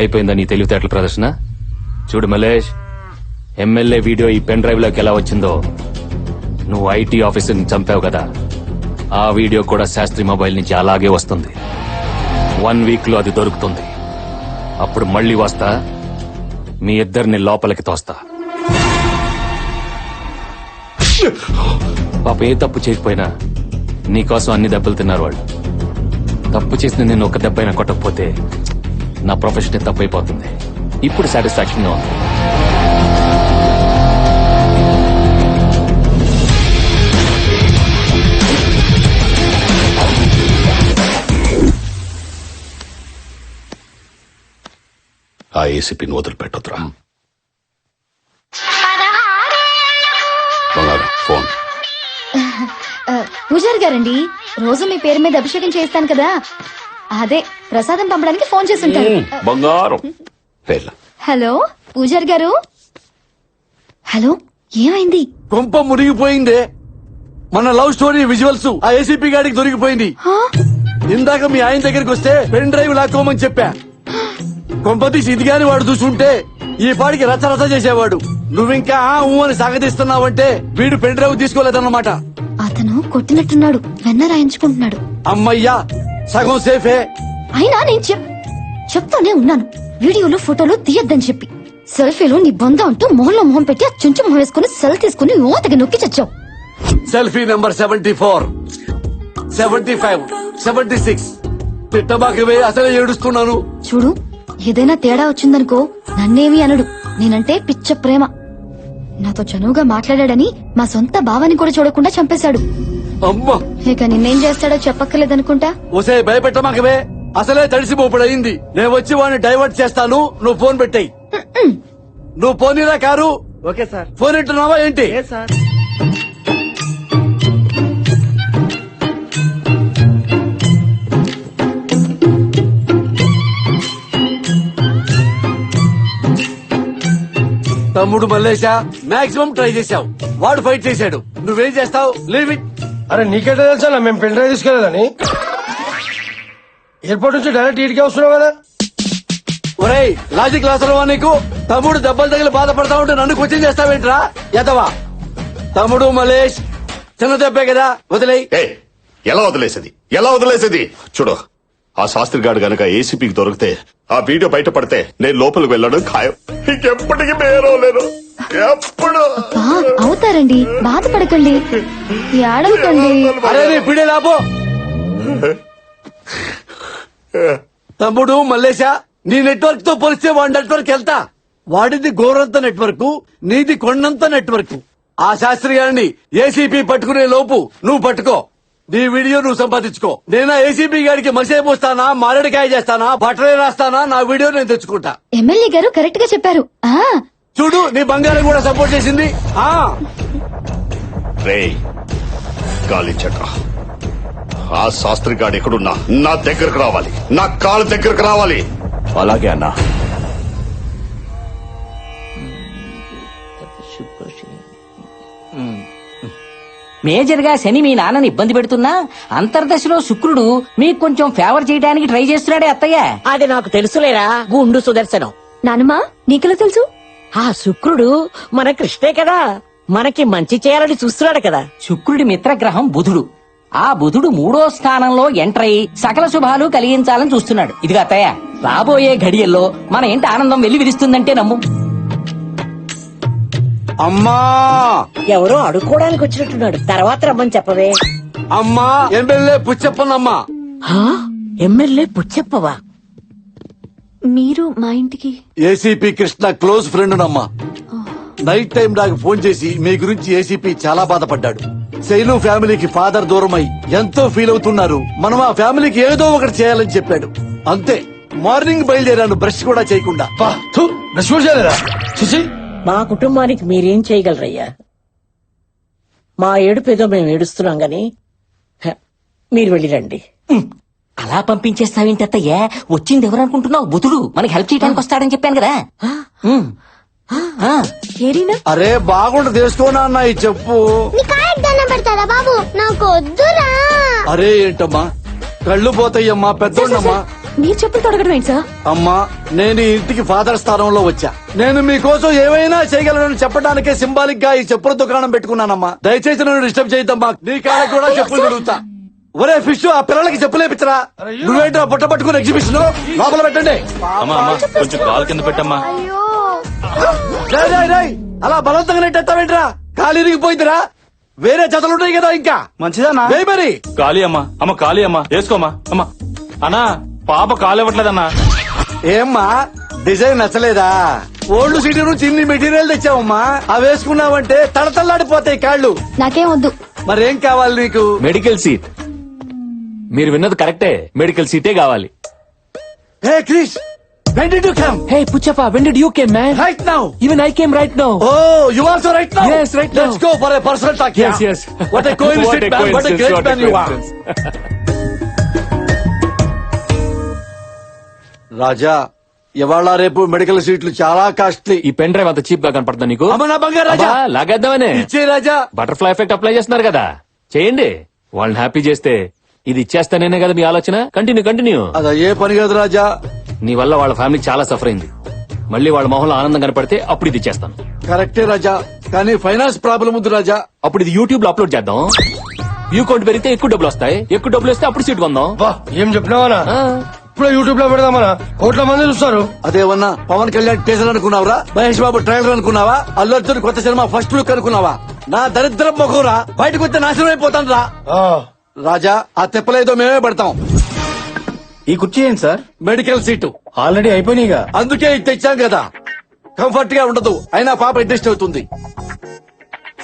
అయిపోయిందా నీ తెలివితేటల ప్రదర్శన? చూడు మల్లేష్, ఎమ్మెల్యే వీడియో ఈ పెన్ డ్రైవ్ లోకి ఎలా వచ్చిందో, నువ్వు ఐటీ ఆఫీసర్ని చంపావు కదా, ఆ వీడియో కూడా శాస్త్రి మొబైల్ నుంచి అలాగే వస్తుంది. 1 వీక్ లో అది దొరుకుతుంది. అప్పుడు మళ్ళీ వస్తా, మీ ఇద్దరిని లోపలికి తోస్తా. పాప ఏ తప్పు చేయకపోయినా నీకోసం అన్ని దెబ్బలు తిన్నారు వాళ్ళు. తప్పు చేసిన నేను ఒక దెబ్బైనా కొట్టకపోతే నా ప్రొఫెషన్ తప్పైపోతుంది. ఇప్పుడు సాటిస్ఫాక్షన్ గా ఉంది. ఆ ఏసీపీని వదిలిపెట్టొద్దురా. ఫోన్. పూజారి గారండి, రోజు మీ పేరు మీద అభిషేకం చేస్తాను కదా, అదే ప్రసాదం పంపడానికి ఫోన్ చేసి ఉంటారు. బంగారం. హలో పూజారి గారు. హలో, ఏమైంది? కొంప మునిగిపోయిందే. మన లవ్ స్టోరీ విజువల్స్ ఆ ఏసీపీ గాడికి దొరికిపోయింది. ఇందాక మీ ఆయన దగ్గరికి వస్తే పెన్ డ్రైవ్ లాక్కోమని చెప్పా. కొంపతీసి ఇదిగాని వాడు చూసుంటే ఈ పాడికి రచ్చరచ్చ చేసేవాడు. నువ్వింకా అని సాగదీస్తున్నావంటే వీడు పెన్ డ్రైవ్ తీసుకోలేదన్నమాట. అతను కొట్టినట్టున్నాడు, వెన్న రాయించుకుంటున్నాడు. అమ్మయ్యా, సగం సేఫే. అయినా నేను చెప్తూనే ఉన్నాను, వీడియోలు ఫోటోలు తీయొద్దని చెప్పి. సెల్ఫీలో నీ బంధం అంటూ మొహంలో మొహం పెట్టి ఆ చుంచు మొహం వేసుకుని సెల్ తీసుకుని ఓతకి నొక్కి చచ్చావు. Selfie number 74, 75, 76. తిట్టబాకవే, అసలే ఏడుస్తున్నాను. చూడు, ఏదైనా తేడా వచ్చిందనుకో నన్నేమి అనడు. నేనంటే పిచ్చ ప్రేమ. నాతో చనువుగా మాట్లాడాడని మా సొంత భావాన్ని కూడా చూడకుండా చంపేశాడు. అమ్మా, ఇక నిన్నేం చేస్తాడో చెప్పక్కర్లేదనుకుంటా. ఒసే భయపెట్టమాకవే, అసలే తడిసిపోపుడయింది. నేను వచ్చి వాడిని డైవర్ట్ చేస్తాను, నువ్వు ఫోన్ పెట్టాయి. నువ్వు పోనీరా కారు. Okay sir. ఫోన్ ఇంటున్నావా ఏంటి? సార్. తమ్ముడు మల్లేశా, మాక్సిమం ట్రై చేశావు. వాడు ఫైట్ చేశాడు, నువ్వేం చేస్తావు? Leave it. అరే నీకెట్టా తెలుసా మేము పెన్ డ్రైవ్ తీసుకెళ్ళదని? ఎయిర్పోర్ట్ నుంచి డైరెక్ట్ ఇటుకే వస్తున్నావు కదా. ఒరేయ్, లాజిక్ లాసరవా నీకు? తమ్ముడు దెబ్బలు తగిలి బాధపడతా ఉంటే నన్ను క్వశ్చన్ చేస్తావేంట్రా ఎదవా? తమ్ముడు మల్లేష్, చిన్న దెబ్బే కదా, వదిలేయ్. ఎలా వదిలేసేది? చూడు, ఆ శాస్త్రి గారు గనక ఏసీపీకి దొరికితే, ఆ వీడియో బయటపడితే నేను లోపలికి వెళ్ళడం ఖాయం. ఇంకెప్పటికీ మేరవలేను. ఎప్పుడు అవుతారండి, బాధపడకండి, ఏడవకండి. అరే పిడే లాభో. తమ్ముడు మల్లేశా, నీ నెట్వర్క్ తో పోలిస్తే వాడి నెట్వర్క్ వెళ్తా. వాడిది గోరంత నెట్వర్క్, నీది కొండంత నెట్వర్క్. ఆ శాస్త్రి గారిని ఏసీపీ పట్టుకునే లోపు నువ్వు పట్టుకో, నీ వీడియో నువ్వు సంపాదించుకో. నేను ఏసీపీ గారికి మసే పోస్తానా, మారేడుకాయ చేస్తానా, బట్టలే రాస్తానా, నా వీడియో నేను తెచ్చుకుంటా. ఎమ్మెల్యే గారు కరెక్ట్ గా చెప్పారు. చూడు, నీ బంగారం కూడా సపోర్ట్ చేసింది. రే గాలించట, ఆ శాస్త్రి గాడు ఎక్కడున్నా నా దగ్గరకు రావాలి, నా కాలు దగ్గరకు రావాలి. అలాగే అన్నా. మేజర్ గా శని మీ నాన్నని ఇబ్బంది పెడుతున్నా అంతర్దశలో శుక్రుడు మీకు కొంచెం ఫేవర్ చేయడానికి ట్రై చేస్తున్నాడే అత్తయ్య. అది నాకు తెలుసులేరా గుండు సుదర్శనం. నానమ్మా నీకెలా తెలుసు? ఆ శుక్రుడు మన కృష్ణే కదా, మనకి మంచి చేయాలని చూస్తున్నాడు కదా. శుక్రుడి మిత్రగ్రహం బుధుడు. ఆ బుధుడు 3వ స్థానంలో ఎంటర్ అయి సకల శుభాలు కలిగించాలని చూస్తున్నాడు. ఇదిగా అత్తయ్య, రాబోయే ఘడియల్లో మన ఇంటి ఆనందం వెళ్లి విరుస్తుందంటే నమ్ము. అమ్మా, ఎవరో అడుక్కోవడానికి వచ్చినట్టున్నాడు, తర్వాత రమ్మని చెప్పవే. అమ్మా, ఎమ్మెల్యే పుచ్చప్పనమ్మా. ఎమ్మెల్యే పుచ్చప్పవా? మీరు మా ఇంటికి? ఏసీపీ కృష్ణ క్లోజ్ ఫ్రెండ్ నమ్మా. నైట్ టైం నాకు ఫోన్ చేసి మీ గురించి ఏసీపీ చాలా బాధపడ్డాడు. శైలు ఫ్యామిలీకి ఫాదర్ దూరమై ఎంతో ఫీల్ అవుతున్నారు, మనం ఆ ఫ్యామిలీకి ఏదో ఒకటి చేయాలని చెప్పాడు. అంతే, మార్నింగ్ బయలుదేరాను బ్రష్ కూడా చేయకుండా. మా కుటుంబానికి మీరేం చేయగలరయ్యా? మా ఏడుపేదో మేము ఏడుస్తున్నాం గాని మీరు వెళ్ళిరండి. అలా పంపించేస్తావేంటి అత్తయ్య? వచ్చింది ఎవరనుకుంటున్నావు? బుధుడు మనకి హెల్ప్ చేయడానికి వస్తాడని చెప్పాను కదా. అరే బాగుండు తెలుసుకోనా అన్న ఈ చెప్పు. పెడతారా బాబు? నాకు వద్దురా. అరే ఏంటమ్మా, కళ్ళు పోతాయమ్మా, పెద్దోళ్ళమ్మా. మీరు చెప్పులు తొడగడం ఏంటి సార్? అమ్మా, నేను ఈ ఇంటికి ఫాదర్ స్థానంలో వచ్చా. నేను మీకోసం ఏమైనా చేయగలను చెప్పడానికే సింబాలిక్ గా ఈ చెప్పుల దుకాణం పెట్టుకున్నానమ్మా. దయచేసి నన్ను డిస్టర్బ్ చేయద్దమ్మా. నీ కాళ్ళకి కూడా చెప్పులు దొరుకుతా. ఒరే ఫిష్, ఆ పిల్లలకి చెప్పులేపించరా. నువ్వేంటో బుట్ట పట్టుకుని ఎగ్జిబిషన్ లోపల పెట్టండి. కొంచెం కాలు కింద పెట్టమ్మా. అలా బలవంతంగా నెట్టేస్తావేంట్రా? కాలు ఇరిగిపోయిందిరా. వేరే జతలుంటాయి కదా ఇంకా. మంచిదన్నా మరి కాళీ అమ్మా. అమ్మ కాళీ అమ్మా, వేసుకోమ్మా. అమ్మా అన్నా, పాప కాలు ఇవ్వట్లేదన్నా. ఏమ్మా, డిజైన్ నచ్చలేదా? ఓల్డ్ సిటీ నుంచి ఇన్ని మెటీరియల్ తెచ్చావమ్మా, అవి వేసుకున్నావంటే తడతల్లాడిపోతాయి కాళ్ళు. నాకేం వద్దు. మరేం కావాలి నీకు? Medical seat. మీరు విన్నది కరెక్టే, మెడికల్ సీటే కావాలి. హే Krish, when did you come? Hey Puchappa, when did you came, man? Right now. Even I came right now. Oh, you also right now? Yes, right now. Let's go for a personal talk. Yes, yes. What a coincidence, man. What a great man you are. రాజా, ఇవాళ రేపు medical సీట్లు చాలా costly. ఈ pen drive అంత cheap గా కనపడుతుంది నీకు? అమ్మ నా బంగారు రాజా, లాగేద్దామనే. ఇచ్చే రాజా. బటర్ఫ్లై ఎఫెక్ట్ అప్లై చేస్తున్నారు కదా, చేయండి. వాళ్ళని హ్యాపీ చేస్తే ఇది ఇచ్చేస్తానే కదా మీ ఆలోచన. కంటిన్యూ. అదా ఏ పని కాదు రాజా. నీ వల్ల వాళ్ళ ఫ్యామిలీ చాలా సఫర్ అయింది. మళ్ళీ వాళ్ళ మొహంలో ఆనందం కనపడితే అప్పుడు ఇది ఇచ్చేస్తాను. కరెక్టే రాజా, కానీ ఫైనాన్స్ ప్రాబ్లం ఉంది రాజా. అప్పుడు ఇది యూట్యూబ్ లో అప్లోడ్ చేద్దాం. వ్యూ కౌంట్ పెరిగితే ఎక్కువ డబ్బులు వస్తాయి. ఎక్కువ డబ్బులు వస్తే అప్పుడు సీట్ కొందాం. ఏం చెప్పినావా? ఇప్పుడు యూట్యూబ్ లో పెడదామనా? కోట్ల మంది చూస్తారు. అదేమన్నా పవన్ కళ్యాణ్ టీజర్ అనుకున్నావరా? మహేష్ బాబు ట్రైలర్ అనుకున్నావా? అల్లు అర్జున్ కొత్త సినిమా ఫస్ట్ లుక్ అనుకున్నావా? నా దరిద్రం మొఖంరా, బయటకు వస్తే నాశనం అయిపోతాను రా. రాజా, ఆ తెప్పలేదో మేమే పడతాం. ఈ కుర్చీ ఏంటి సార్? మెడికల్ సీటు ఆల్రెడీ అయిపోయినాయిగా. అందుకే ఇది తెచ్చాం కదా. కంఫర్ట్ గా ఉండదు, అయినా పాప అడ్జస్ట్ అవుతుంది.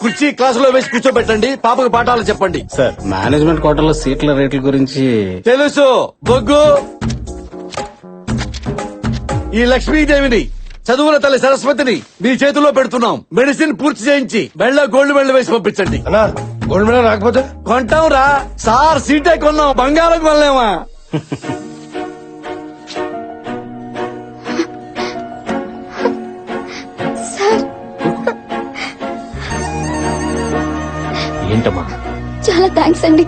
కుర్చీ క్లాసులో వేసి కూర్చోబెట్టండి, పాపకు పాఠాలు చెప్పండి. సార్, మేనేజ్మెంట్ కోటాలో సీట్ల రేట్ల గురించి తెలుసు. బొగ్గు, ఈ లక్ష్మీదేవిని, చదువుల తల్లి సరస్వతిని మీ చేతిలో పెడుతున్నాం. మెడిసిన్ పూర్తి చేయించి మెళ్ళ గోల్డ్ మెడల్ వేసి పంపించండి. గోల్డ్ మెడల్ రాకపోతే కొంటాం రా సార్. సీటే కొన్నాం, బంగారం కొనలేమా? ఏంటమ్మా? చాలా థ్యాంక్స్ అండి.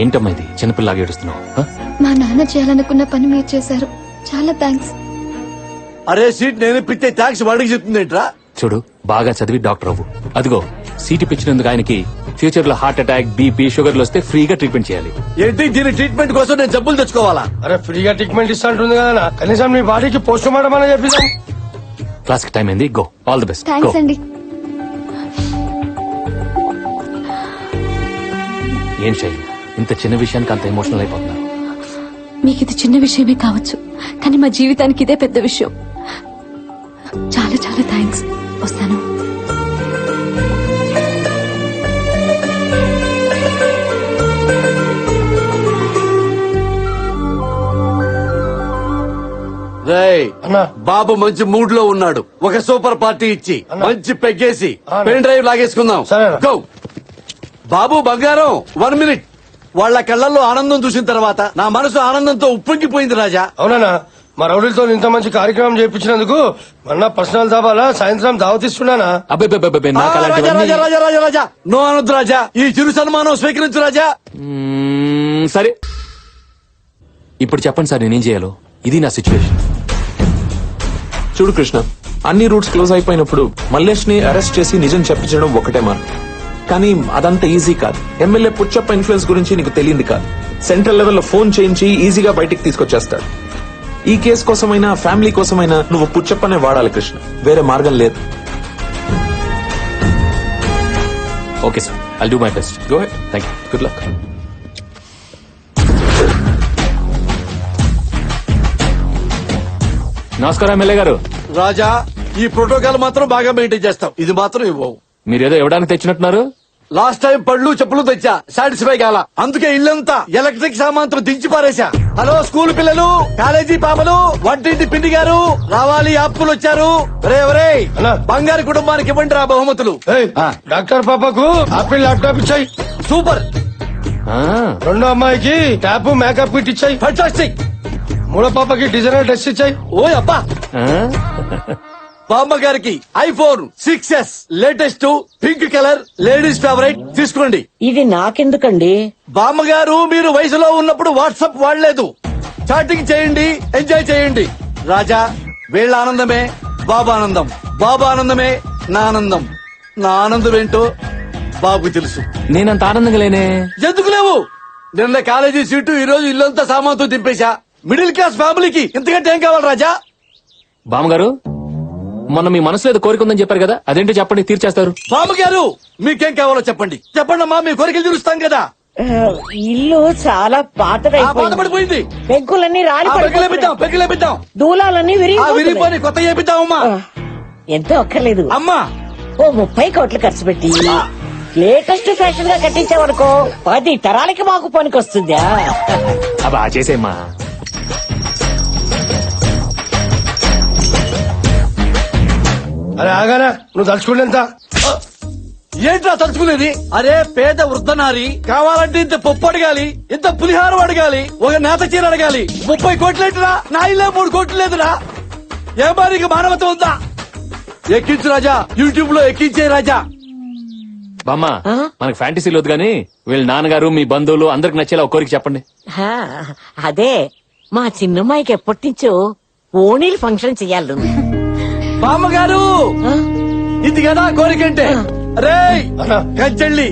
ఏంటమ్మా ఇది చిన్నపిల్లలాగా ఏడుస్తున్నావు? మా నాన్న చేయాలనుకున్న పని మీరు చేశారు. చాలా థ్యాంక్స్. అరే సీట్ నేను ఇప్పితే థ్యాంక్స్ వాడికి చెప్తుందేంట్రా? చూడు, బాగా చదివి డాక్టర్ అవ్వు. అదిగో సీట్ ఇప్పించినందుకు ఆయనకి ఫ్యూచర్ లో హార్ట్ అటాక్, బీపీ, షుగర్లు వస్తే ఫ్రీగా ట్రీట్మెంట్ చేయాలి. ఏంటి దీని ట్రీట్మెంట్ కోసం నేను జబ్బులు తెచ్చుకోవాలా? అరే ఫ్రీగా ట్రీట్మెంట్ ఇస్తా ఉంటుంది కదా, కనీసం మీ బాడీకి పోస్ట్ మార్టం అని చెప్పిస్తాం. క్లాస్ కి టైం అయింది, go. All the best. Thanks అండి. ఏం శైలి, ఇంత చిన్న విషయానికి అంత ఎమోషనల్ అయిపోతున్నారు? మీకు ఇది చిన్న విషయమే కావచ్చు, కానీ మా జీవితానికి ఇదే పెద్ద విషయం. చాలా చాలా థ్యాంక్స్. వస్తాను. రేయ్ బాబు మంచి మూడ్ లో ఉన్నాడు. ఒక సూపర్ పార్టీ ఇచ్చి మంచి పెగ్గేసి పెన్ డ్రైవ్ లాగేసుకుందాం. గో బాబు బంగారం 1 మినిట్. వాళ్ళ కళ్ళల్లో ఆనందం చూసిన తర్వాత నా మనసు ఆనందంతో ఉప్పొంగిపోయింది రాజా. అవునా మా రౌడీలతో ఇంత మంచి కార్యక్రమం చేయించినందుకు మొన్న పర్సనల్ దాబాలా సాయంత్రం దావతిస్తున్నానా? రాజా రాజా రాజా రాజా రాజా నో అనొద్దు రాజా. ఈ చిరు సన్మానం స్వీకరించు రాజా. సరే ఇప్పుడు చెప్పండి సార్ నేనేం చేయాలో. ఇది నా సిచ్యువేషన్. చూడు కృష్ణ, అన్ని రూట్స్ క్లోజ్ అయిపోయినప్పుడు మల్లేష్ ని అరెస్ట్ చేసి నిజం చెప్పించడం ఒకటే మార్గం. కానీ అదంతా ఈజీ కాదు. ఎమ్మెల్యే పుచ్చప్ప ఇన్ఫ్లుయెన్స్ గురించి నీకు తెలియంది కాదు. సెంట్రల్ లెవెల్లో ఫోన్ చేయించి ఈజీగా బయటికి తీసుకొచ్చేస్తాడు. ఈ కేసు కోసమైనా ఫ్యామిలీ కోసమైనా నువ్వు పుచ్చప్పనే వాడాలి కృష్ణ, వేరే మార్గం లేదు. Okay sir, I'll do my best. Go head. Thank you. Good luck. నమస్కారం ఎమ్మెల్యే గారు. రాజా ఈ ప్రోటోకాల్ మాత్రం బాగా మెయింటైన్ చేస్తాం. ఇది మాత్రం ఇవ్వవు. మీరేదో ఇవ్వడానికి తెచ్చినట్టున్నారు. లాస్ట్ టైం పళ్ళు చెప్పులు తెచ్చా, సాటిస్ఫై కాల. అందుకే ఇల్లంతా ఎలక్ట్రిక్ సామాన్తో దించి పారేశా. హలో స్కూల్ పిల్లలు, కాలేజీ పాపలు, వంటింటి పిండి గారు రావాలి. అప్పులు వచ్చారు. రే బంగారు కుటుంబానికి ఇవ్వండి రా బహుమతులు. డాక్టర్ పాపకు ఆపిల్ ల్యాప్టాప్ ఇచ్చాయి. సూపర్. రెండో అమ్మాయికి ట్యాప్ మేకప్ కిట్ ఇచ్చాయి. ఫంటాస్టిక్. మూడో పాపకి డిజైనర్ డ్రెస్ ఇచ్చాయి. ఓ అబ్బా. బామ్మ గారికి iPhone 6s latest pink colour ladies favourite తీసుకోండి. ఇది నాకెందుకండి? బామ్మగారు మీరు వయసులో ఉన్నప్పుడు వాట్సాప్ వాడలేదు. చాటింగ్ చేయండి, ఎంజాయ్ చేయండి. రాజా వీళ్ళ ఆనందమే బాబా ఆనందం, బాబా ఆనందమే నా ఆనందం. నా ఆనందం ఏంటో బాబు తెలుసు. నేనంత ఆనందంగా లేనే. ఎందుకు లేవు? నిన్న కాలేజీ సీటు, ఈ రోజు ఇల్లంతా సామాన్తో దింపేశా. మిడిల్ క్లాస్ ఫ్యామిలీకి ఇంతకంటే ఏం కావాలి రాజా? బామ్మగారు మొన్న మీ మనసులో ఏదో కోరిక ఉందని చెప్పారు కదా, అదేంటో చెప్పండి, తీర్చేస్తారు. బామ్మగారు మీకేం కావాలో చెప్పండి. చెప్పండి అమ్మా, మీ కోరికలు తీరుస్తాం కదా. ఇల్లు చాలా పాతపడిపోయింది. పెంకులన్నీ పెగ్గులేపిద్దాం. దూలాలన్నీ విరిగిపోయి కొత్త చేపిద్దామమ్మా. ఎంతో అక్కర్లేదు అమ్మా. ఓ 30 కోట్లు ఖర్చు పెట్టి లేటెస్ట్ ఫ్యాషన్ గా కట్టించామనుకో 10 తరాలకి మాకు పనికొస్తుందా? అబ్బా చేసేమ్మా. అరే ఆగానా, నువ్వు తలుచుకోలేంత. ఏంట్రా తలుచుకునేది? అరే పేద వృద్ధనారి కావాలంటే ఇంత పప్పు అడగాలి, ఇంత పులిహారం అడగాలి, ఒక నేత చీర అడగాలి. 30 కోట్లేంటిరా? నా ఇల్లే 3 కోట్లు లేదురా. ఏ బారికి మానవత ఉందా? ఎక్కించు రాజా, యూట్యూబ్ లో ఎక్కించే రాజా. బామ్మ మనకు ఫ్యాంటసీలు వద్దు కానీ వీళ్ళ నాన్నగారు మీ బంధువులు అందరికి నచ్చేలా ఒక కోరిక చెప్పండి. అదే మా చిన్నమ్మాయికి ఎప్పటి నుంచో ఓణీలు ఫంక్షన్ చెయ్యాలి. బామ్మగారు ఇది కదా కోరికంటే. రే కంచెళ్ళి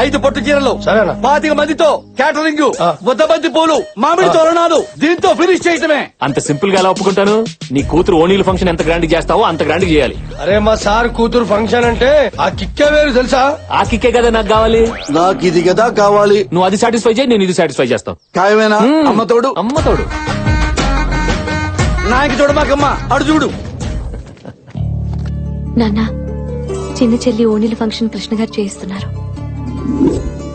5 పట్టు చీరలు, 25 మందితో క్యాటరింగ్, 100 మంది పూలు, మామిడి తోరణాలు, దీంతో ఫినిష్ చేయటమే. అంత సింపుల్ గా ఎలా ఒప్పుకుంటాను? నీ కూతురు ఓణీల ఫంక్షన్ ఎంత గ్రాండ్ చేస్తావో అంత గ్రాండ్ చేయాలి. అరే మా సార్ కూతురు ఫంక్షన్ అంటే ఆ కిక్కే వేరు తెలుసా? ఆ కిక్కే కదా నాకు కావాలి. నాకు ఇది కదా కావాలి. నువ్వు అది సాటిస్ఫై చేయి, నేను ఇది సాటిస్ఫై చేస్తాను. ఖాయమేనా? అమ్మతోడు అమ్మతోడు. నాకు చూడమాకమ్మా, అడు చూడు. నాన్న, చిన్న చెల్లి ఓణీల ఫంక్షన్ కృష్ణ గారు చేయిస్తున్నారు.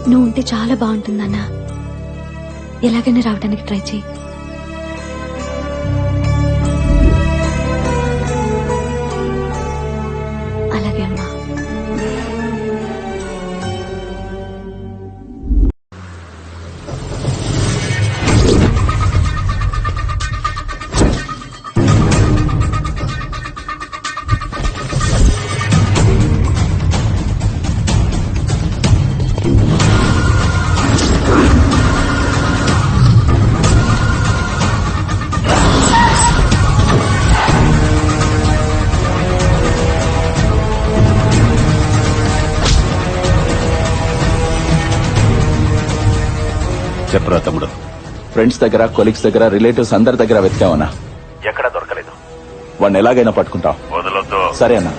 నువ్వు ఉంటే చాలా బాగుంటుందన్నా. ఎలాగైనా రావడానికి ట్రై చేయి. అలాగే అమ్మా. చెప్పరా తమ్ముడు. ఫ్రెండ్స్ దగ్గర, కొలీగ్స్ దగ్గర, రిలేటివ్స్ అందరి దగ్గర వెతికావన్నా. ఎక్కడా దొరకలేదు. వాడిని ఎలాగైనా పట్టుకుంటాం. వదలొద్దు. సరే అన్నా.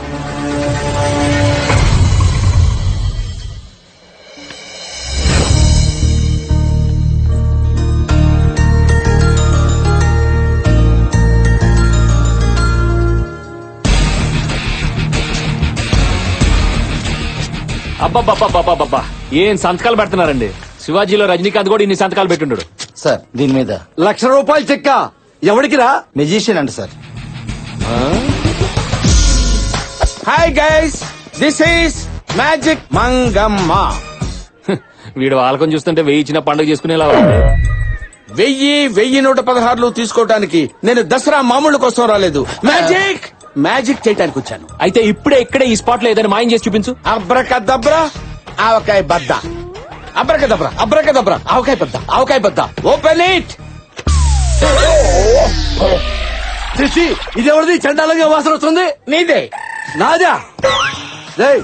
అబ్బబ్బబ్బబ్బబ్బబ్బబ్బా ఏం సంతకాలు పెడుతున్నారండి. శివాజీలో రజనీకాంత్ కూడా ఇన్ని సంతకాలు పెట్టుండడు. సార్ దీని మీద ₹1,00,000 చెక్క ఎవరికి రా? మెజిషియన్ అండి sir. Hi guys, this is magic Mangamma. వీడు వాళ్ళకం చూస్తుంటే వెయ్యి ఇచ్చిన పండుగ చేసుకునేలా ఉంది. 1,116 తీసుకోవడానికి నేను దసరా మామూలు కోసం రాలేదు, మ్యాజిక్ చేయడానికి వచ్చాను. అయితే ఇప్పుడే ఇక్కడే ఈ స్పాట్ లో ఏదైనా మాయం చేసి చూపించు. అబ్రకదబ్రా ఆవకాయ బద్ద, అబ్రకదబ్రా అబ్రకదబ్రా ఆవకాయ బద్ద, ఆవకాయ బద్ద. Open it. ఇది ఎవరిది? చండాలంగా వాసన వస్తుంది. నీదే. నాదా? రేయ్,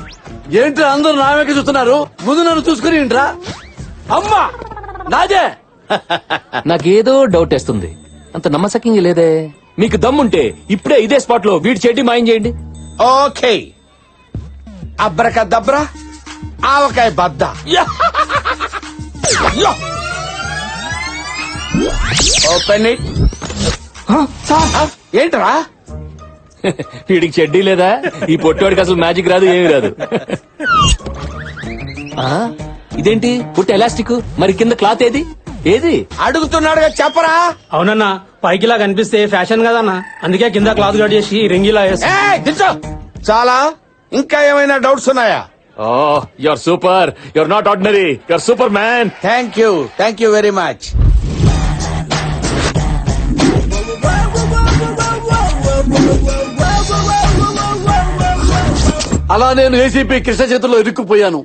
ఏంట్రా అందరూ నా వెనక చూస్తున్నారు? ముందు నన్ను చూసుకుని ఏంట్రా? అమ్మా నాదే. నాకేదో డౌట్ వేస్తుంది. అంత నమ్మసక్యంగా లేదే. మీకు దమ్ముంటే ఇప్పుడే ఇదే స్పాట్ లో వీడి చెడ్డి మాయం చేయండి. ఓకే. అబ్రకదబ్రా ఆవకాయ బద్ద. Open it. ఏంట్రా? వీడికి చెడ్డీ లేదా? ఈ పొట్టోడికి అసలు మ్యాజిక్ రాదు, ఏమీ రాదు. ఆ, ఇదేంటి పుట్ట ఎలాస్టిక్, మరి కింద క్లాత్ ఏది? ఏది అడుగుతున్నాడుగా చెప్పరా. అవునన్నా, పైకిలా కనిపిస్తే ఫ్యాషన్ కదన్నా, అందుకే కింద క్లాత్ కట్ చేసి రింగిలా వేసి. చాలా. ఇంకా ఏమైనా డౌట్స్ ఉన్నాయా? Oh, your super, your not ordinary, your super man. Thank you very much. అలా నేను ఏసీపీ కృష్ణ చేతిలో ఇరుక్కుపోయాను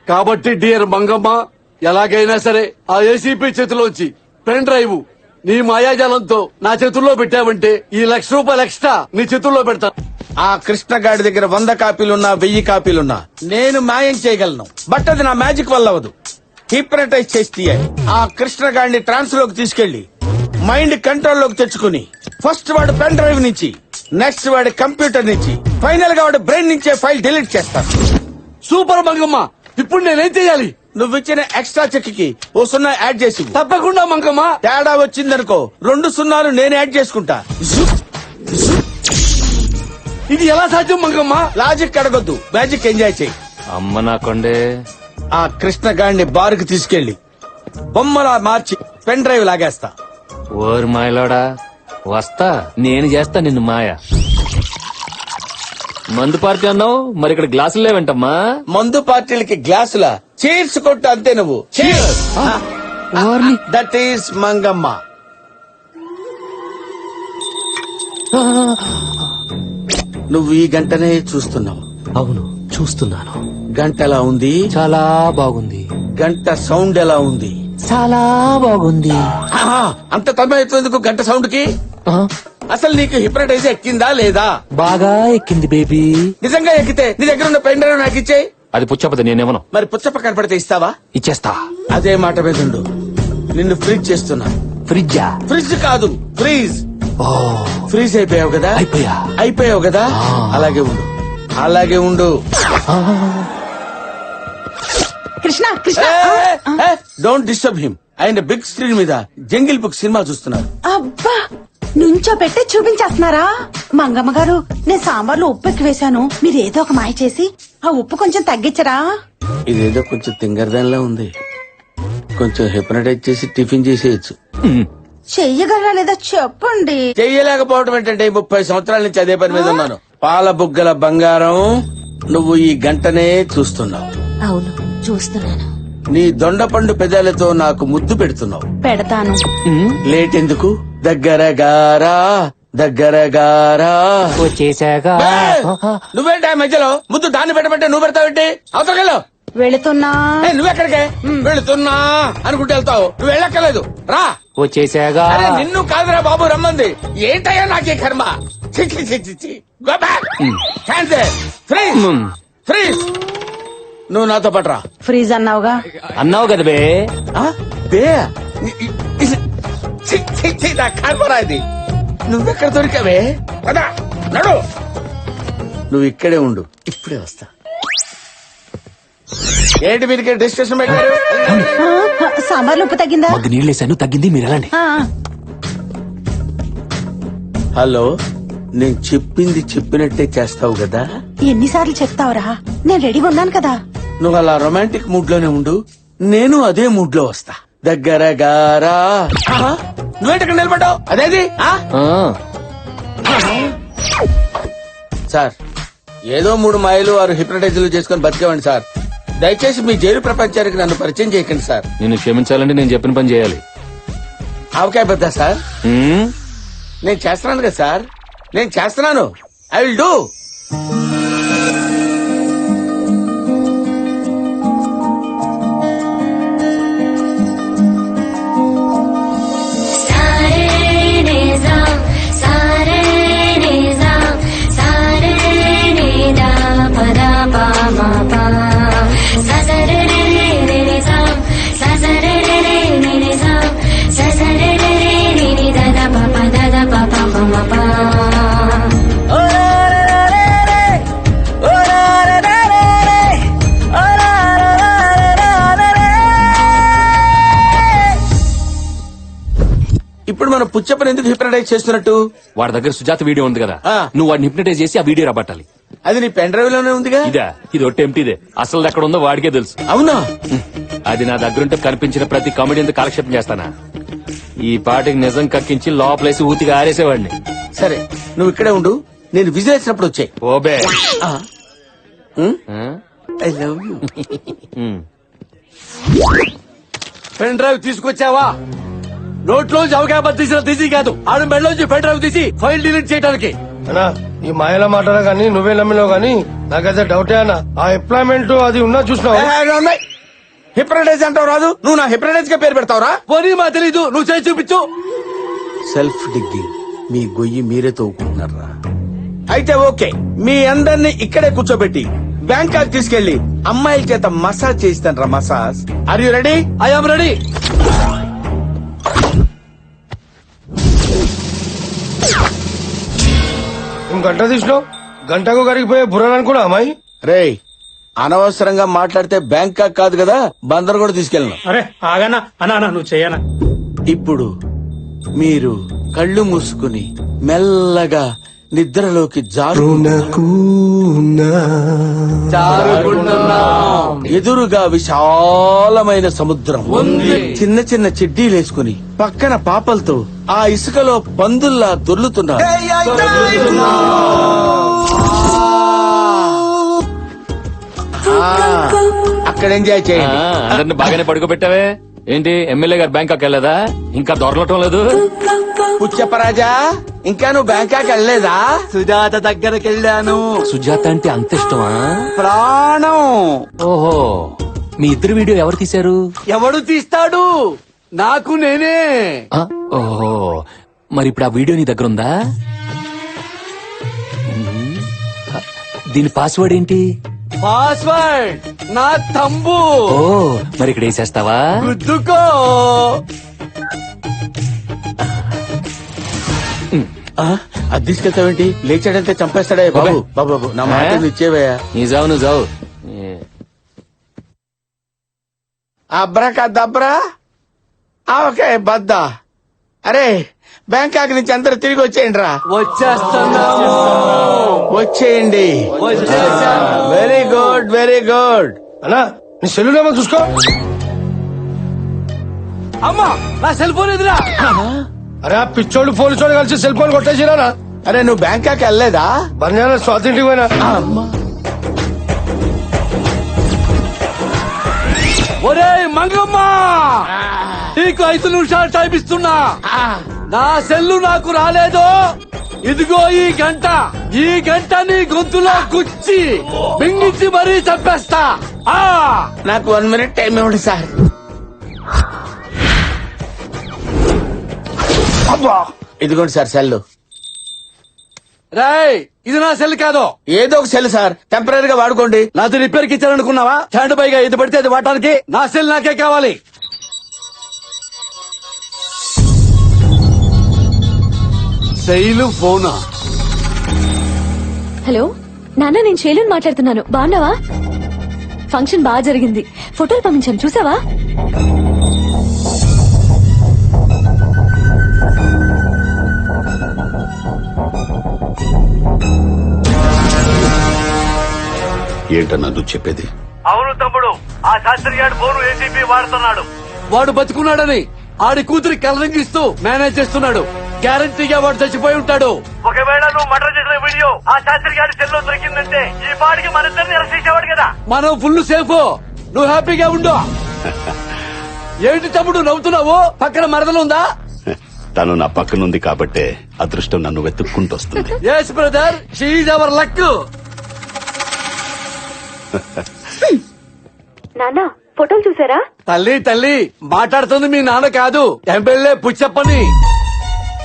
కాబట్టి డియర్ మంగమ్మ, ఎలాగైనా సరే ఆ ఏసీపీ చేతిలోంచి పెన్ డ్రైవ్ నీ మాయాజాలంతో నా చేతుల్లో పెట్టావంటే ఈ ₹1,00,000 ఎక్స్ట్రా నీ చేతుల్లో పెడతా. ఆ కృష్ణగాడి దగ్గర 100 కాపీలున్నా 1000 కాపీలున్నా నేను మాయం చేయగలను. బట్ అది నా మ్యాజిక్ వల్ల అవ్వదు. హిప్నటైజ్ చేసి తీయాలి. ఆ కృష్ణగాడిని ట్రాన్స్ లోకి తీసుకెళ్లి మైండ్ కంట్రోల్ లోకి తెచ్చుకుని ఫస్ట్ వాడు పెన్ డ్రైవ్ నుంచి, నెక్స్ట్ వాడి కంప్యూటర్ నుంచి, ఫైనల్ గా వాడి బ్రెయిన్ నుంచే ఫైల్ డిలీట్ చేస్తాను. సూపర్ మంగమ్మ, ఇప్పుడు నేనేం చేయాలి? నువ్వు ఇచ్చిన ఎక్స్ట్రా చెక్ కి ఓ 0 యాడ్ చేసి. తప్పకుండా మంగమ్మ. తేడా వచ్చిందనుకో 2 0 నేను యాడ్ చేసుకుంటా. ఇది ఎలా సాధ్యం మంగమ్మ? లాజిక్ అడగొద్దు, మ్యాజిక్ ఎంజాయ్ చేయి. అమ్మ నా కొండే. ఆ కృష్ణగాడిని బారుకు తీసుకెళ్లి బొమ్మలా మార్చి పెన్ డ్రైవ్ లాగేస్తా. ఓరు మాయలోడా, వస్తా, నేను చేస్తా నిన్ను మాయ. మందు పార్టీ అన్నావు, మరి ఇక్కడ గ్లాసులు లేవంటమ్మా. మందు పార్టీలకి గ్లాసుల చీర్స్ కొట్టు అంతే. నువ్వు దట్ ఈస్ మంగమ్మ. నువ్వు ఈ గంటనే చూస్తున్నావు. అవును, చూస్తున్నాను. గంట ఎలా ఉంది? చాలా బాగుంది. గంట సౌండ్ ఎలా ఉంది? చాలా బాగుంది. అంత తమ్మేందుకు గంట సౌండ్ కి? అసలు నీకు హిప్నటైజ్ ఎక్కిందా లేదా? బాగా ఎక్కింది బేబీ. నిజంగా ఎక్కితే నీ దగ్గర ఉన్న పెన్ డ్రైవ్ నాకు ఇచ్చేయి. అది పుచ్చపద, నేనేమను. మరి పుచ్చప్ప కనపడితే ఇస్తావా? ఇచ్చేస్తా. అదే మాట మీద ఉండు. నిన్ను ఫ్రీజ్ చేస్తున్నా. ఫ్రిడ్జా? ఫ్రిడ్జ్ కాదు, ఫ్రీజ్. ఫ్రీజ్ అయిపోయావు కదా? అయిపోయావు కదా? అలాగే ఉండు, అలాగే ఉండు. Krishna don't disturb him. ఆయన బిగ్ స్క్రీన్ మీద జంగిల్ బుక్ సినిమా చూస్తున్నారు. అబ్బా, నుంచో పెట్టి చూపించేస్తున్నారా? మంగమ్మ గారు, నేను సాంబార్లో ఉప్పు ఎక్కువ వేశాను, మీరు ఏదో ఒక మాయ చేసి ఆ ఉప్పు కొంచెం తగ్గించరా? ఇదేదో కొంచెం తింగరదానిలా ఉంది. కొంచెం హిప్నటైజ్ చేసి టిఫిన్ చేసేయచ్చు. చెయ్యగలరా లేదా చెప్పండి. చెయ్యలేకపోవడం ఏంటంటే 30 సంవత్సరాల నుంచి అదే పని మీద ఉన్నాను. పాల బుగ్గల బంగారం, నువ్వు ఈ గంటనే చూస్తున్నావు. అవును, చూస్తున్నాను. నీ దొండపండు పెదాలతో నాకు ముద్దు పెడుతున్నావు. పెడతాను. లేట్ ఎందుకు? దగ్గరగారా, దగ్గరగారా. వచ్చేసాగా. నువ్వేంటి ఆ మధ్యలో ముద్దు దాన్ని పెట్టమంటే నువ్వు పెడతావేంటి? అవతలకెళ్ళు. వెళుతున్నా. నువ్వెక్కడికే? వెళుతున్నా అనుకుంటే వెళ్తావు. నువ్వు వెళ్ళక్కర్లేదు, రా. వచ్చేసాగా. అరే నిన్ను కాదురా బాబు రమ్మంది. ఏంటయ్యా నాకే కర్మ. Go back. Cancel. Freeze. Freeze. నువ్వు నాతో పట్రా. ఫ్రీజ్ అన్నావుగా. అన్నావు కదా బే. బే నా కర్మరా ఇది. నువ్వెక్కడ దొరికావే? పదా నడు. నువ్వు ఇక్కడే ఉండు, ఇప్పుడే వస్తా. ఏంటి మీరు డిస్కషన్ పెట్టారు? సాంబార్లో ఉప్పు తగ్గిందా? మగ్గు నీళ్ళేసాను, తగ్గింది, మీరు వెళ్ళండి. హలో, నేను చెప్పింది చెప్పినట్టే చేస్తావు కదా? ఎన్నిసార్లు చెప్తావురా? నేను రెడీగా ఉన్నాను కదా. నువ్వు అలా రొమాంటిక్ మూడ్ లోనే ఉండు, నేను అదే మూడ్ లో వస్తా. దగ్గర గారా నువ్వేంటి నిలబడ్డావు? అదేది సార్, ఏదో 3 మాయలు 6 హిప్నటైజర్లు చేసుకుని బతికేవండి సార్. దయచేసి మీ జైలు ప్రపంచానికి నన్ను పరిచయం చేయకండి సార్. నిన్ను క్షమించాలంటే నేను చెప్పిన పని చేయాలి. ఆవకాయ పెద్ద సార్, హ్మ్? నేను చేస్తున్నాను కదా సార్, నేను చేస్తున్నాను. I will do. ఇప్పుడు మనం పుచ్చప్పని ఎందుకు హిప్నటైజ్ చేస్తున్నట్టు? వాడి దగ్గర సుజాత వీడియో ఉంది కదా, నువ్వు వాడిని హిప్నటైజ్ చేసి ఆ వీడియో రాబట్టాలి. అది నీ పెన్ డ్రైవ్ లోనే ఉందిగా. ఇదా? ఇది ఒట్టి ఎంటీదే. అసలు ఎక్కడ ఉందో వాడికే తెలుసు. అవునా? అది నా దగ్గరుంటే కనిపించిన ప్రతి కామెడీ కాలక్షేపం చేస్తానా? ఈ పాటికి నిజం కక్కించి లోపలేసి ఊతిగా ఆరేసేవాడిని. సరే, నువ్వు ఇక్కడే ఉండు, నేను విజిల్ వేసినప్పుడు వచ్చాయి. ఓబే. I love you. Pen drive తీసుకొచ్చావా? నోట్లోంచి అవకాశం తీసిన తీసి కాదు, ఆడు మెడలోంచి పెన్ డ్రైవ్ తీసి ఫైల్ డిలీట్ చేయడానికి. అన్నా ఈ మాయల మాటలు గానీ నువ్వే నమ్మినావు గానీ నాకైతే డౌటే అన్న. ఆ ఎంప్లాయ్మెంట్ అది ఉన్నా చూసినావు. హిప్నటైజ్ అంటావు రాదు, నువ్వు నా హిప్నటైజ్ గా పేరు పెడతావురా? పోనీ మా తెలీదు, నువ్వు చేసి చూపించు. సెల్ఫ్ డిగ్గింగ్, మీ గొయ్యి మీరే తవ్వుకుంటున్నారా? అయితే ఓకే, మీ అందరినీ ఇక్కడే కూర్చోబెట్టి బ్యాంకాక్ తీసుకెళ్లి అమ్మాయిల చేత మసాజ్ చేయిస్తాను రా. Massage. Are you ready? I am ready. గంట తీసినావు, గంటకు కరిగిపోయే బుర్రని అనుకున్నా అమ్మాయి. రేయ్, అనవసరంగా మాట్లాడితే బ్యాంకాక్ కాదు కదా, బందర్ కూడా తీసుకెళ్ళను. అరే ఆగనా అనా నువ్వు చేయనా. ఇప్పుడు మీరు కళ్ళు మూసుకుని మెల్లగా నిద్రలోకి ఎదురుగా విశాలమైన సముద్రం ఉంది. చిన్న చిన్న చెడ్డీలేసుకుని పక్కన పాపలతో ఆ ఇసుకలో పందుల్లా దొర్లుతున్నారు. అక్కడ ఎంజాయ్ చేయండి. అందరిని బాగానే పడుకోబెట్టావే. ఏంటి ఎమ్మెల్యే గారు బ్యాంకాక్ వెళ్ళదా? ఇంకా దొరలటం లేదు. పుచ్చప్పరాజా, ఇంకా నువ్వు బ్యాంకాక్ వెళ్ళలేదా? సుజాత దగ్గరికి వెళ్ళాను. సుజాత అంటే అంత ఇష్టమా? ప్రాణం. ఓహో, మీ ఇద్దరు వీడియో ఎవరు తీశారు? ఎవడు తీస్తాడు? నాకు నేనే. ఓహో, మరి ఇప్పుడు ఆ వీడియో నీ దగ్గర ఉందా? దీని పాస్వర్డ్ ఏంటి? పాస్వర్డ్ నా తంబు. ఓ, మరి ఇక్కడ వేసేస్తావా? గుద్దుకో. అది తీసుకెళ్తావేంటి? లేచాడంటే చంపేస్తాడే. బాబు బాబు బాబు, నా మాట ఇచ్చేవయ్యా. నీ జావు నువ్వు జావు. అబ్రా దబ్రా ఓకే బద్దా. అరే, బ్యాంకాక్ నుంచి అందరూ తిరిగి వచ్చేయండి రా. వచ్చేస్తున్నాము. వచ్చేయండి. Very good, very good. అన్నా నీ సెల్లులేమో చూసుకో. అమ్మా, నా సెల్ ఫోన్ ఎదురా. అరే ఆ పిచ్చోళ్ళు పోలీసోళ్ళు కలిసి సెల్ ఫోన్ కొట్టేసిరా. అరే నువ్వు బ్యాంకాక్ వెళ్ళలేదా? బంజారా స్వాతంత్రికి పోయినా. ఒరే మంగమ్మ, నీకు 5 నిమిషాలు టైం ఇస్తున్నా. నా సెల్లు నాకు రాలేదు. ఇదిగో ఈ గంట నీ గొంతులో గుచ్చి బింగించి మరీ చంపేస్తా. నాకు 1 మినిట్ టైం ఇవ్వండి సార్. ఇదిగోండి సార్ సెల్లు. రాయ్, ఇది నా సెల్ కాదు, ఏదో ఒక సెల్ సార్, టెంపరీగా వాడుకోండి. నాతో రిపేర్ కి ఇచ్చారనుకున్నావా? స్టాండ్ బైగా ఇది పడితే అది వాడటానికి. నా సెల్ నాకే కావాలి. శైలు ఫోనా? హలో నాన్న, నేను శైలుని మాట్లాడుతున్నాను. బాగున్నావా? ఫంక్షన్ బాగా జరిగింది. ఫోటోలు పంపించాను, చూసావా? ఏంటన్నా నువ్వు చెప్పేది? అవును తమ్ముడు, ఆ శాస్త్రి గారి ఫోను ఏసీపీ వాడుతున్నాడు. వాడు బతుకున్నాడని ఆడి కూతురి కలరింగ్ ఇస్తూ మేనేజ్ చేస్తున్నాడు. గ్యారంటీగా వాడు చచ్చిపోయి ఉంటాడు. ఒకవేళ నువ్వు మర్డర్ చేసిన వీడియో ఆ శాస్త్రి గారి సెల్లో దొరికిందంటే ఈ పాడికి మన ఇద్దరిని అరెస్ట్ చేసేవాడు కదా. మనం ఫుల్ సేఫ్. నువ్వు హ్యాపీగా ఉండు. ఏంటి తమ్ముడు నవ్వుతున్నావు? పక్కన మరదలుందా? తను నా పక్కనుంది కాబట్టే అదృష్టం నన్ను వెతుక్కుంటూ వస్తుంది. Yes brother, she is our luck. నాన్న ఫోటోలు చూసారా? తల్లి మాట్లాడుతుంది మీ నాన్న కాదు, ఎమ్మెల్యే పుచ్చప్పని.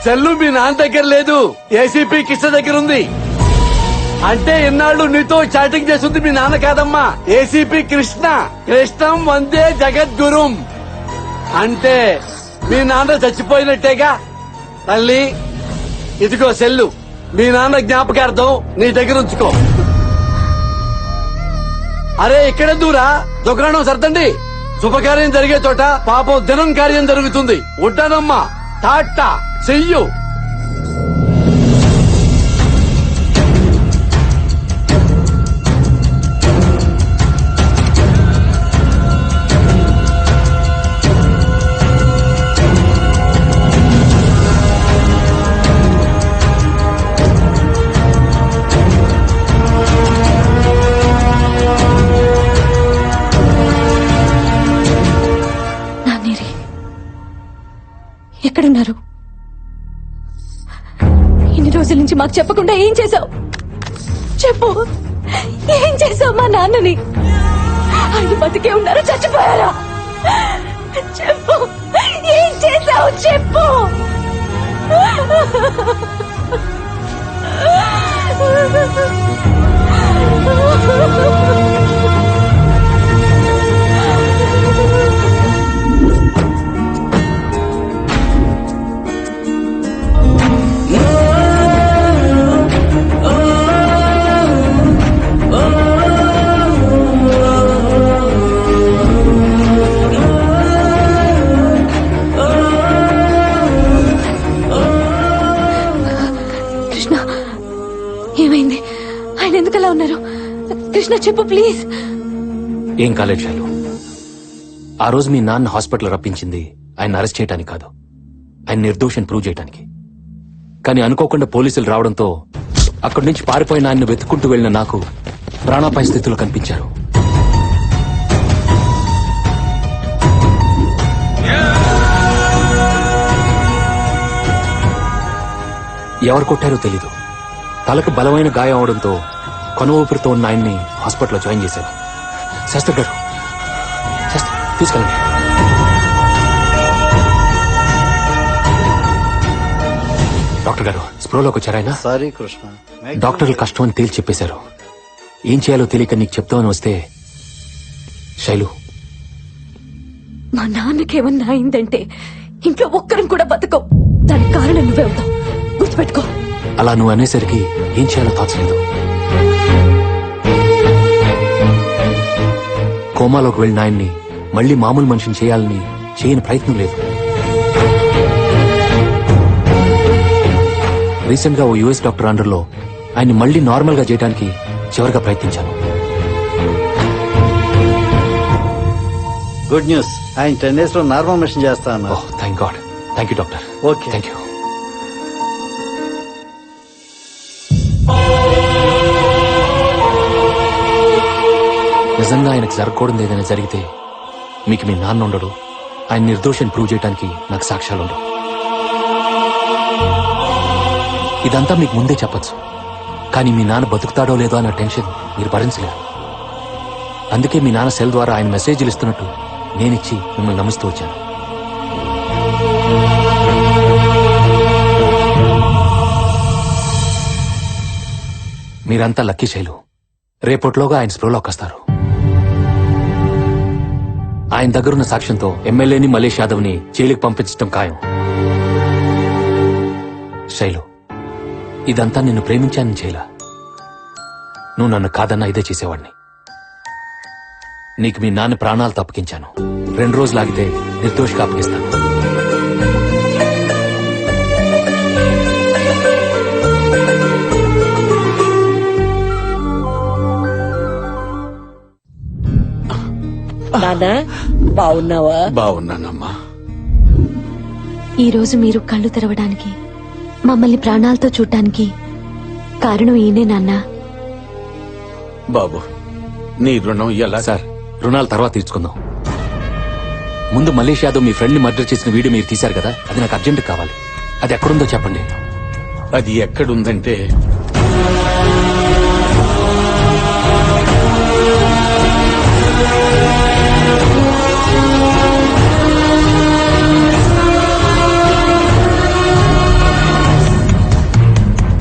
సెల్లు మీ నాన్న దగ్గర లేదు, ఏసీపీ కృష్ణ దగ్గర ఉంది. అంటే ఇన్నాళ్ళు నీతో చాటింగ్ చేస్తుంది మీ నాన్న కాదమ్మా, ఏసీపీ కృష్ణ. కృష్ణం వందే జగద్గురుం. అంటే మీ నాన్న చచ్చిపోయినట్టేగా. తల్లి ఇదిగో సెల్లు, మీ నాన్న జ్ఞాపకార్థం నీ దగ్గర ఉంచుకో. అరే ఇక్కడ దూరా దుకాణం సర్దండి. శుభకార్యం జరిగే చోట పాపం దినం కార్యం జరుగుతుంది. ఉంటానమ్మా, టాటా, చెయ్యు. ఎక్కడున్నారు? ఇన్ని రోజుల నుంచి మాకు చెప్పకుండా ఏం చేశావు? చెప్పు, ఏం చేశావు మా నాన్నని? ఆయన బతికే ఉన్నారా, చచ్చిపోయారా? చెప్పు, ఏం చేశావు? చెప్పు. ఏమైంది? ఆయన ఎందుకలా ఉన్నారు? కృష్ణ చెప్పు ప్లీజ్. ఏం కాలేదు శైలు. ఆ రోజు మీ నాన్న హాస్పిటల్ రప్పించింది ఆయన అరెస్ట్ చేయడానికి కాదు, ఆయన నిర్దోషం ప్రూవ్ చేయడానికి. కానీ అనుకోకుండా పోలీసులు రావడంతో అక్కడి నుంచి పారిపోయిన ఆయన్ని వెతుక్కుంటూ వెళ్లిన నాకు ప్రాణాపాయ స్థితిలో కనిపించారు. ఎవరు కొట్టారో తెలీదు. తలకు బలమైన గాయం అవడంతో కొన ఊపిరితో ఉన్న ఆయన్ని హాస్పిటల్లో జాయిన్ చేశారు. శాస్త్రి గారు, శాస్త్రి తీసుకెళ్ళండి. డాక్టర్ గారు స్ప్రోలోకి వచ్చారాయన? సారీ కృష్ణ, డాక్టర్లు కష్టం అని తేల్చి చెప్పేశారు. ఏం చేయాలో తెలియక నీకు చెప్తామని వస్తే. శైలు, మా నాన్నకేమన్నా అయిందంటే ఇంట్లో ఒక్కరం కూడా బతకం. దానికి కారణం నువ్వే అవుతావు, గుర్తుపెట్టుకో. అలా నువ్వు అనేసరికి ఏం చేయాలో తోచలేదు. కోమాలోకి వెళ్ళిన ఆయన్ని మళ్లీ మామూలు మనిషిని చేయాలని చేయని ప్రయత్నం లేదు. రీసెంట్ గా ఓ యుఎస్ డాక్టర్ అండర్లో ఆయన్ని మళ్లీ నార్మల్ గా చేయడానికి చివరిగా ప్రయత్నించాను. గుడ్ న్యూస్, ఆయన 10 days లో నార్మల్ మిషన్ చేస్తా అన్నారు. Thank God. Thank you doctor. Okay, thank you. నిజంగా ఆయనకు జరగకూడదు ఏదైనా జరిగితే మీకు మీ నాన్న ఉండడు, ఆయన నిర్దోషాన్ని ప్రూవ్ చేయడానికి నాకు సాక్ష్యాలు ఉండవు. ఇదంతా మీకు ముందే చెప్పచ్చు, కానీ మీ నాన్న బతుకుతాడో లేదో అన్న టెన్షన్ మీరు భరించలేరు. అందుకే మీ నాన్న సెల్ ద్వారా ఆయన మెసేజ్లు ఇస్తున్నట్టు నేనిచ్చి మిమ్మల్ని నమ్మిస్తూ వచ్చాను. మీరంతా లక్కీ శైలు. రేపట్లోగా ఆయన స్ప్రోలోకి వస్తారు. ఆయన దగ్గరున్న సాక్ష్యంతో ఎమ్మెల్యేని మలేష్ యాదవ్ ని జైలుకి పంపించడం ఖాయం. శైలు, ఇదంతా నిన్ను ప్రేమించానని చేయలా. నువ్వు నన్ను కాదన్నా ఇదే చేసేవాడిని. నీకు మీ నాన్న ప్రాణాలు తప్పకించాను. 2 రోజులు ఆగితే నిర్దోషిగా అప్పగిస్తాను. నాన్న బాగున్నావా? బాగున్నానమ్మా. ఈ రోజు మీరు కళ్ళు తెరవడానికి, మమ్మల్ని ప్రాణాలతో చూడటానికి కారణం ఈయనే నాన్న. బాబు, నీ రుణం ఎలా? సార్, రుణాల తర్వాత తీర్చుకుందాం. ముందు మలేష్ యాదవ్ మీ ఫ్రెండ్ ని మర్డర్ చేసిన వీడియో మీరు తీశారు కదా, అది నాకు అర్జెంట్ కావాలి. అది ఎక్కడుందో చెప్పండి. అది ఎక్కడుందంటే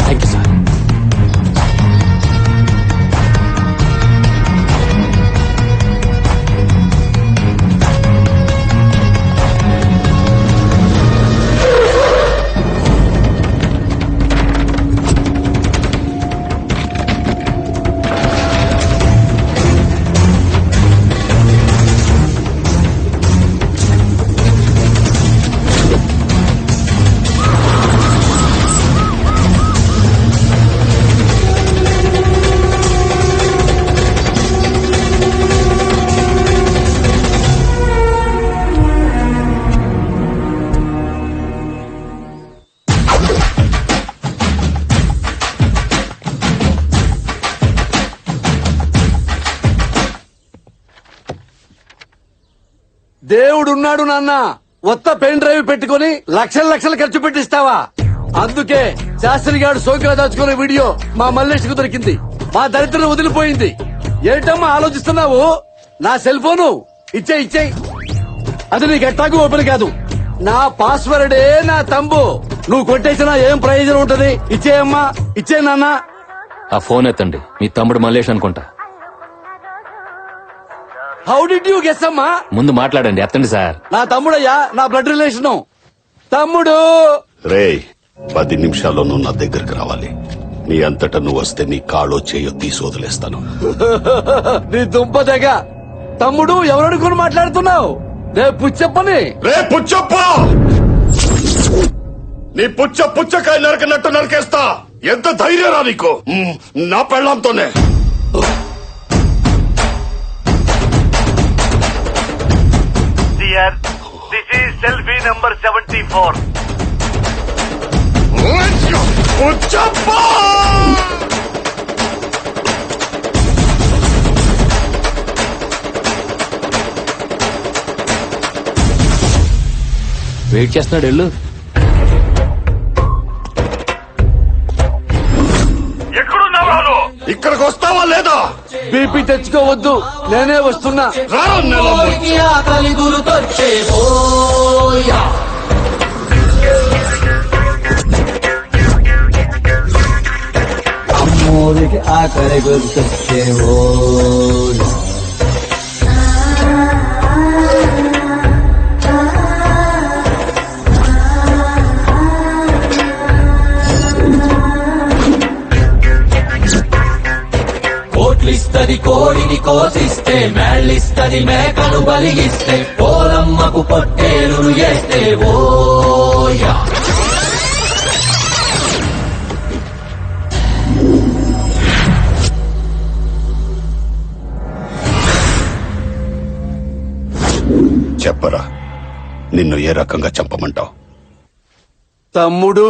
థ్యాంక్ యూ సార్. దేవుడున్నాడు నాన్న. కొత్త పెన్ డ్రైవ్ పెట్టుకుని లక్షలు ఖర్చు పెట్టిస్తావా? అందుకే శాస్త్రి గారు సోకిలో దాచుకునే వీడియో మా మల్లేష్కు దొరికింది. మా దరిద్రం వదిలిపోయింది. ఏంటమ్మా ఆలోచిస్తున్నావు? నా సెల్ ఫోను ఇచ్చేయి. అది నీకు ఎట్టాకు ఓపెన్ కాదు. నా పాస్వర్డే నా తంబు. నువ్వు కొట్టేసినా ఏం ప్రయోజనం ఉంటది? ఇచ్చేయమ్మా, ఇచ్చే నాన్న. ఆ ఫోన్ ఎత్తండి. మీ తమ్ముడు మల్లేష్ అనుకుంటా. హౌ డిడ్ యూ గెస్ అమ్మా? ముందు మాట్లాడండి. ఎత్తండి సార్. నా తమ్ముడయ్యా, నా బ్లడ్ రిలేషన్. తమ్ముడు రేయ్, 10 నిమిషాల్లో నువ్వు నా దగ్గరికి రావాలి. నీ అంతటా నువ్వు వస్తే నీ కాళ్ళో చేయో తీసి వదిలేస్తాను. నీ దుంప దగ్గ. తమ్ముడు ఎవరనుకుని మాట్లాడుతున్నావు? రేపు పుచ్చప్పని. రే పుచ్చప్ప, నీ పుచ్చకాయ నరకనట్టు నరికేస్తా. ఎంత ధైర్యం రా నీకు? నా పెళ్ళంతోనే. This is selfie number 74. Puchappa, wait చేస్తున్నాడు. వెళ్ళు. ఎక్కడున్నావు? ఇక్కడికి వస్తావా లేదా? బీపీ తెచ్చుకోవద్దు, నేనే వస్తున్నా. ఆకలి గురుతొచ్చే అమ్మోరికి ఆకలి గుర్తొచ్చే కోట్లిస్తది కోడిని కోసిస్తే, మేళ్ళిస్తది మేకను బలిగిస్తే, పోలమ్మకు పొట్టేలును చేస్తే ఓయా. చెప్పరా, నిన్ను ఏ రకంగా చంపమంటావు? తమ్ముడు,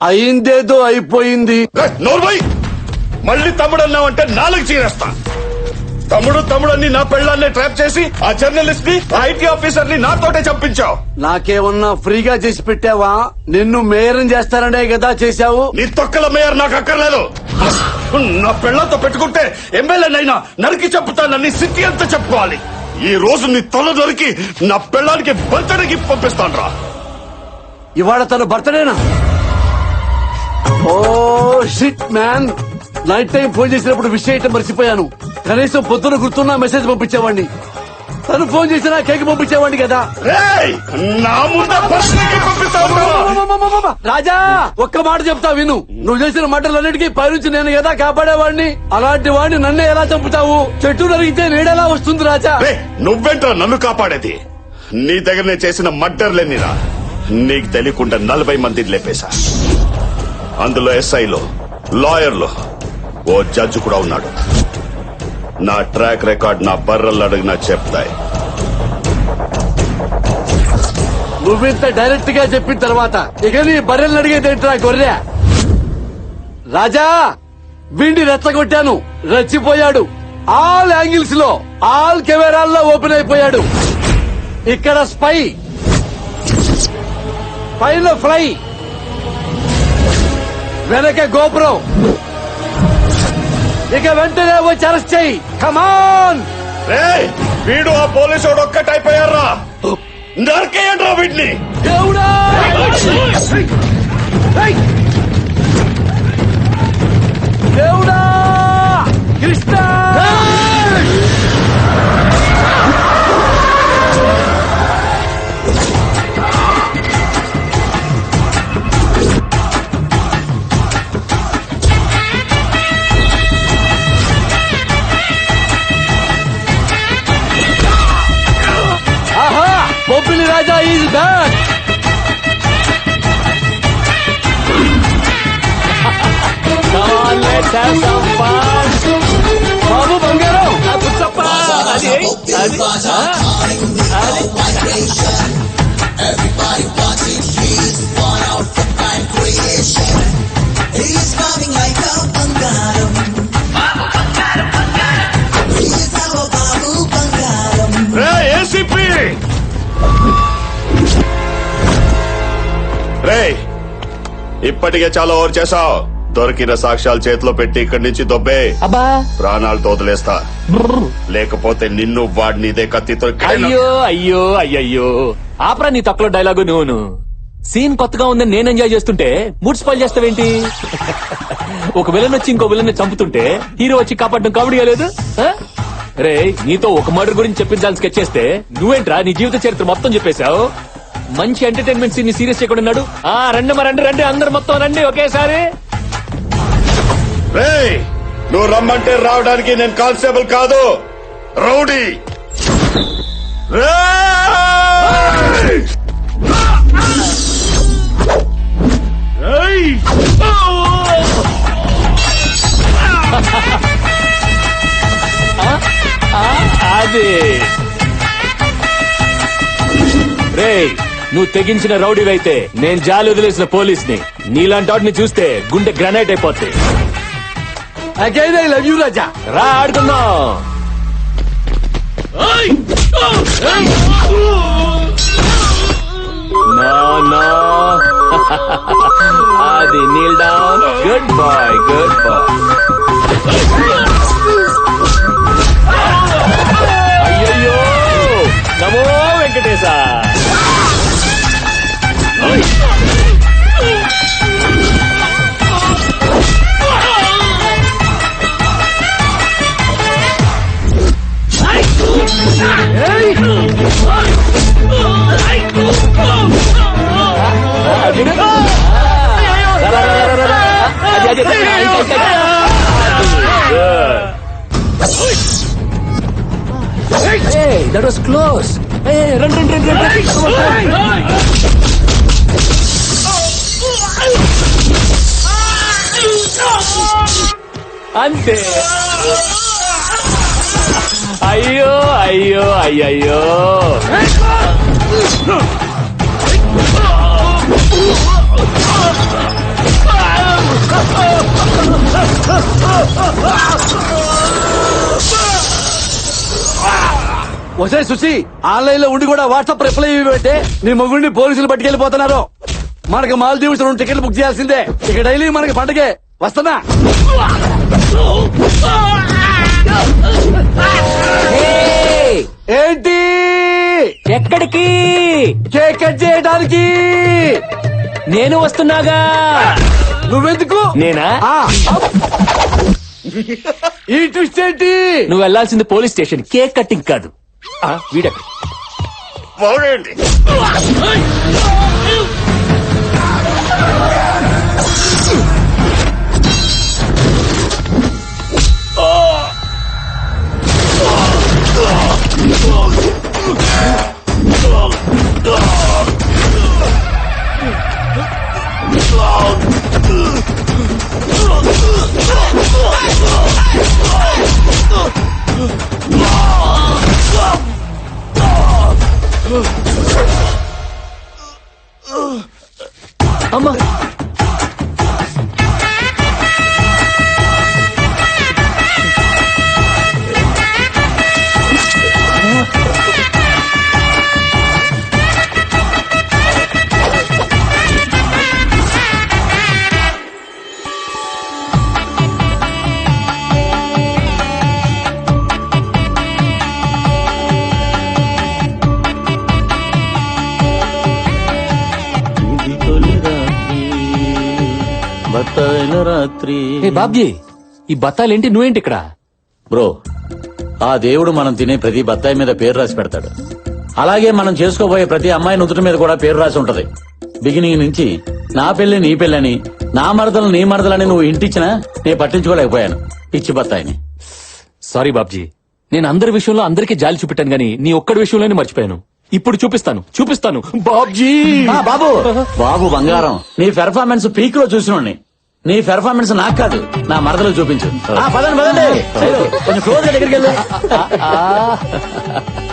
అయిందేదో అయిపోయింది. నోర్మై, మళ్ళీ తమ్ముడు అన్నావంటే నాలుగు చీరేస్తా. తమ్ముడు అని నా పెళ్ళాన్ని ట్రాప్ చేసి ఆ జర్నలిస్ట్ ని, ఐటీ ఆఫీసర్ ని నాతోటే చంపించావు. నాకేమన్నా ఫ్రీగా చేసి పెట్టావా? నిన్ను మేయరం చేస్తాననే కదా చేశావు. నీ తొక్కల మేయర్ నాకు అక్కర్లేదు. నా పెళ్ళంతో పెట్టుకుంటే ఎమ్మెల్యేనైనా నరికి చెప్పుతానని సిటీ అంతా చెప్పుకోవాలి. ఈ రోజు నీ తల దొరికి నా పెళ్ళానికి బర్త్డేకి పంపిస్తాను రా. ఇవాళ తన బర్త్డేనా? Oh shit man. Night time phone చేసినప్పుడు విష్ చేయటం మర్చిపోయాను. కనీసం పొద్దున గుర్తున్నా మెసేజ్ పంపించేవాడిని. తను ఫోన్ చేసినా కేక్ పంపించేవాడిని కదా. నా ముందే బర్త్డేకి పంపిస్తాను. రాజా, ఒక్క మాట చెప్తా విను. నువ్వు చేసిన మాటలన్నిటికీ పైనుంచి నేను కదా కాపాడేవాడిని. అలాంటి వాడిని నన్నే ఎలా చంపుతావు? చెట్టు నరిగితే నీడెలా వస్తుంది రాజా? నువ్వేంట్రా నన్ను కాపాడేది? నీ దగ్గర చేసిన మర్డర్లేనిరా. నీకు తెలియకుండా 40 మందిని లేపేశా. అందులో ఎస్ఐలో, లాయర్లు, ఓ జడ్జి కూడా ఉన్నాడు. నా ట్రాక్ రికార్డ్ నా బర్రలు అడిగినా చెప్తాయి. నువ్వింత డైరెక్ట్ గా చెప్పిన తర్వాత ఇక నీ బర్రెల్ని అడిగేది ఏంట్రా గొర్రె? రాజా వీడిని రెచ్చగొట్టాను, రెచ్చిపోయాడు. ఆల్ యాంగిల్స్ లో, ఆల్ కెమెరాల్లో ఓపెన్ అయిపోయాడు. ఇక్కడ స్పై, పైన ఫ్లై, వెనక గోపురం. ఇక వెంటనే వచ్చి అరెస్ట్ చెయ్యి. కమాన్! వీడు ఆ పోలీసు ఒక్కటైపోయారా? నరికేయండి రా వీడిని. దేవుడా! దేవుడా! కృష్ణ! ఆహా! బొబ్బిలి రాజా ఈజ్ బ్యాక్. బాబు బంగారం ఏసీపీ రే, ఇప్పటికే చాలా ఓవర్ చేసావు. దొరికిన సాక్ష్యాలు చేతిలో పెట్టి ఇక్కడి నుంచి దొబ్బే. అబ్బా ప్రాణాలతో వదిలేస్తా, లేకపోతే నిన్ను వాడిని ఇదే కత్తితో అయ్యో అయ్యో అయ్యయ్యో ఆపరా నీ తక్కువ డైలాగు. నువ్వు సీన్ కొత్తగా ఉందని నేను ఎంజాయ్ చేస్తుంటే మూడ్ స్పాయిల్ చేస్తావేంటి? ఒక విలన్ వచ్చి ఇంకో విలన్ చంపుతుంటే హీరో వచ్చి కాపాడడం కామెడీగా లేదు? రే, నీతో ఒక మర్డర్ గురించి చెప్పించాలని స్కెచ్ చేస్తే నువ్వేంట్రా నీ జీవిత చరిత్ర మొత్తం చెప్పేశావు. మంచి ఎంటర్టైన్మెంట్ సీన్ ని సీరియస్ చేయకుండా ఉన్నాడు. రండి రండి రండి, అందరు మొత్తం రండి ఒకేసారి. రే, నువ్వు రమ్మంటే రావడానికి నేను కానిస్టేబుల్ కాదు, రౌడీ. అది రే, నువ్వు తెగించిన రౌడీవైతే నేను జాలి వదిలేసిన పోలీస్ని. నీలాంటి వాటిని చూస్తే గుండె గ్రానైట్ అయిపోతాయి. Again I love you Raja. రా ఆడుకుందాం. అది kneel down. Good boy, good boy. అయ్యయ్యో, నమో Venkatesha. Hey, that was close. Hey, run. అంతే. అయ్యో అయ్యో అయ్యయ్యో. ఒసే సుసి, ఆన్లైన్ లో ఉండి కూడా వాట్సాప్ రిప్లై ఇవ్వంటే నీ మొగుడిని పోలీసులు పట్టుకెళ్లిపోతున్నారు. మనకు మాల్దీవ్స్ 2 టికెట్లు బుక్ చేయాల్సిందే. ఇక డైలీ మనకి పండగే. వస్తున్నా. ఏంటి? ఎక్కడికి? కేక్ కట్ చేయడానికి. నేను వస్తున్నాగా. నువ్వెందుకు? నేనా? ఈ ట్విస్ట్ ఏంటి? నువ్వు వెళ్లాల్సింది పోలీస్ స్టేషన్, కేక్ కట్టింగ్ కాదు. వీడెక్కడ? పూర్తయిన రాత్రి. ఏ బాబ్జీ, ఈ బత్తాలేంటి నువ్వేంటి ఇక్కడ? బ్రో, ఆ దేవుడు మనం తినే ప్రతి బత్తాయి మీద పేరు రాసి పెడతాడు. అలాగే మనం చేసుకోబోయే ప్రతి అమ్మాయి నుదుటి మీద కూడా పేరు రాసి ఉంటది. బిగినింగ్ నుంచి నా పెళ్లి నీ పెళ్ళని, నా మరదలు నీ మరదలని నువ్వు ఇంటిచ్చినా నేను పట్టించుకోలేకపోయాను పిచ్చి బత్తాయిని. సారీ బాబ్జీ, నేను అందరి విషయంలో అందరికీ జాలి చూపెట్టాను గానీ నీ ఒక్కడి విషయంలోనే మర్చిపోయాను. ఇప్పుడు చూపిస్తాను బాబ్జీ. బాబు బాబు బంగారం, నీ పెర్ఫార్మెన్స్ పీక్ లో చూసినోడ్ని. నీ పెర్ఫార్మెన్స్ నాకు కాదు, నా మరదలు చూపించు. పదండి కొంచెం క్లోజ్ దగ్గరికి వెళ్ళు.